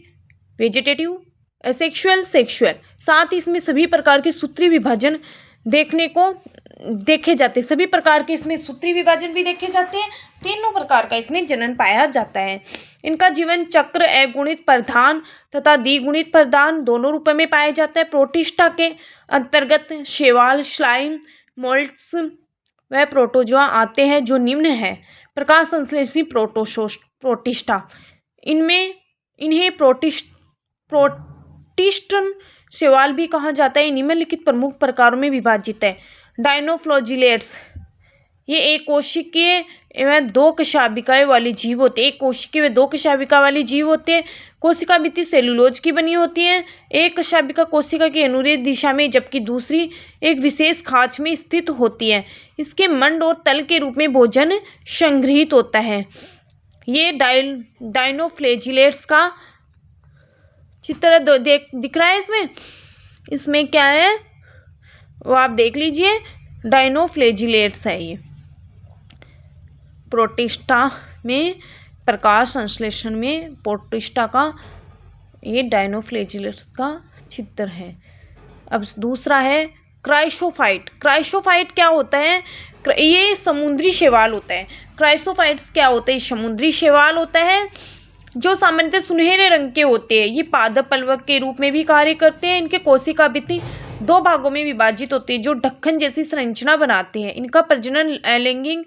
वेजिटेटिव, एसेक्सुअल, सेक्सुअल। साथ ही इसमें सभी प्रकार के सूत्री विभाजन देखे जाते हैं। सभी प्रकार के इसमें सूत्री विभाजन भी देखे जाते हैं। तीनों प्रकार का इसमें जनन पाया जाता है। इनका जीवन चक्र अगुणित प्रधान तथा द्विगुणित प्रधान दोनों रूपों में पाया जाता है। प्रोटिस्टा के अंतर्गत शैवाल, स्लाइम, मोल्ड्स वह प्रोटोजोआ आते हैं जो निम्न है। प्रकाश संश्लेषी प्रोटिस्टा, इन्हें प्रोटिस्टन शैवाल भी कहा जाता है। निम्नलिखित प्रमुख प्रकारों में विभाजित है। डायनोफ्लैजिलेट्स, ये एक कोशिकीय एवं दो कशाभिकाएं वाले जीव होते हैं। एक कोशिकीय व दो कशाभिका वाले जीव होते हैं। कोशिका भित्ति सेलुलोज की बनी होती है। एक कशाभिका कोशिका की अनुदैर्ध्य दिशा में, जबकि दूसरी एक विशेष खाँच में स्थित होती है। इसके मंड और तल के रूप में भोजन संग्रहित होता है। ये डायनोफ्लैजिलेट्स का चित्र दिख रहा है। इसमें क्या है वो आप देख लीजिए। डायनोफ्लैजिलेट्स है ये। प्रोटिस्टा में प्रकाश संश्लेषण में प्रोटिस्टा का ये डायनोफ्लैजिलेट्स का चित्र है। अब दूसरा है क्राइसोफाइट। क्राइसोफाइट क्या होता है, ये समुद्री शैवाल होता है। क्राइसोफाइट्स क्या होते हैं, समुद्री शैवाल होता है जो सामान्यतः सुनहरे रंग के होते हैं। ये पादप पलवक के रूप में भी कार्य करते हैं। इनके कोशिका भित्ति दो भागों में विभाजित होती है जो ढक्कन जैसी संरचना बनाते हैं। इनका प्रजनन अलैंगिक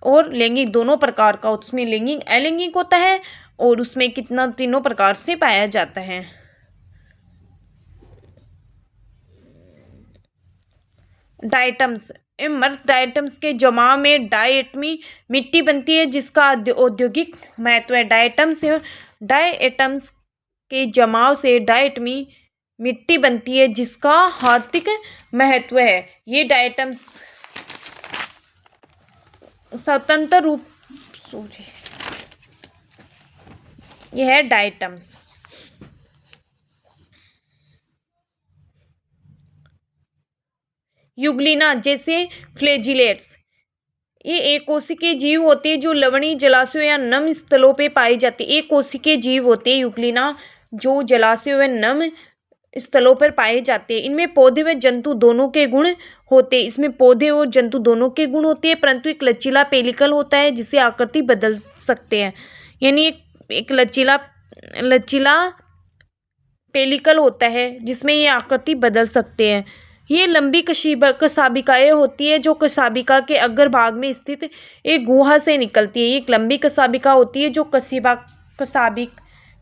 और लैंगिक दोनों प्रकार का, उसमें लैंगिक अलैंगिक होता है और उसमें कितना तीनों प्रकार से पाया जाता है। डायटम्स, मृत डायटम्स के जमाव में डायएटमी मिट्टी बनती है जिसका औद्योगिक महत्व है। डायएटम्स के जमाव से डायएटमी मिट्टी बनती है जिसका आर्थिक महत्व है। ये डायटम्स स्वतंत्र रूप यह है डायटम्स। युग्लिना जैसे फ्लैजिलेट्स, ये एक कोशिकीय जीव होते हैं जो लवणीय जलाशयों या नम स्थलों पे पाई जाती है। एक कोशिकीय जीव होते हैं युग्लिना जो जलाशयों व नम स्थलों पर पाए जाते हैं। इनमें पौधे व जंतु दोनों के गुण होते हैं। इसमें पौधे और जंतु दोनों के गुण होते हैं, परंतु एक लचीला पेलिकल होता है जिसे आकृति बदल सकते हैं। यानी एक लचीला पेलिकल होता है जिसमें ये आकृति बदल सकते हैं। ये लंबी कशाभिकाएं होती है जो कशाभिका के अग्र भाग में स्थित एक गुहा से निकलती है। ये एक लंबी कशाभिका होती है जो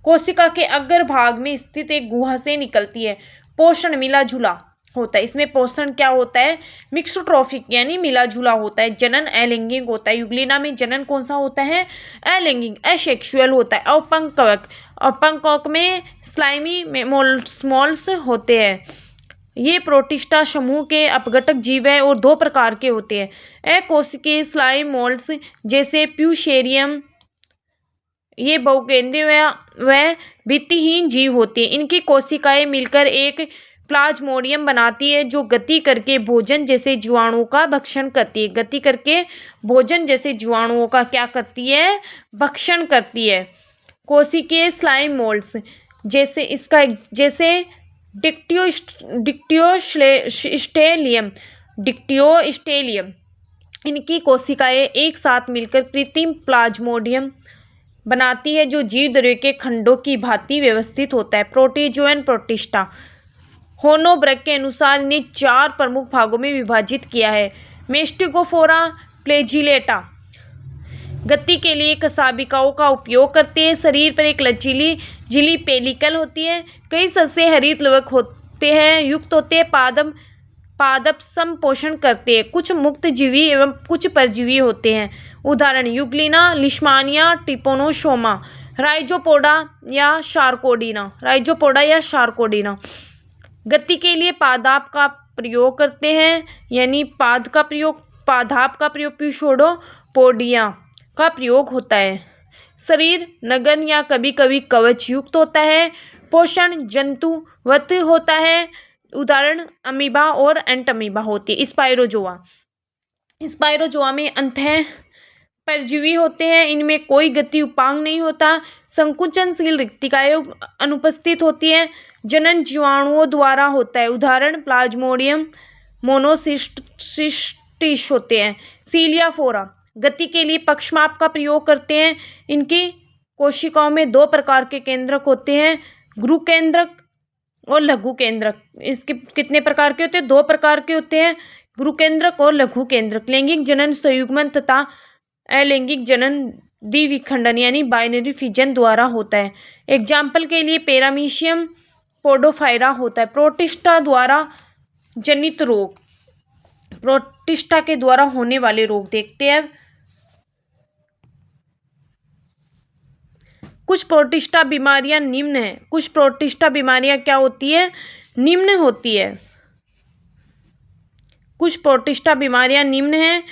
कोशिका के अग्र भाग में स्थित एक गुहा से निकलती है। पोषण मिला जुला होता है। इसमें पोषण क्या होता है? मिक्स्ड ट्रॉफिक यानी मिला जुला होता है। जनन अलैंगिक होता है। युग्लिना में जनन कौन सा होता है? अलैंगिक, एसेक्सुअल होता है। अपंकवक में स्लाइमी मोल्स होते हैं। ये प्रोटिस्टा समूह के अपघटक जीव है और दो प्रकार के होते हैं। अकोशिकीय स्लाइम मोल्ड्स जैसे प्यूशेरियम, ये बहुकेंद्रीय व भित्तिहीन जीव होते हैं। इनकी कोशिकाएं मिलकर एक प्लाज्मोडियम बनाती है जो गति करके भोजन जैसे जीवाणुओं का भक्षण करती है। गति करके भोजन जैसे जीवाणुओं का क्या करती है? भक्षण करती है। कोशिकीय स्लाइम मोल्ड्स जैसे डिक्टियोस्टेलियम, इनकी कोशिकाएं एक साथ मिलकर कृत्रिम प्लाज्मोडियम बनाती है जो जीव द्रव्य के खंडों की भांति व्यवस्थित होता है। प्रोटीजोएन प्रोटिस्टा। होनोब्रग के अनुसार इन्हें 4 प्रमुख भागों में विभाजित किया है। मेस्टिगोफोरा फ्लैजिलेटा गति के लिए कशाभिकाओं का उपयोग करते हैं। शरीर पर एक लचीली झिल्ली पेलिकल होती है। कई सस्य हरित लवक होते हैं युक्त होते हैं। पादप संपोषण करते हैं। कुछ मुक्त जीवी एवं कुछ परजीवी होते हैं। उदाहरण युग्लिना, लिशमानिया, ट्रिपोनोसोमा, राइजोपोडा या शार्कोडीना। गति के लिए पादाप का प्रयोग करते हैं, यानी पादाप का प्रयोग प्यूशोडोपोडिया का प्रयोग होता है। शरीर नगन या कभी कभी कवच युक्त होता है। पोषण जंतुवत होता है। उदाहरण अमीबा और एंटमीबा होती है। स्पाइरोजोआ में अंतः परजीवी होते हैं। इनमें कोई गति उपांग नहीं होता। संकुचनशील रिक्तिकाएं अनुपस्थित होती हैं। जनन जीवाणुओं द्वारा होता है। उदाहरण प्लाज्मोडियम मोनोसिस्टिस होते हैं। सीलियाफोरा गति के लिए पक्षमाप का प्रयोग करते हैं। इनकी कोशिकाओं में 2 प्रकार के केंद्रक होते हैं, गुरु केंद्रक और लघु केंद्रक। इसके कितने प्रकार के होते हैं? 2 प्रकार के होते हैं, गुरु केंद्रक और लघु केंद्रक। लैंगिक जनन संयुग्मन तथा अलैंगिक जनन द्विविखंडन यानी बाइनरी फिजन द्वारा होता है। एग्जाम्पल के लिए पैरामीशियम पोडोफायरा होता है। प्रोटिस्टा द्वारा जनित रोग, प्रोटिस्टा के द्वारा होने वाले रोग देखते हैं। कुछ प्रोटिस्टा बीमारियां निम्न है। कुछ प्रोटिस्टा बीमारियां क्या होती है? निम्न होती है। कुछ प्रोटिस्टा बीमारियां निम्न है।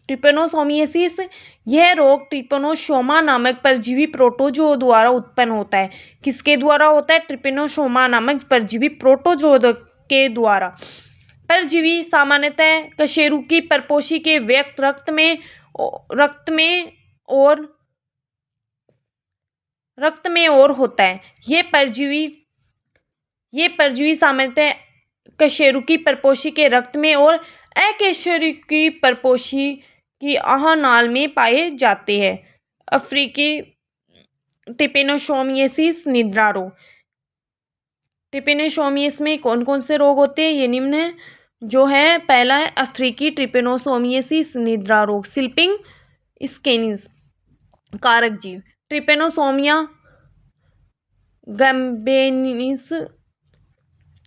ट्रिपेनोसोमियासिस यह रोग ट्रिपेनोसोमा नामक परजीवी प्रोटोजोआ द्वारा उत्पन्न होता है। किसके द्वारा होता है? ट्रिपेनोसोमा नामक परजीवी प्रोटोजोआ के द्वारा। परजीवी सामान्यतः कशेरुकी परपोषी के व्यक्त रक्त में और होता है। ये परजीवी सामान्यतः कशेरुकी परपोषी के रक्त में और अकशेरुकी परपोषी की आहानाल में पाए जाते हैं। अफ्रीकी ट्रिपेनोसोमियासिस निद्रा रोग। ट्रिपेनोसोमियासिस में कौन कौन से रोग होते हैं? ये निम्न है। जो है पहला है अफ्रीकी ट्रिपेनोसोमियासिस निद्रा रोग। स्लीपिंग स्केनिस कारक जीव। ट्रिपेनोसोमिया गैम्बेनिस,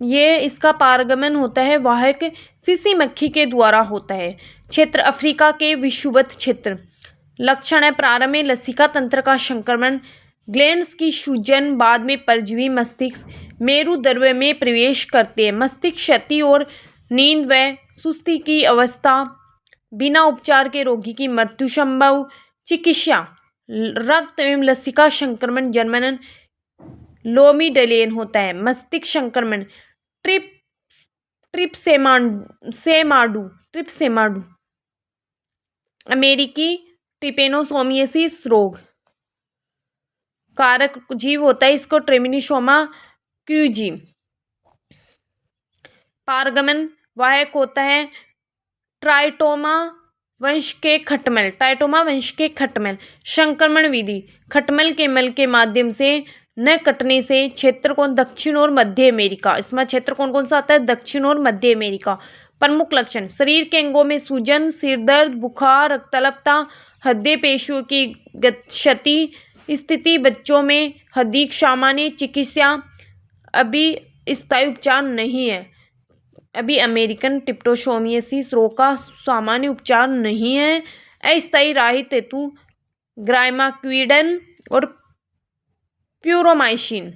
ये इसका पारगमन होता है वाहक सीसी मक्खी के द्वारा होता है। क्षेत्र अफ्रीका के विषुवत क्षेत्र। लक्षण है प्रारंभ में लसिका तंत्र का संक्रमण, ग्लैंड्स की सूजन, बाद में परजीवी मस्तिष्क मेरुदर्भ में प्रवेश करते हैं। मस्तिष्क क्षति और नींद व सुस्ती की अवस्था, बिना उपचार के रोगी की मृत्यु संभव। चिकित्सा रक्त एवं लसिका संक्रमण जन्मन लोमीडलेन होता है। मस्तिष्क संक्रमण ट्रिप्सेमाडू। अमेरिकी ट्रिपेनोसोमियासिस रोग। कारक जीव होता है इसको ट्रिमिनोसोमा क्यूजी। पारगमन वाहक होता है ट्राइटोमा वंश के खटमल, ट्राइटोमा वंश के खटमल। संक्रमण विधि, खटमल के मल के माध्यम से न कटने से क्षेत्र कौन, दक्षिण और मध्य अमेरिका। इसमें क्षेत्र कौन कौन सा आता है, दक्षिण और मध्य अमेरिका। प्रमुख लक्षण, शरीर के अंगों में सूजन, सिर दर्द, बुखार, रक्तल्पता, हृदय पेशियों की क्षति, स्थिति बच्चों में अधिक सामान्य। चिकित्सा, अभी स्थायी उपचार नहीं है। अभी अमेरिकन ट्रिप्टोसोमियासिस रोग का सामान्य उपचार नहीं है। अस्थायी राहत हेतु ग्राइमाक्विडन और प्यूरोमाइसिन।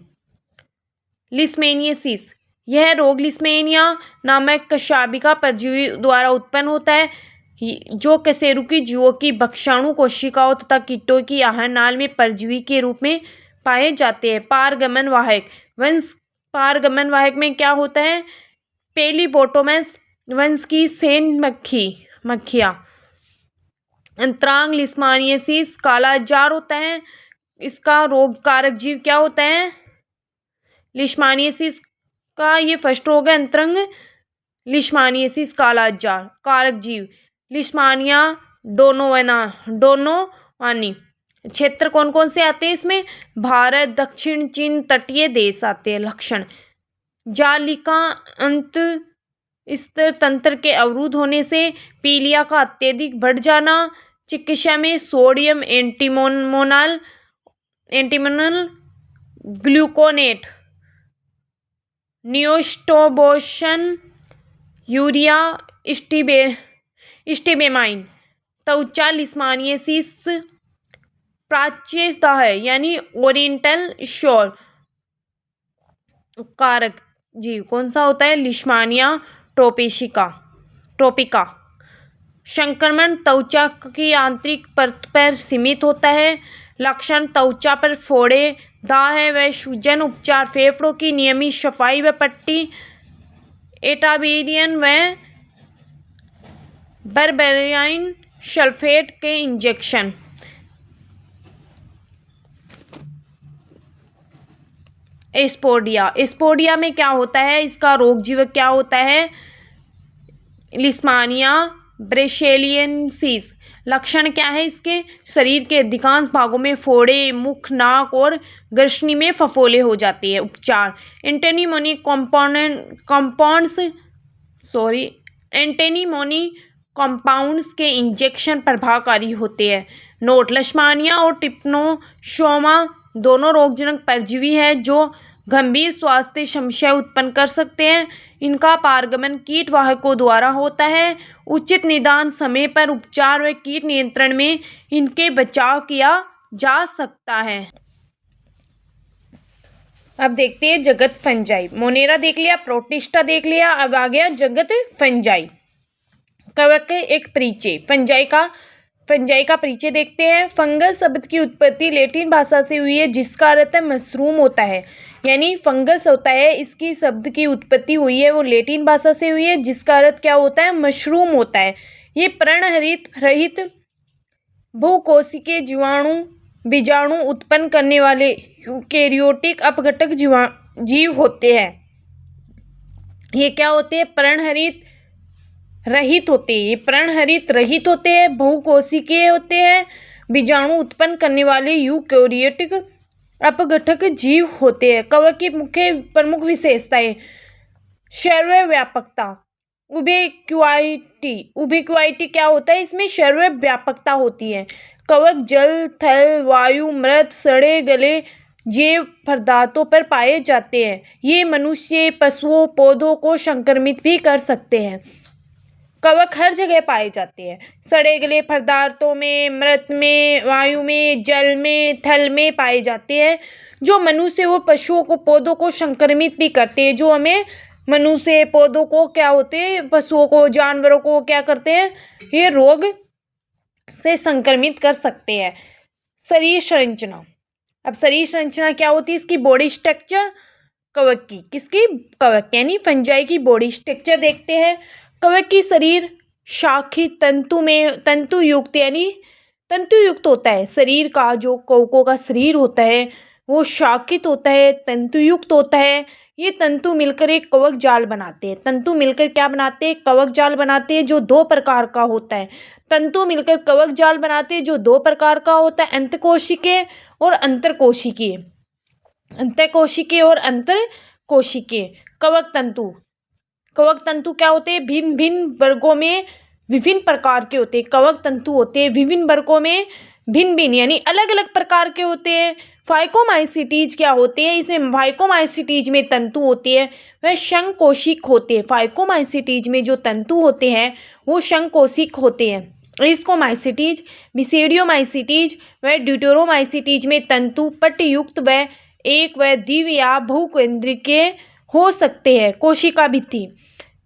लिस्मेनियासिस, यह रोग लिस्मेनिया नामक कशाबिका परजीवी द्वारा उत्पन्न होता है जो कशेरुकी जीवों की भक्षाणु कोशिकाओं तथा कीटों की आहार नाल में परजीवी के रूप में पाए जाते हैं। पारगमन वाहक वंश, पारगमन वाहक में क्या होता है, पेलिबोटोमस वंश की सेन मक्खियाँ। अंतरांग लिस्मानियासिस काला जार होता है, इसका रोग कारक जीव क्या होता है, लिस्मानियासिस का ये फर्स्ट रोग है अंतरंग लिस्मानियासिस काला जार। कारक जीव लिस्मानिया डोनोवानी। क्षेत्र कौन कौन से आते हैं इसमें, भारत, दक्षिण चीन, तटीय देश आते हैं। लक्षण, जालिका अंत स्तर तंत्र के अवरुद्ध होने से, पीलिया का अत्यधिक बढ़ जाना, चिकित्सा में सोडियम एंटीमोनल ग्लूकोनेट, नियोस्टोबोशन, यूरिया स्टिबेमाइन। त्वचा लिस्मानियासिस प्राच्यता है यानी ओरिएंटल शोर। कारक जीव कौन सा होता है, लिस्मानिया ट्रोपिका। संक्रमण त्वचा की आंतरिक परत पर सीमित होता है। लक्षण, त्वचा पर फोड़े, दाग व सूजन। उपचार, फेफड़ों की नियमित सफाई व पट्टी, एटाबिरियन व बर्बेरियाइन सल्फेट के इंजेक्शन। एस्पोडिया में क्या होता है, इसका रोग जीवक क्या होता है, लिस्मानिया ब्रेसिलियनसिस। लक्षण क्या है इसके, शरीर के अधिकांश भागों में फोड़े, मुख, नाक और ग्रसनी में फफोले हो जाती है। उपचार, एंटेनिमोनी कंपाउंड्स के इंजेक्शन प्रभावकारी होते हैं। नोट, लिस्मानिया और ट्रिप्टोसोमा दोनों रोगजनक परजीवी है जो गंभीर स्वास्थ्य समस्या उत्पन्न कर सकते हैं। इनका पारगमन कीट वाहकों द्वारा होता है। उचित निदान, समय पर उपचार व कीट नियंत्रण में इनके बचाव किया जा सकता है। अब देखते हैं जगत फंजाई। मोनेरा देख लिया, प्रोटिस्टा देख लिया, अब आ गया जगत फंजाई। कवक एक परिचय, फंजाई का परिचय देखते हैं। फंगस शब्द की उत्पत्ति लैटिन भाषा से हुई है जिसका अर्थ मशरूम होता है। यानी फंगस होता है, इसकी शब्द की उत्पत्ति हुई है वो लैटिन भाषा से हुई है जिसका अर्थ क्या होता है, मशरूम होता है। ये पर्णहरित रहित बहुकोशिकीय बीजाणु उत्पन्न करने वाले यूकेरियोटिक अपघटक जीव होते हैं। ये क्या होते हैं, पर्णहरित रहित होते हैं। ये पर्णहरित रहित होते हैं, बहुकोशिकीय होते हैं, बीजाणु उत्पन्न करने वाले यूकेरियोटिक अपघटक जीव होते हैं। कवक की मुख्य प्रमुख विशेषताएं, सर्वव्यापकता, उबिक्विटी क्या होता है, इसमें सर्वव्यापकता होती है। कवक जल, थल, वायु, मृत, सड़े गले जैव पदार्थों पर पाए जाते हैं। ये मनुष्य, पशुओं, पौधों को संक्रमित भी कर सकते हैं। कवक हर जगह पाए जाते हैं, सड़े गले पदार्थों में, मृत में, वायु में, जल में, थल में पाए जाते हैं जो मनुष्य व पशुओं को, पौधों को संक्रमित भी करते हैं। जो हमें मनुष्य, पौधों को क्या होते हैं, पशुओं को, जानवरों को क्या करते हैं, ये रोग से संक्रमित कर सकते हैं। शरीर संरचना, अब शरीर संरचना क्या होती है, इसकी बॉडी स्ट्रक्चर कवक की, किसकी, कवक यानी फंजाई की बॉडी स्ट्रक्चर देखते हैं। कवक की शरीर शाखी तंतुयुक्त यानी तंतुयुक्त होता है। शरीर का जो कवकों का शरीर होता है वो शाकित होता है, तंतुयुक्त होता है। ये तंतु मिलकर एक कवक जाल बनाते हैं। तंतु मिलकर क्या बनाते हैं? कवक जाल बनाते हैं, जो दो प्रकार का होता है। तंतु मिलकर कवक जाल बनाते हैं जो दो प्रकार का होता है, अंतकोशिकीय और अंतरकोशिकीय। अंतःकोशिकीय और अंतरकोशिकीय कवक तंतु। कवक तंतु क्या होते हैं? भिन्न भिन्न वर्गों में विभिन्न प्रकार के होते हैं। कवक तंतु होते हैं विभिन्न वर्गों में भिन्न भिन्न यानी अलग अलग प्रकार के होते हैं। फाइकोमाइसिटीज क्या होते हैं? इसमें फाइकोमाइसिटीज में तंतु होते हैं वह संकोशिक होते हैं। फाइकोमाइसिटीज में जो तंतु होते हैं वो संकोशिक होते हैं। इसको माइसिटीज, मिसेडियोमाइसिटीज व ड्यूटेरोमाइसिटीज में तंतु पट्टयुक्त व एक व द्वि या बहुकेंद्रीय हो सकते हैं। कोशिका भित्ति।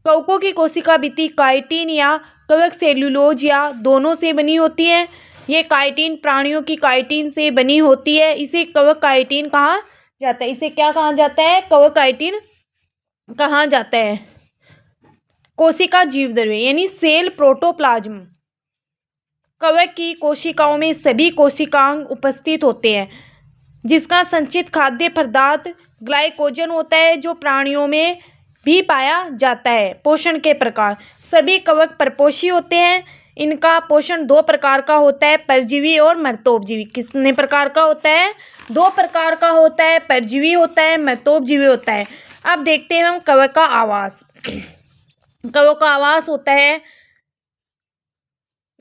कवकों की कोशिका भित्ति काइटिन या कवक सेल्यूलोज या दोनों से बनी होती है। ये काइटिन प्राणियों की काइटिन से बनी होती है। इसे कवक काइटिन कहा जाता है। इसे क्या कहा जाता है? कवक काइटिन कहा जाता है। कोशिका जीवद्रव्य यानी सेल प्रोटोप्लाज्म। कवक की कोशिकाओं में सभी कोशिकांग उपस्थित होते हैं जिसका संचित खाद्य पदार्थ ग्लाइकोजन होता है जो प्राणियों में भी पाया जाता है। पोषण के प्रकार। सभी कवक परपोषी होते हैं। इनका पोषण दो प्रकार का होता है, परजीवी और मृतोपजीवी। कितने प्रकार का होता है? दो प्रकार का होता है, परजीवी होता है, मृतोपजीवी होता है। अब देखते हैं हम कवक का आवास। कवक का आवास होता है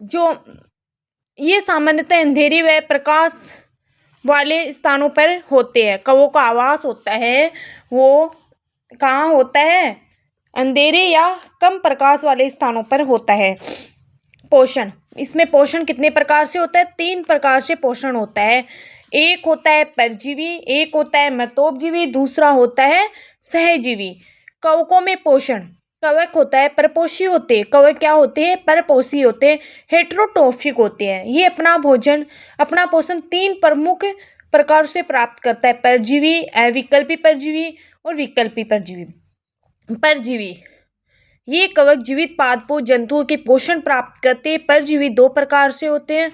जो ये सामान्यतः अंधेरी व प्रकाश वाले स्थानों पर होते हैं। कवकों का आवास होता है वो कहाँ होता है? अंधेरे या कम प्रकाश वाले स्थानों पर होता है। पोषण। इसमें पोषण कितने प्रकार से होता है? 3 प्रकार से पोषण होता है। एक होता है परजीवी, एक होता है मृतोपजीवी, दूसरा होता है सहजीवी। कवकों में पोषण। कवक होता है परपोषी होते हैं। कवक क्या होते हैं? परपोषी होते हैं, हेटेरोट्रोफिक होते हैं। ये अपना भोजन अपना पोषण 3 प्रमुख प्रकार से प्राप्त करता है, परजीवी, अविकल्पी परजीवी और विकल्पी परजीवी। परजीवी। ये कवक जीवित पादपों जंतुओं के पोषण प्राप्त करते हैं। परजीवी 2 प्रकार से होते हैं।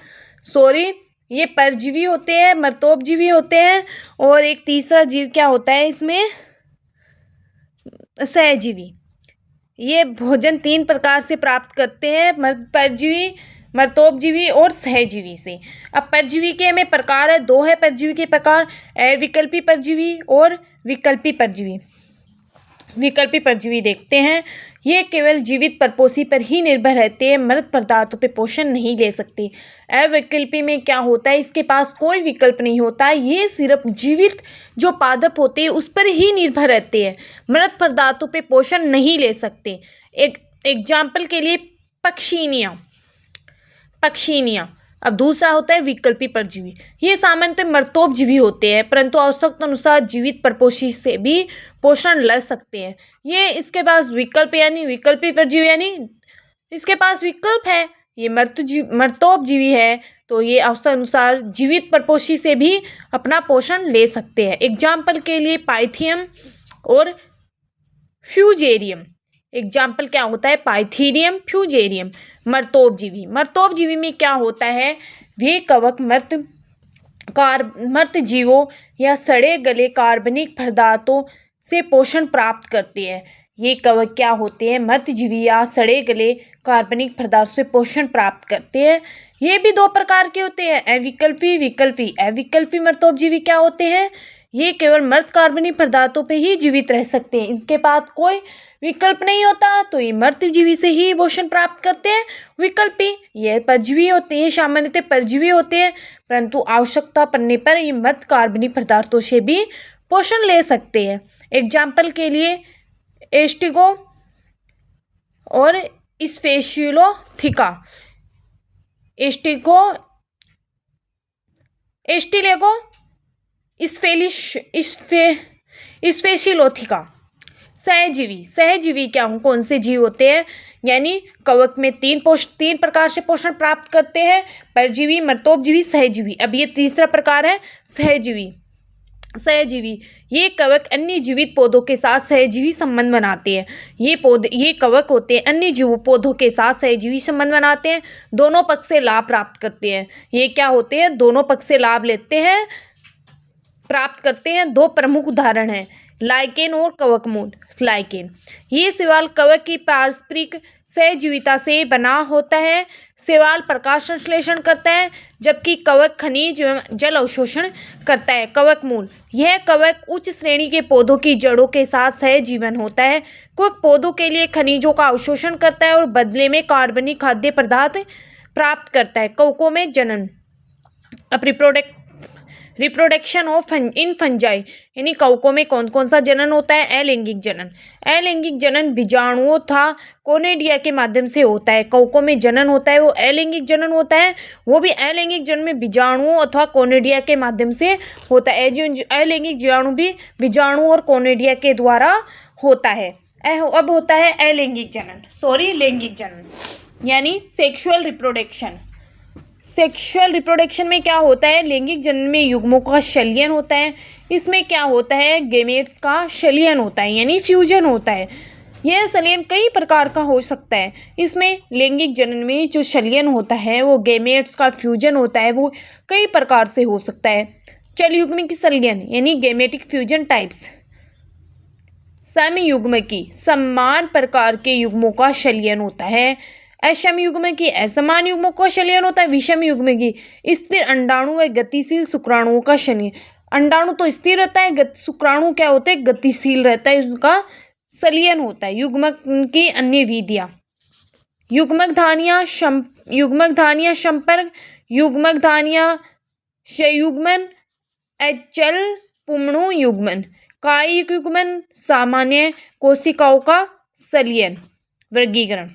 ये परजीवी होते हैं, मृतोपजीवी होते हैं और एक तीसरा जीव क्या होता है इसमें? सहजीवी। ये भोजन 3 प्रकार से प्राप्त करते हैं, परजीवी, मृतोपजीवी और सहजीवी से। अब परजीवी के में प्रकार है 2 है परजीवी के प्रकार, अविकल्पी परजीवी और विकल्पी परजीवी। विकल्पी परजीवी देखते हैं। ये केवल जीवित परपोषी पर ही निर्भर रहते हैं, मृत पदार्थों पे पोषण नहीं ले सकते। अविकल्पी में क्या होता है? इसके पास कोई विकल्प नहीं होता है। ये सिर्फ जीवित जो पादप होते हैं उस पर ही निर्भर रहते हैं, मृत पदार्थों पे पोषण नहीं ले सकते। एक एग्जाम्पल के लिए पक्षिणियाँ। अब दूसरा होता है विकल्पी परजीवी। ये सामान्यतः मृतोपजीवी होते हैं परंतु आवश्यकता अनुसार जीवित परपोषी से भी पोषण ले सकते हैं। ये इसके पास विकल्प यानी विकल्पी परजीवी यानी इसके पास विकल्प है। ये मृतोपजीवी है तो ये आवश्यकता अनुसार जीवित परपोषी से भी अपना पोषण ले सकते हैं। एग्जाम्पल के लिए पाइथियम और फ्यूजेरियम। एग्जाम्पल क्या होता है? पाइथीरियम, फ्यूजेरियम। मृतोपजीवी में क्या होता है? वे कवक मृत जीवों या सड़े गले कार्बनिक पदार्थों से पोषण प्राप्त करते हैं। ये कवक क्या होते हैं? मृतजीवी या सड़े गले कार्बनिक पदार्थ से पोषण प्राप्त करते हैं। ये भी 2 प्रकार के होते हैं, अविकल्पी, विकल्पी। अविकल्पी मृतोपजीवी क्या होते हैं? ये केवल मृत कार्बनिक पदार्थों पे ही जीवित रह सकते हैं, इसके पास कोई विकल्प नहीं होता, तो ये मृतजीवी से ही पोषण प्राप्त करते हैं। विकल्पी ये परजीवी होते हैं, सामान्यतः परजीवी होते हैं परंतु आवश्यकता पड़ने पर ये मृत कार्बनिक पदार्थों से भी पोषण ले सकते हैं। एग्जाम्पल के लिए एस्टिगो और स्पेशिलोथिका। एस्टिलेगो स्पेशिलोथिका। सहजीवी क्या कौन से जीव होते हैं? यानी कवक में 3 प्रकार से पोषण प्राप्त करते हैं, परजीवी, मृतोपजीवी, सहजीवी। अब ये तीसरा प्रकार है सहजीवी। ये कवक अन्य जीवित पौधों के साथ सहजीवी संबंध बनाते हैं। ये कवक होते हैं अन्य जीव पौधों के साथ सहजीवी संबंध बनाते हैं, दोनों पक्ष से लाभ प्राप्त करते हैं। ये क्या होते हैं? दोनों पक्ष से लाभ लेते हैं। प्राप्त करते हैं। दो प्रमुख उदाहरण हैं लाइकेन और कवकमूल। लाइकेन ये शैवाल कवक की पारस्परिक सहजीविता से बना होता है। शैवाल प्रकाश संश्लेषण करता है जबकि कवक खनिज एवं जल अवशोषण करता है। कवकमूल यह कवक उच्च श्रेणी के पौधों की जड़ों के साथ सहजीवन होता है। कवक पौधों के लिए खनिजों का अवशोषण करता है और बदले में कार्बनिक खाद्य पदार्थ प्राप्त करता है। कवकों में जनन अब रिप्रोडक्शन ऑफ इन फंजाई यानी कवकों में कौन कौन सा जनन होता है? अलैंगिक जनन। अलैंगिक जनन बीजाणुओं तथा कोनिडिया के माध्यम से होता है। कवकों में जनन होता है वो अलैंगिक जनन होता है, वो भी अलैंगिक जनन में बीजाणुओं अथवा कोनिडिया के माध्यम से होता है। अलैंगिक जीवाणु भी बीजाणु और कोनिडिया के द्वारा होता है। अब होता है अलैंगिक जनन, लैंगिक जनन यानी सेक्सुअल रिप्रोडक्शन। सेक्सुअल रिप्रोडक्शन में क्या होता है? लैंगिक जनन में युग्मों का शल्यन होता है। इसमें क्या होता है? गेमेट्स का शल्यन होता है यानी फ्यूजन होता है। यह शल्यन कई प्रकार का हो सकता है। इसमें लैंगिक जनन में जो शल्यन होता है वो गेमेट्स का फ्यूजन होता है, वो कई प्रकार से हो सकता है। चलयुग्म की शल्यन यानी गेमेटिक फ्यूजन टाइप्स। समयुग्म की समान प्रकार के युग्मों का शल्यन होता है। असम युग्म की असमान युग्मों का शल्यन होता है। विषम युग्म की स्थिर अंडाणु व गतिशील शुक्राणुओं का शल्यन। अंडाणु तो स्थिर रहता है, शुक्राणु क्या होते हैं? गतिशील रहता है, उनका शल्यन होता है। युग्मक की अन्य विधियां युग्मक धानियां संपर्क, युग्मक धानियां संयुग्मन, अचल पुमणु युग्मन, कायिक युग्मन, सामान्य कोशिकाओं का शल्यन। वर्गीकरण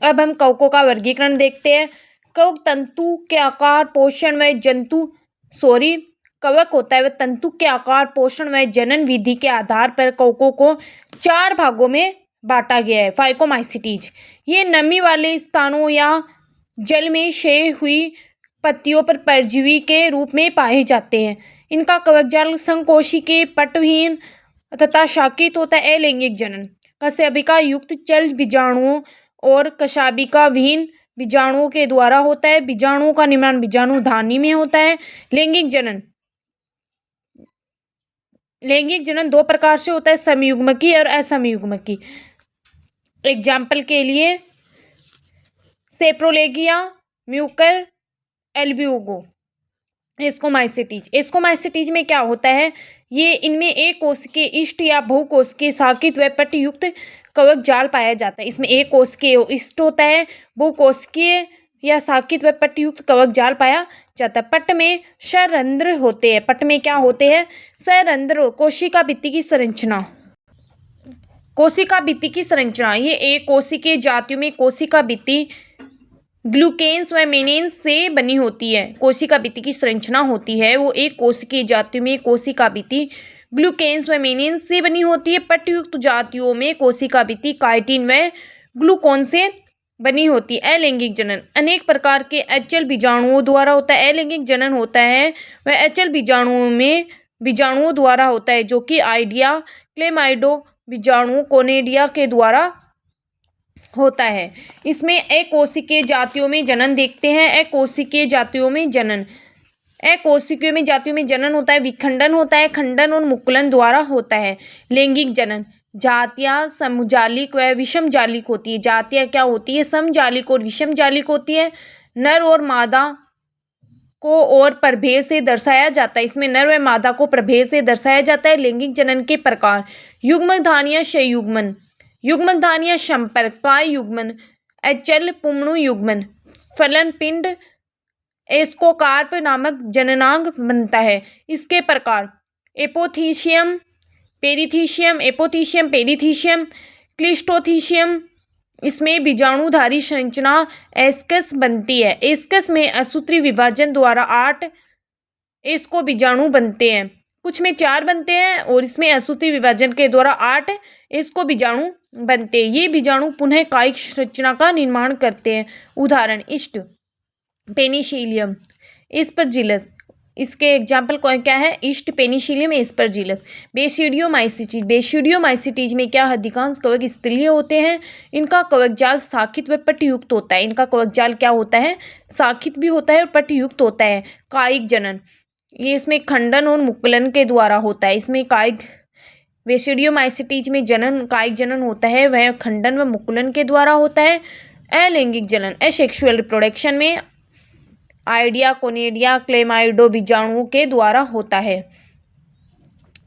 अब हम कवकों का वर्गीकरण देखते हैं। कवक तंतु के आकार पोषण व कवक होता है वह तंतु के आकार पोषण व जनन विधि के आधार पर कवकों को 4 भागों में बांटा गया है। फाइकोमाइसिटीज ये नमी वाले स्थानों या जल में क्षय हुई पत्तियों पर परजीवी के रूप में पाए जाते हैं। इनका कवकजाल संकोशिकीय पटविहीन तथा शाकित होता है। अलैंगिक जनन कशेबिका युक्त चल बीजाणुओं और कशाबिका विहीन बीजाणुओं के द्वारा होता है। बीजाणुओं का निर्माण बीजाणु धानी में होता है। लैंगिक जनन 2 प्रकार से होता है, समयुग्मकी और असमयुग्मकी। एग्जाम्पल के लिए सेप्रोलेगिया, म्यूकर, एल्ब्यूगो। एस्कोमाइसिटीज में क्या होता है? ये इनमें एक कोशिकीय इष्ट या बहुकोशिकीय शाकित व पट्टयुक्त कवक जाल पाया जाता है। इसमें एक कोशिकीय इष्ट होता है, बहुकोशिकीय या शाकित व पट्टयुक्त कवक जाल पाया जाता है। पट्ट में सरंध्र होते हैं। पट्ट में क्या होते हैं? सरंध्र। कोशिका भित्ति की संरचना ये एक कोशिकीय जातियों में कोशिका भित्ति ग्लूकेन्स व मेनेन्स से बनी होती है। कोशिका भित्ति की संरचना होती है वो एक कोशिकीय जातियों में कोशिका भित्ति ग्लूकेन्स व मेनेन्स से बनी होती है। पट्टयुक्त जातियों में कोशिका भित्ति काइटिन व ग्लूकोन से बनी होती है। अलैंगिक जनन अनेक प्रकार के अचल बीजाणुओं द्वारा होता है। अलैंगिक जनन होता है वह अचल बीजाणुओं द्वारा होता है जो कि आइडिया, क्लेमाइडो बीजाणु कोनिडिया के द्वारा होता है। इसमें अकोशिकीय जातियों में जनन देखते हैं। अकोशिकीय जातियों में जनन होता है, विखंडन होता है, खंडन और मुकुलन द्वारा होता है। लैंगिक जनन जातियां समजालिक व विषमजालिक होती है। जातियां क्या होती है? समजालिक और विषमजालिक होती है। नर और मादा को और प्रभेद से दर्शाया जाता है। इसमें नर व मादा को प्रभेद से दर्शाया जाता है। लैंगिक जनन के प्रकार युग्मक धानियां संयुग्मन, युग्मक धानियां संपर्क, पाय युग्मन, अचल पुमणु युग्मन, फलन पिंड एस्कोकार्प नामक जननांग बनता है। इसके प्रकार एपोथीशियम, पेरीथीशियम, क्लिस्टोथीशियम। इसमें बीजाणुधारी संरचना एस्कस बनती है। एस्कस में असूत्री विभाजन द्वारा 8 एस्को बीजाणु बनते हैं। कुछ में 4 बनते हैं और इसमें असूत्री विभाजन के द्वारा 8 एस्को बीजाणु बनते हैं। ये बीजाणु पुनः कायिक संरचना का निर्माण करते हैं। उदाहरण इष्ट, पेनिसिलियम, एस्परजिलस। इसके एग्जाम्पल क्या है? इष्ट, पेनिसिलियम, एस्परजिलस। बेसिडियोमाइसिटीज में क्या अधिकांश कवक स्थलीय होते हैं। इनका कवक जाल शाखित व पट्टयुक्त होता है। इनका कवक जाल क्या होता है? शाखित भी होता है और पट्टयुक्त होता है। कायिक जनन ये इसमें खंडन और मुकुलन के द्वारा होता है। इसमें कायिक बेसिडियोमाइसिटीज में कायिक जनन होता है, वह खंडन व मुकुलन के द्वारा होता है। अलैंगिक जनन एसेक्सुअल रिप्रोडक्शन में आइडिया, कोनिडिया, क्लेमाइडो बीजाणुओं के द्वारा होता है।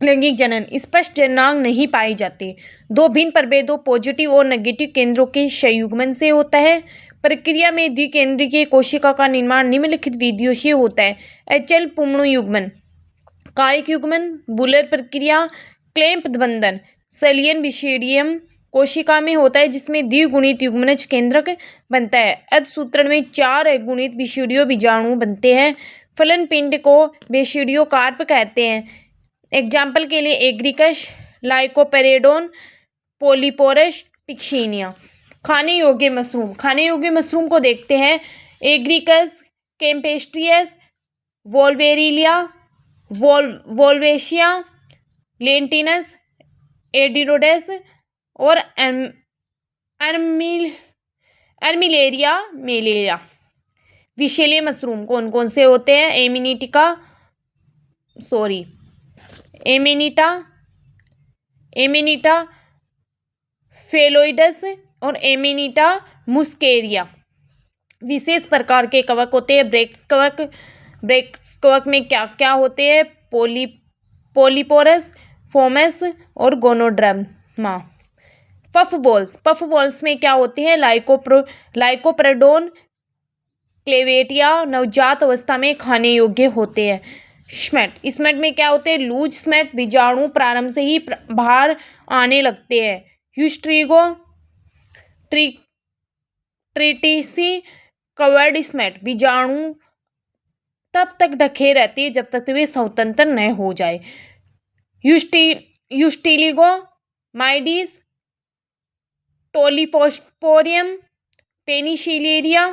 लैंगिक जनन स्पष्ट जननांग नहीं पाए जाते। दो भिन्न प्रभेदों पॉजिटिव और नेगेटिव केंद्रों के संयुग्मन से होता है। प्रक्रिया में द्विकेंद्रीय कोशिका का निर्माण निम्नलिखित विधियों से होता है। HL पुंमणु युग्मन, कायिक युग्मन, बुलर प्रक्रिया, क्लेम्प बंधन, सलियन विशेडियम कोशिका में होता है जिसमें द्विगुणित युग्मनज केंद्रक बनता है। अधसूत्रण में 4 अगुणित विशेडियो बीजाणु बनते हैं। फलन पिंड को बेसिडियो कार्प कहते हैं। एग्जाम्पल के लिए एग्रिकस, लाइकोपेरेडोन, पोलीपोरस, पिक्सीनिया। खाने योग्य मशरूम, खाने योग्य मशरूम को देखते हैं। एग्रिकस, कैम्पेस्ट्रियस, वोल्वेरिलिया, वोल्वेशिया, लेंटिनस, एडिरोडेस और अर्मिलेरिया मेलेरिया। विषैले मशरूम कौन कौन से होते हैं? एमेनिटा फेलोइडस और एमेनिटा मुस्केरिया। विशेष प्रकार के कवक होते हैं। ब्रेक्स कवक में क्या क्या होते हैं? पोलीपोरस, फोमस और गोनोड्रामा। पफ बॉल्स में क्या होते हैं? लाइकोप्रेडोन, क्लेवेटिया नवजात अवस्था में खाने योग्य होते हैं। स्मेट में क्या होते हैं? लूज स्मेट, बीजाणु प्रारंभ से ही बाहर आने लगते हैं। ह्यूस्ट्रिगो ट्रिटिसी कवर्ड स्मेट, बीजाणु तब तक ढके रहते हैं जब तक वे स्वतंत्र न हो जाए। यूस्टिलिगो माइडिस, टोलिफोस्पोरियम, पेनिसिलिएरिया।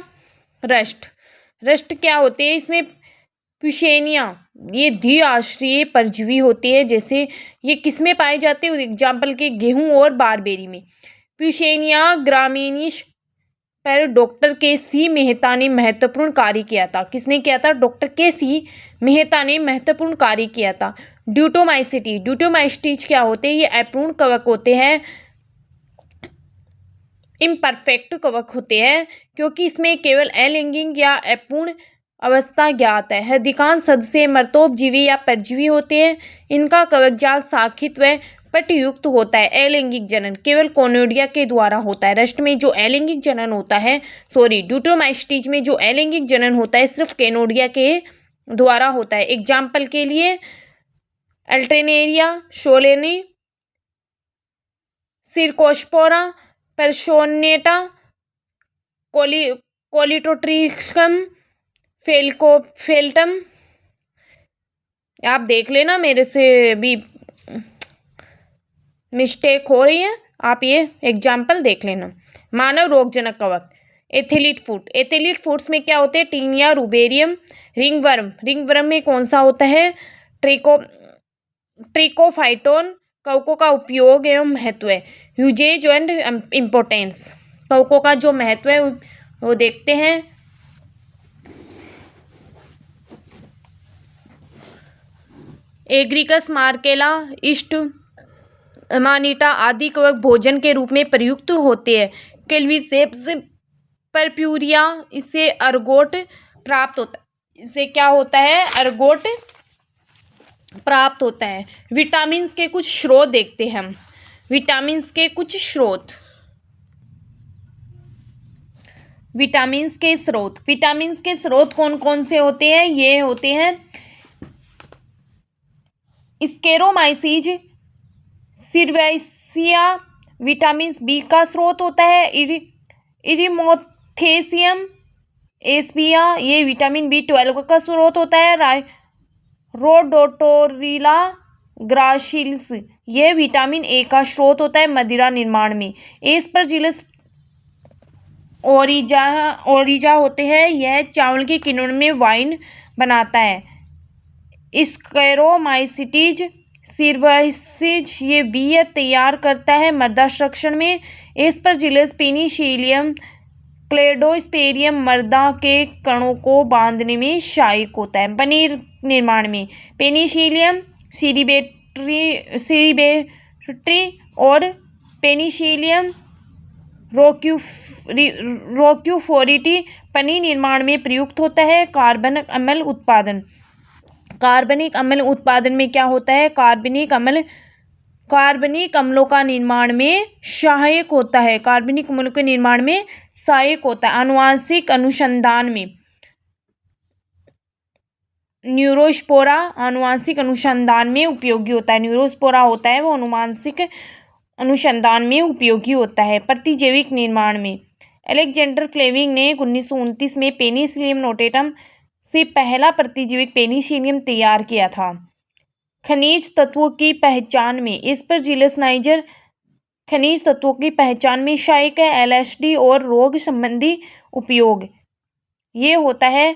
रस्ट क्या होते हैं? इसमें प्यूशेनिया, ये द्विआश्रयी परजीवी होते हैं। जैसे ये किस में पाए जाते हैं? एग्जाम्पल के गेहूं और बारबेरी में। प्यूशेनिया ग्रामिनीस पर डॉक्टर के.सी. मेहता ने महत्वपूर्ण कार्य किया था। किसने किया था? Doctor KC. मेहता ने महत्वपूर्ण कार्य किया था। ड्यूटोमाइस्टीज क्या होते हैं? ये अपूर्ण कवक होते हैं, इम्परफेक्ट कवक होते हैं क्योंकि इसमें केवल अलैंगिक या अपूर्ण अवस्था ज्ञात है। अधिकांश सदस्य मर्तोपजीवी या परजीवी होते हैं। इनका कवक जाल शाखित व पट्टयुक्त होता है। अलैंगिक जनन केवल कोनिडिया के द्वारा होता है। रस्ट में जो अलैंगिक जनन होता है, ड्यूटोमाइस्टीज में जो अलैंगिक जनन होता है सिर्फ केनोडिया के द्वारा होता है। एग्जाम्पल के लिए अल्टरनेरिया, सोलेनी, सिरकोस्पोरा, परसोनेटा, कोलिटोट्रिकम, फेल्टम। आप देख लेना, मेरे से भी मिस्टेक हो रही है, आप ये एग्जाम्पल देख लेना। मानव रोगजनक कवक एथेलिट फूड्स में क्या होते हैं? टीनिया, रूबेरियम, रिंगवर्म में कौन सा होता है? ट्रिकोफाइटोन। कवकों का उपयोग एवं महत्व है। यूजेज एंड इम्पोर्टेंस, कवकों का जो महत्व है वो देखते हैं। एग्रिकस, मार्केला, ईस्ट मानिटा आदि कवक भोजन के रूप में प्रयुक्त होते हैं। केल्विसेप्स परप्यूरिया, इससे अर्गोट प्राप्त होता है। इससे क्या होता है? अर्गोट प्राप्त होता है। विटामिन्स के कुछ स्रोत देखते हैं हम। विटामिन्स के स्रोत कौन कौन से होते हैं? ये होते हैं स्केरोमाइसीज, सिरवैसिया विटामिन बी का स्रोत होता है। इरिमोथेसियम एस्पिया, ये विटामिन B12 का स्रोत होता है। रोडोटोरिला ग्रासिलिस, ये विटामिन ए का स्रोत होता है मदिरा निर्माण में। एस्परजिलस ओरिजा होते हैं, यह चावल के किण्वन में वाइन बनाता है। स्क्लेरोमाइसिटीज सिरवैसिज, ये बियर तैयार करता है मृदा संरक्षण में। एस्परजिलस पेनिसिलियम क्लेडोस्पेरियम मृदा के कणों को बांधने में सहायक होता है। पनीर निर्माण में पेनिसिलियम सीरीबेटरी और पेनिसिलियम रोक्यूफोरिटी पनीर निर्माण में प्रयुक्त होता है। कार्बनिक अम्ल उत्पादन में क्या होता है? कार्बनिक अम्लों का निर्माण में सहायक होता है। कार्बनिक अम्लों के निर्माण में सहायक होता है। आनुवांशिक अनुसंधान में न्यूरोस्पोरा आनुवांशिक अनुसंधान में उपयोगी होता है। न्यूरोस्पोरा होता है वो आनुवांशिक अनुसंधान में उपयोगी होता है। प्रतिजैविक निर्माण में अलेक्जेंडर फ्लेमिंग ने 1929 में पेनिसिलियम नोटेटम से पहला प्रतिजैविक पेनिसिलियम तैयार किया था। खनिज तत्वों की पहचान में एस्परजिलस नाइजर खनिज तत्वों की पहचान में सहायक है। एलएसडी और रोग संबंधी उपयोग ये होता है।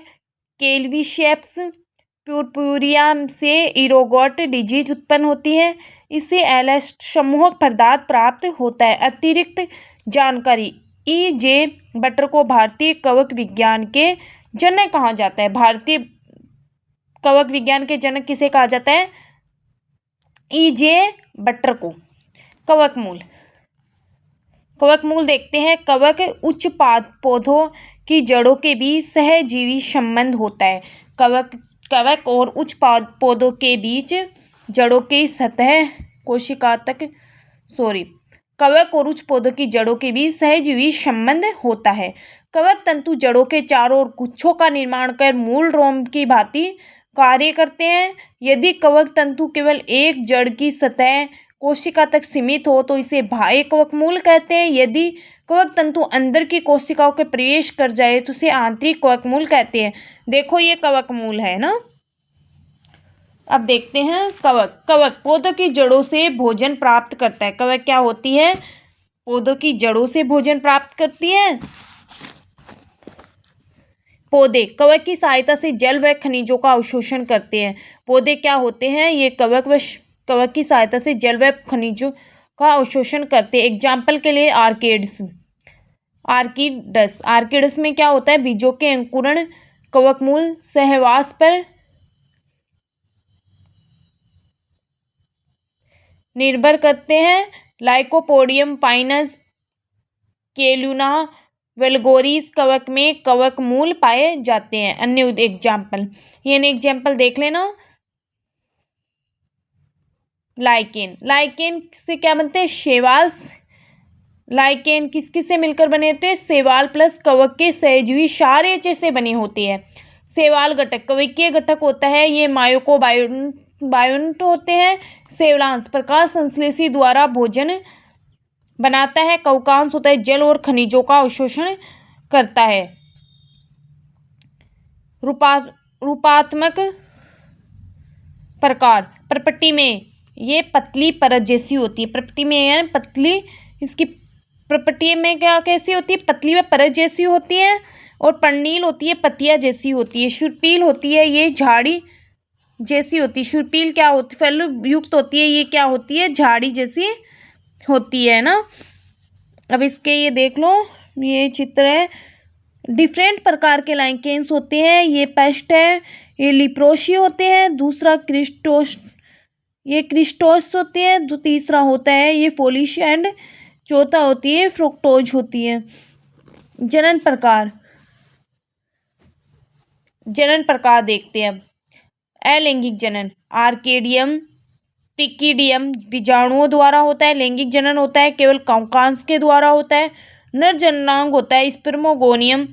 केल्वीशेप्स प्यूरपुरिया से इरोगोट डिजीज उत्पन्न होती है। इससे एलएसडी समूह पदार्थ प्राप्त होता है। अतिरिक्त जानकारी E.J. बटर को भारतीय कवक विज्ञान के जनक कहा जाता है। भारतीय कवक विज्ञान के जनक किसे कहा जाता है? E.J. बटर को। कवक मूल देखते हैं। कवक उच्च पौधों की जड़ों के बीच सहजीवी संबंध होता है। कवक और उच्च पौधों के बीच जड़ों की सतह कवक और उच्च पौधों की जड़ों के बीच सहजीवी संबंध होता है। कवक तंतु जड़ों के चारों ओर गुच्छों का निर्माण कर मूल रोम की भांति कार्य करते हैं। यदि कवक तंतु केवल एक जड़ की सतह कोशिका तक सीमित हो तो इसे बाह्य कवक मूल कहते हैं। यदि कवक तंतु अंदर की कोशिकाओं के प्रवेश कर जाए तो उसे आंतरिक कवक मूल कहते हैं। देखो ये कवक मूल है ना। अब देखते हैं कवक पौधों की जड़ों से भोजन प्राप्त करता है। कवक क्या होती है? पौधों की जड़ों से भोजन प्राप्त करती है। पौधे कवक की सहायता से जल व खनिजों का अवशोषण करते हैं। पौधे क्या होते हैं? ये कवक की सहायता से जल व खनिजों का अवशोषण करते हैं। एग्जाम्पल के लिए आर्किड्स में क्या होता है? बीजों के अंकुरण कवक मूल सहवास पर निर्भर करते हैं। लाइकोपोडियम पाइनस केलुना वेलगोरिस कवक में कवक मूल पाए जाते हैं। अन्य एग्जाम्पल देख लेना। लाइकेन से क्या बनते हैं? शैवाल। लाइकेन किस से मिलकर बने होते हैं? शैवाल प्लस कवक के सहजीवी क्षारएच से बने होते हैं। शैवाल घटक कवकीय घटक होता है। ये मायोकोबायोन्ट होते हैं। शैवालांश प्रकाश संश्लेषी द्वारा भोजन बनाता है। कवकांश होता है जल और खनिजों का अवशोषण करता है। रूपात्मक प्रकार प्रपट्टी में ये पतली परत जैसी होती है। प्रपट्टी में है पतली, इसकी प्रपट्टी में क्या कैसी होती है? पतली व परत जैसी होती है। और पर्णील होती है, पत्तियां जैसी होती है। शुरपील होती है, ये झाड़ी जैसी होती है। शुरपील क्या होती है? फल युक्त होती है। ये क्या होती है? झाड़ी जैसी होती है ना। अब इसके ये देख लो, ये चित्र है। डिफरेंट प्रकार के लाइकेन्स होते हैं। ये पेस्ट है, ये लिप्रोसी होते हैं। दूसरा क्रिस्टोस होते हैं। तीसरा होता है ये फोलिश एंड चौथा होती है फ्रुक्टोज होती है। जनन प्रकार देखते हैं। अलैंगिक जनन आर्केडियम टिकिडियम बीजाणुओं द्वारा होता है। लैंगिक जनन होता है केवल कवकांश के द्वारा होता है। नर जननांग होता है स्पर्मोगोनियम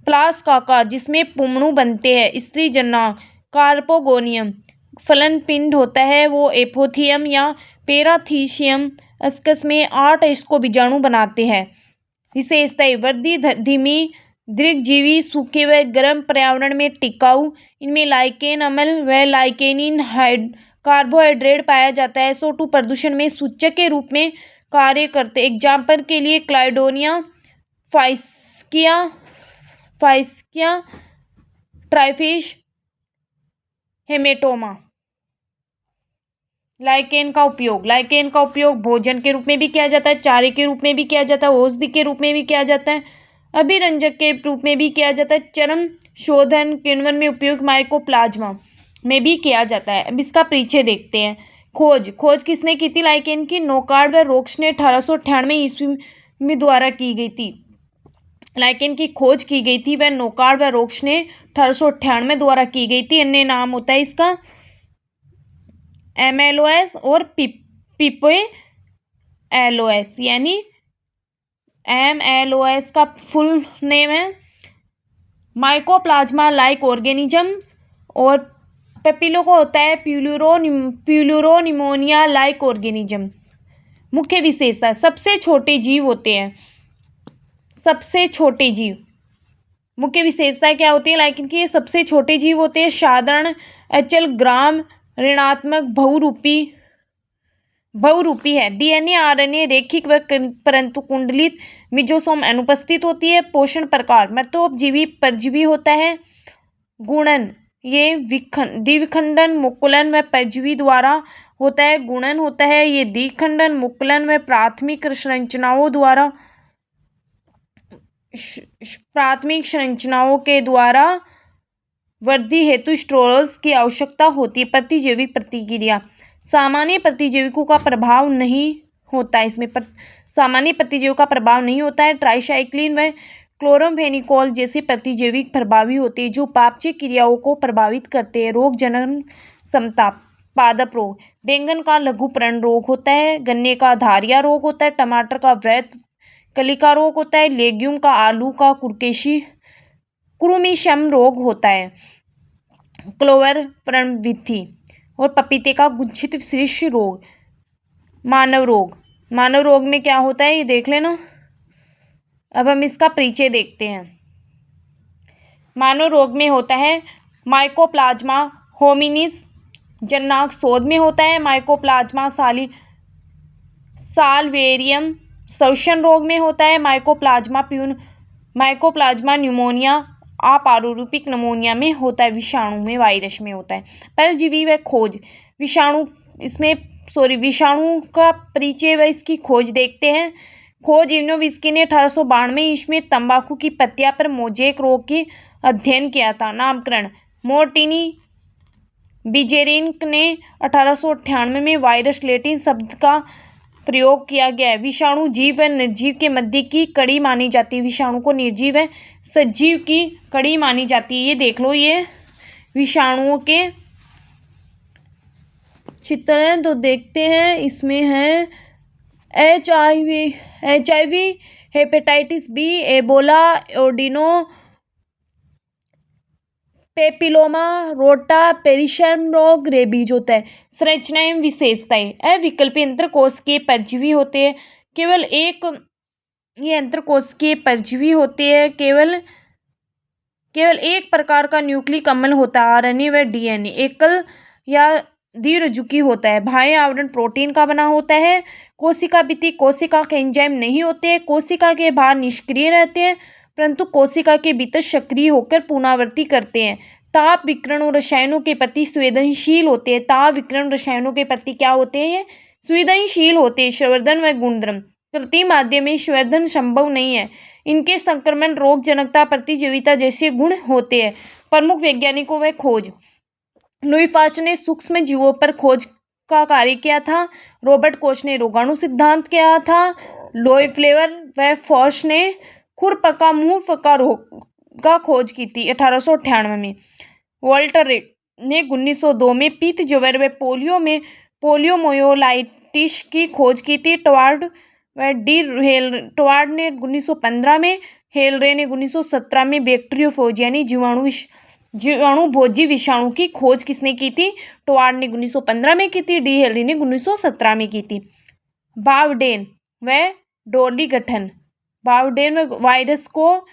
प्लास्काका जिसमें पुमणु बनते हैं। स्त्री जननांग कार्पोगोनियम फलन पिंड होता है वो एपोथियम या पेराथीशियम अस्कस में 8 इसको बीजाणु बनाते हैं। विशेषताएं वृद्धि धीमी, दीर्घजीवी, सूखे व गर्म पर्यावरण में टिकाऊ। इनमें लाइकेन अम्ल व लाइकेनिन कार्बोहाइड्रेट पाया जाता है। SO2 प्रदूषण में सूचक के रूप में कार्य करते। एग्जाम्पल के लिए क्लाइडोनिया फाइस्किया ट्राइफिश हेमेटोमा। लाइकेन का उपयोग भोजन के रूप में भी किया जाता है, चारे के रूप में भी किया जाता है, औषधि के रूप में भी किया जाता है अभिरंजक के रूप में भी किया जाता है। चरम शोधन किण्वन में उपयोग माइकोप्लाज्मा में भी किया जाता है। अब इसका परिचय देखते हैं। खोज किसने की थी लाइकेन की? नोकार्ड व रोक्स ने 1898 ईस्वी में द्वारा की गई थी। लाइकेन की खोज की गई थी वह नोकार्ड व रोक्स ने 1898 द्वारा की गई थी। अन्य नाम होता है इसका एमएलओएस और पिपेलोएस, यानी एमएलओएस का फुल नेम है माइकोप्लाज्मा लाइक ऑर्गेनिजम्स, और पेपिलो को होता है प्यूरोनिमोनिया लाइक ऑर्गेनिजम्स। मुख्य विशेषता, सबसे छोटे जीव होते हैं। सबसे छोटे जीव, मुख्य विशेषता क्या होती है लाइकेन की? सबसे छोटे जीव होते हैं। साधारण अचल ग्राम ऋणात्मक बहुरूपी है। डीएनए आरएनए रेखिक व परंतु कुंडलित मिजोसोम अनुपस्थित होती है। पोषण प्रकार, मृतोपजीवी परजीवी होता है। गुणन, ये द्विखंडन मुकुलन व परजीवी द्वारा होता है। गुणन होता है ये द्विखंडन मुकुलन व प्राथमिक संरचनाओं के द्वारा वृद्धि हेतु स्टेरॉयड्स की आवश्यकता होती है। प्रतिजैविक प्रतिक्रिया, सामान्य प्रतिजैविकों का प्रभाव नहीं होता है इसमें। सामान्य प्रतिजैविकों का प्रभाव नहीं होता है। ट्राइसाइक्लिन व क्लोरोफेनिकोल जैसे प्रतिजैविक प्रभावी होते हैं जो उपापचय क्रियाओं को प्रभावित करते हैं। रोग जनन क्षमता, पादप रोग, बैंगन का लघुपर्ण रोग होता है। गन्ने का धारिया रोग होता है। टमाटर का वृत्त कलिका रोग होता है। लेग्यूम का आलू का कृमिशम रोग होता है। क्लोवर व्रणविथि, और पपीते का गुच्छित शीर्ष रोग। मानव रोग में क्या होता है ये देख लेना। अब हम इसका परिचय देखते हैं। मानव रोग में होता है माइकोप्लाज्मा होमिनिस, जननांग शोध में होता है माइकोप्लाज्मा साल्वेरियम, श्वसन रोग में होता है माइकोप्लाज्मा न्यूमोनिया, अपारोरूपिक नमूनिया में होता है। विषाणु में, वायरस में होता है। परजीवी व खोज, विषाणु का परिचय व इसकी खोज देखते हैं। खोज, इवनोविस्की ने 1892 ईस्वी में तंबाकू की पत्तियां पर मोज़ेक रोग की अध्ययन किया था। नामकरण, मोर्टिनी बिजेरिंक ने 1898 में वायरस लैटिन शब्द का प्रयोग किया गया है। विषाणु जीव व निर्जीव के मध्य की कड़ी मानी जाती है। विषाणु को निर्जीव व सजीव की कड़ी मानी जाती है। ये देख लो, ये विषाणुओं के चित्र हैं तो देखते हैं। इसमें है HIV, हेपेटाइटिस बी, एबोला, ओडिनो, पेपिलोमा, रोटा, पेरिशर्म रोग, रेबीज होता है। संरचना एवं विशेषताएं, अविकल्पी अंतरकोशिकीय परजीवी होते हैं। केवल एक प्रकार का न्यूक्लिक अम्ल होता है, आरएनए व डीएनए। एकल या द्विरज्जुकी होता है। बाह्य आवरण प्रोटीन का बना होता है। कोशिका भित्ति कोशिका के एंजाइम नहीं होते। कोशिका के बाहर निष्क्रिय रहते हैं परंतु कोशिका के भीतर सक्रिय होकर पुनरावृत्ति करते हैं। ताप विकिरण और रसायनों के प्रति संवेदनशील होते हैं। ताप विकिरण रसायनों के प्रति क्या होते हैं? संवेदनशील होते हैं। संवर्धन व गुणधर्म, कृत्रिम माध्यम में संवर्धन संभव नहीं है। इनके संक्रमण, रोग जनकता, प्रतिजीविता जैसे गुण होते हैं। प्रमुख वैज्ञानिकों व खोज, लुई पास्चर ने सूक्ष्म जीवों पर खोज का कार्य किया था। रॉबर्ट कोच ने रोगाणु सिद्धांत किया था। लोयफ्लेवर व फॉर्स ने खुरपका मुंह पका रोग का खोज की थी 1898 में। वॉल्टर रेड ने 1902 में पीत ज्वर व पोलियोमाइलाइटिस की खोज की थी। टवार्ड ने 1915 में, हेलरे ने 1917 में बैक्टीरियोफेज यानी जीवाणुभोजी विषाणु की खोज किसने की थी? टवार्ड ने 1915 में की थी। डी हेलरी ने 1917 में की थी। बावडेन व डॉली गठन, बावडेन में वायरस को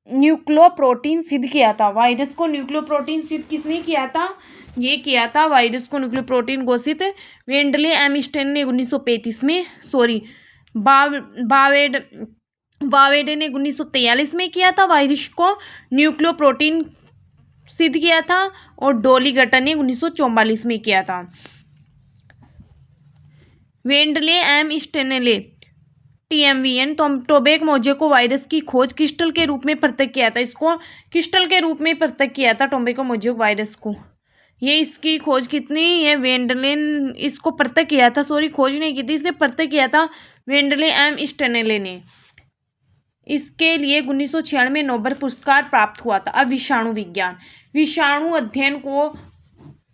न्यूक्लियोप्रोटीन सिद्ध किया था। वायरस को न्यूक्लियोप्रोटीन सिद्ध किसने किया था? ये किया था वायरस को न्यूक्लियोप्रोटीन घोषित वेंडले एम स्टेन ने 1935 में, बावेडे ने 1943 में किया था। वायरस को न्यूक्लियोप्रोटीन सिद्ध किया था। और डॉली गटन ने 1944 में किया था। वेंडले M Stanley TMVN Tobago मोज़ेको virus की खोज क्रिस्टल के रूप में पृथक किया था। इसको क्रिस्टल के रूप में पृथक किया था टोबैको मोज़ेको वायरस को। ये इसकी खोज कितनी, ये वेंडलेन इसको पृथक किया था, सॉरी खोज नहीं की थी, इसने पृथक किया था वेंडले एम स्टेनेले ने। इसके लिए 1996 में नोबेल पुरस्कार प्राप्त हुआ था। अब विषाणु विज्ञान, विषाणु अध्ययन को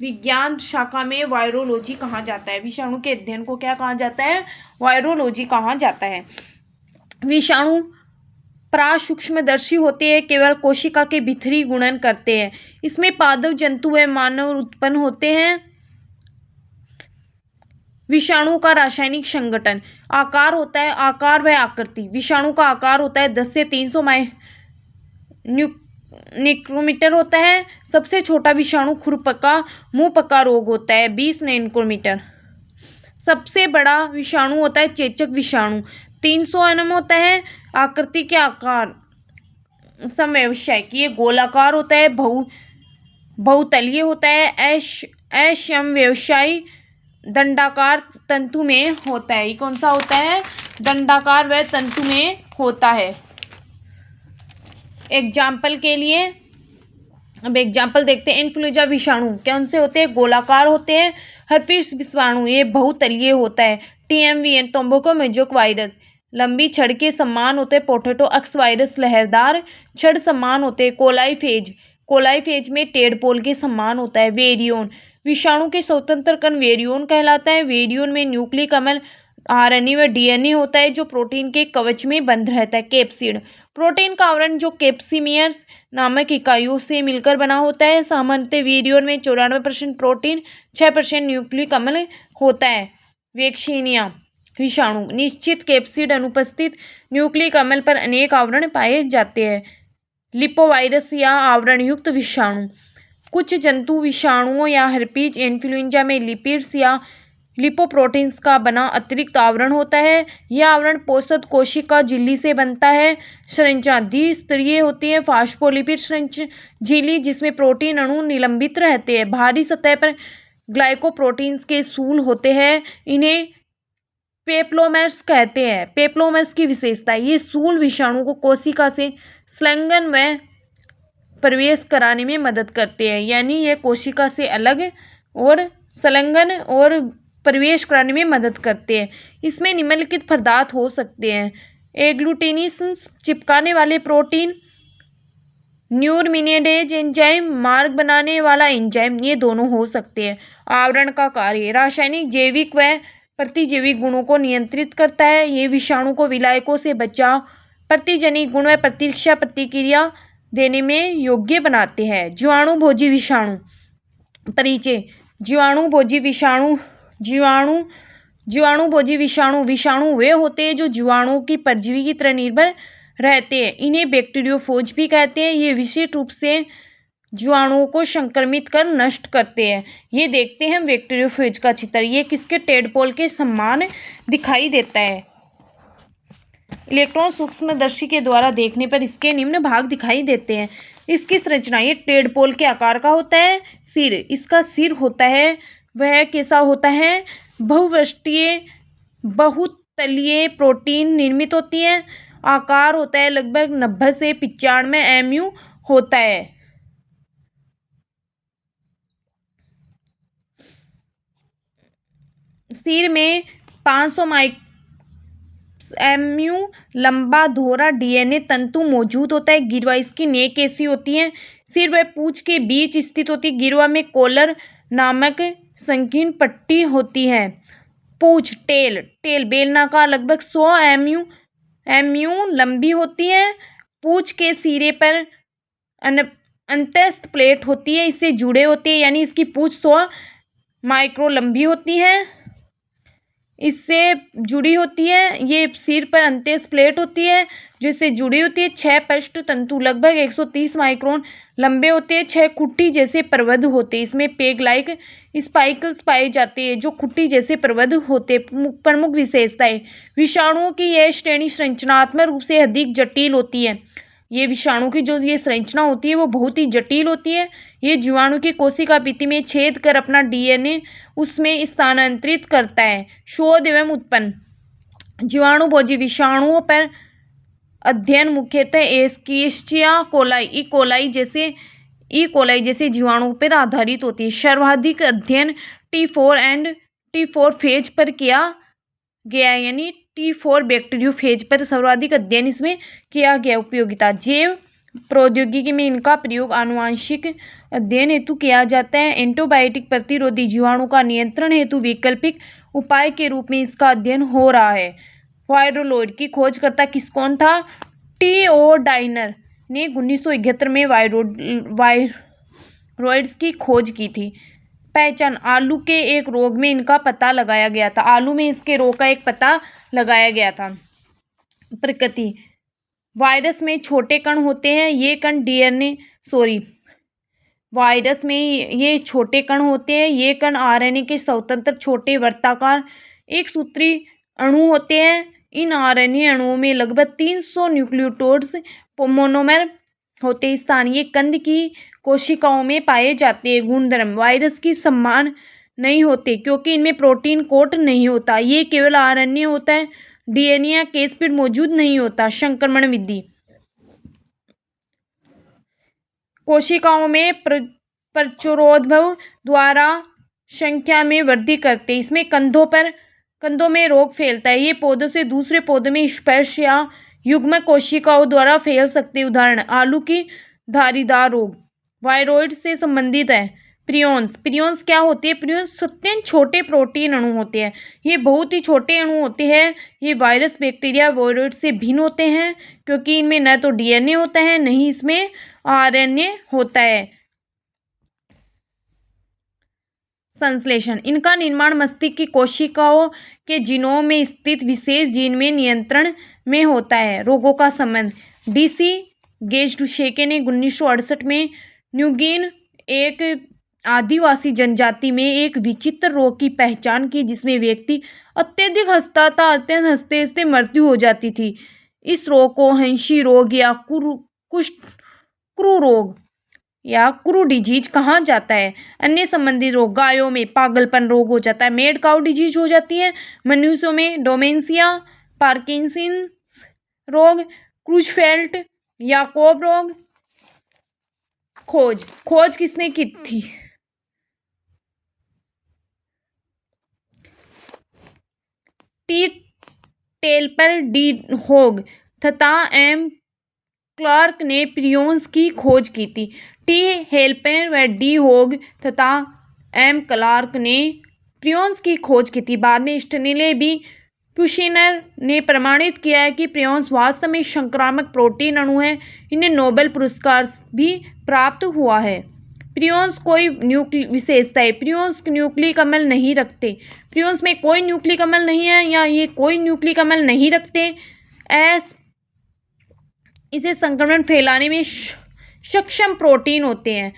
विज्ञान शाखा में वायरोलॉजी कहा जाता है। विषाणु के अध्ययन को क्या कहा जाता है, वायरोलॉजी कहा जाता है। विषाणु प्रासूक्ष्मदर्शी होते हैं, केवल कोशिका के भीतर ही गुणन करते हैं। इसमें पादप जंतु व मानव उत्पन्न होते हैं। विषाणु का रासायनिक संगठन, आकार होता है, आकार व आकृति। विषाणु का आकार होता है 10 से 300 नैनोमीटर होता है। सबसे छोटा विषाणु खुरपका मुंहपका रोग होता है 20 नैनोमीटर। सबसे बड़ा विषाणु होता है चेचक विषाणु 300 nm होता है। आकृति के आकार समव्यवसायिक, ये गोलाकार होता है, बहुतलीय होता है। असमव्यवसायी दंडाकार तंतु में होता है। ये कौन सा होता है, दंडाकार व तंतु में होता है। एग्जाम्पल के लिए अब एग्जाम्पल देखते हैं। इन्फ्लुएंजा विषाणु कौन से होते हैं, गोलाकार होते हैं। हर्पिस विषाणु ये बहुतलीय होता है। TMVN टोबैको मोज़ेको वायरस लंबी छड़ के समान होते हैं। पोटैटो अक्स वायरस लहरदार छड़ समान होते हैं। कोलाइफेज में टेडपोल के समान होता है। वेरियोन विषाणु के स्वतंत्र कण वेरियोन कहलाता है। वेरियोन में न्यूक्लिक अम्ल RNA व DNA होता है जो प्रोटीन के कवच में बंद रहता है। कैप्सिड प्रोटीन का आवरण जो कैप्सिमियर्स नामक इकाइयों से मिलकर बना होता है। सामान्यतः वेरियोन में 94% प्रोटीन 6% न्यूक्लिक अम्ल होता है। वैक्सीनिया विषाणु निश्चित कैप्सिड अनुपस्थित न्यूक्लिक अम्ल पर अनेक आवरण पाए जाते हैं। लिपोवायरस या आवरण युक्त विषाणु कुछ जंतु विषाणुओं या हर्पीज इन्फ्लुएंजा में लिपिड्स या लिपोप्रोटीन्स का बना अतिरिक्त आवरण होता है। यह आवरण पोषक कोशिका झिल्ली से बनता है। संरचना द्विस्तरीय होती है। फास्फोलिपिड झिल्ली जिसमें प्रोटीन अणु निलंबित रहते हैं। बाहरी सतह पर ग्लाइकोप्रोटीन्स के सूल होते हैं। इन्हें पेप्लोमेर्स कहते हैं। पेप्लोमेर्स की विशेषता, ये सूल विषाणु को कोशिका से संलग्न व प्रवेश कराने में मदद करते हैं। यानी ये कोशिका से अलग और संलग्न और प्रवेश कराने में मदद करते हैं। इसमें निम्नलिखित पदार्थ हो सकते हैं। एग्लूटिनेशन चिपकाने वाले प्रोटीन, न्यूरमिनेडेज एंजाइम मार्ग बनाने वाला एंजाइम, ये दोनों हो सकते हैं। आवरण का कार्य रासायनिक जैविक व प्रतिजैविक गुणों को नियंत्रित करता है। ये विषाणु को विलायकों से बचाव, प्रतिजनिक गुण व प्रतिरक्षा प्रतिक्रिया देने में योग्य बनाते हैं। जीवाणुभोजी विषाणु परिचय, जीवाणुभोजी विषाणु विषाणु वे होते हैं जो जीवाणुओं की परजीवी की तरह निर्भर रहते हैं। इन्हें बैक्टीरियोफेज भी कहते हैं। ये विशिष्ट रूप से जीवाणुओं को संक्रमित कर नष्ट करते हैं। ये देखते हैं बैक्टीरियोफेज का चित्र, ये किसके टेडपोल के समान दिखाई देता है। इलेक्ट्रॉन सूक्ष्मदर्शी के द्वारा देखने पर इसके निम्न भाग दिखाई देते हैं। इसकी संरचना, ये टेडपोल के आकार का होता है। सिर, इसका सिर होता है वह कैसा होता है, बहुवर्षीय बहुतलीय प्रोटीन निर्मित होती है। आकार होता है लगभग 90 से 95 mu होता है। सिर में 500 mu लंबा धोरा DNA तंतु मौजूद होता है। गिरवा, इसकी नेक ऐसी होती है, सिर व पूंछ के बीच स्थित होती है। गिरवा में कॉलर नामक संकीर्ण पट्टी होती है। पूंछ, टेल बेलनाकार लगभग 100 mu लंबी होती है। पूंछ के सिरे पर अंतस्थ प्लेट होती है, इससे जुड़े होती है, यानी इसकी पूंछ 100 माइक्रो लंबी होती है, इससे जुड़ी होती है। ये सिर पर अंतस्थ प्लेट होती है जिससे जुड़ी होती है। 6 पृष्ठ तंतु लगभग 130 माइक्रोन लंबे होते हैं। 6 खुट्टी जैसे प्रबंध होते हैं। इसमें पेग लाइक स्पाइकल्स पाए जाते हैं जो खुट्टी जैसे प्रबंध होते हैं। प्रमुख विशेषताएं, विषाणुओं की यह श्रेणी संरचनात्मक रूप से अधिक जटिल होती है। ये विषाणु की जो ये संरचना होती है वो बहुत ही जटिल होती है। ये जीवाणु की कोशिका भित्ति में छेद कर अपना DNA उसमें स्थानांतरित करता है। शोध एवं उत्पन्न, जीवाणु भोजी विषाणुओं पर अध्ययन मुख्यतः एस्केरिचिया कोलाई ई कोलाई जैसे जीवाणुओं पर आधारित होती है। सर्वाधिक अध्ययन T4 फेज पर किया गया है, यानी T4 बैक्टीरियोफेज पर सर्वाधिक अध्ययन इसमें किया गया। उपयोगिता, जैव प्रौद्योगिकी में इनका प्रयोग आनुवांशिक अध्ययन हेतु किया जाता है। एंटीबायोटिक प्रतिरोधी जीवाणु का नियंत्रण हेतु वैकल्पिक उपाय के रूप में इसका अध्ययन हो रहा है। वायरोलॉइड की खोजकर्ता कौन था? टीओडाइनर ने 1971 में वायरोइड्स की खोज की थी। पहचान, आलू के एक रोग में इनका पता लगाया गया था। आलू में इसके रोग का एक पता लगाया गया था। प्रकृति, वायरस में छोटे कण होते हैं, ये कण वायरस में ये छोटे कण होते हैं, ये कण आरएनए के स्वतंत्र छोटे वर्ताकार एक सूत्री अणु होते हैं। इन आरएनए अणुओं में लगभग 300 न्यूक्लियोटाइड्स मोनोमर होते हैं। स्थानीय कंद की कोशिकाओं में पाए जाते हैं। गुणधर्म, वायरस की समान नहीं होते क्योंकि इनमें प्रोटीन कोट नहीं होता, ये केवल आरएनए होता है, डीएनए या कैस्पिड मौजूद नहीं होता। संक्रमण विधि, कोशिकाओं में प्रचुरोद्भव द्वारा संख्या में वृद्धि करते, इसमें कंदों में रोग फैलता है। ये पौधों से दूसरे पौधों में स्पर्श या युग्म कोशिकाओं द्वारा फैल सकते। उदाहरण, आलू की धारीदार रोग वायरोइड से संबंधित है। प्रियॉन्स क्या होते हैं? प्रियॉन्स अत्यंत छोटे प्रोटीन अणु होते हैं, ये बहुत ही छोटे अणु होते हैं। ये वायरस, बैक्टीरिया, वायरोइड से भिन्न होते हैं क्योंकि इनमें न तो डीएनए होता है, न ही इसमें आरएनए होता है। संश्लेषण, इनका निर्माण मस्तिष्क की कोशिकाओं के जीनोम में स्थित विशेष जीन में नियंत्रण में होता है। रोगों का संबंध, डीसी गेस्टुशेके ने 1968 में न्यूगीन एक आदिवासी जनजाति में एक विचित्र रोग की पहचान की जिसमें व्यक्ति अत्यधिक हंसता था, अत्यंत हंसते हंसते मृत्यु हो जाती थी। इस रोग को हंसी रोग या क्रू रोग या क्रू डिजीज कहा जाता है। अन्य संबंधित रोग, गायों में पागलपन रोग हो जाता है, मेड काउ डिजीज हो जाती है। मनुष्यों में डोमेंसिया, पार्किंसंस रोग, क्रूजफेल्ट याकोब रोग। खोज किसने की थी? टी टेल्पर, डी होग तथा एम क्लार्क ने प्रियॉन्स की खोज की थी। टी हेल्पर व डी होग तथा एम क्लार्क ने प्रियॉन्स की खोज की थी। बाद में स्टेनले बी प्यूशिनर ने प्रमाणित किया है कि प्रियॉन्स वास्तव में संक्रामक प्रोटीन अणु है। इन्हें नोबेल पुरस्कार भी प्राप्त हुआ है। प्रियॉन्स कोई विशेषता है, प्रियॉन्स न्यूक्लिक अम्ल नहीं रखते। प्रियॉन्स में कोई न्यूक्लिक अम्ल नहीं है या ये कोई न्यूक्लिक अम्ल नहीं रखते। इसे संक्रमण फैलाने में सक्षम प्रोटीन होते हैं।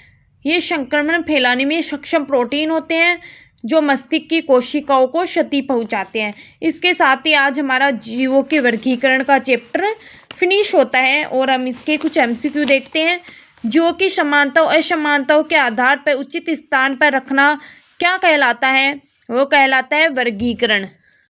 ये संक्रमण फैलाने में सक्षम प्रोटीन होते हैं जो मस्तिष्क की कोशिकाओं को क्षति पहुंचाते हैं। इसके साथ ही आज हमारा जीवों के वर्गीकरण का चैप्टर फिनिश होता है और हम इसके कुछ एमसीक्यू देखते हैं। जीवों की समानता और असमानताओं के आधार पर उचित स्थान पर रखना क्या कहलाता है? वो कहलाता है वर्गीकरण।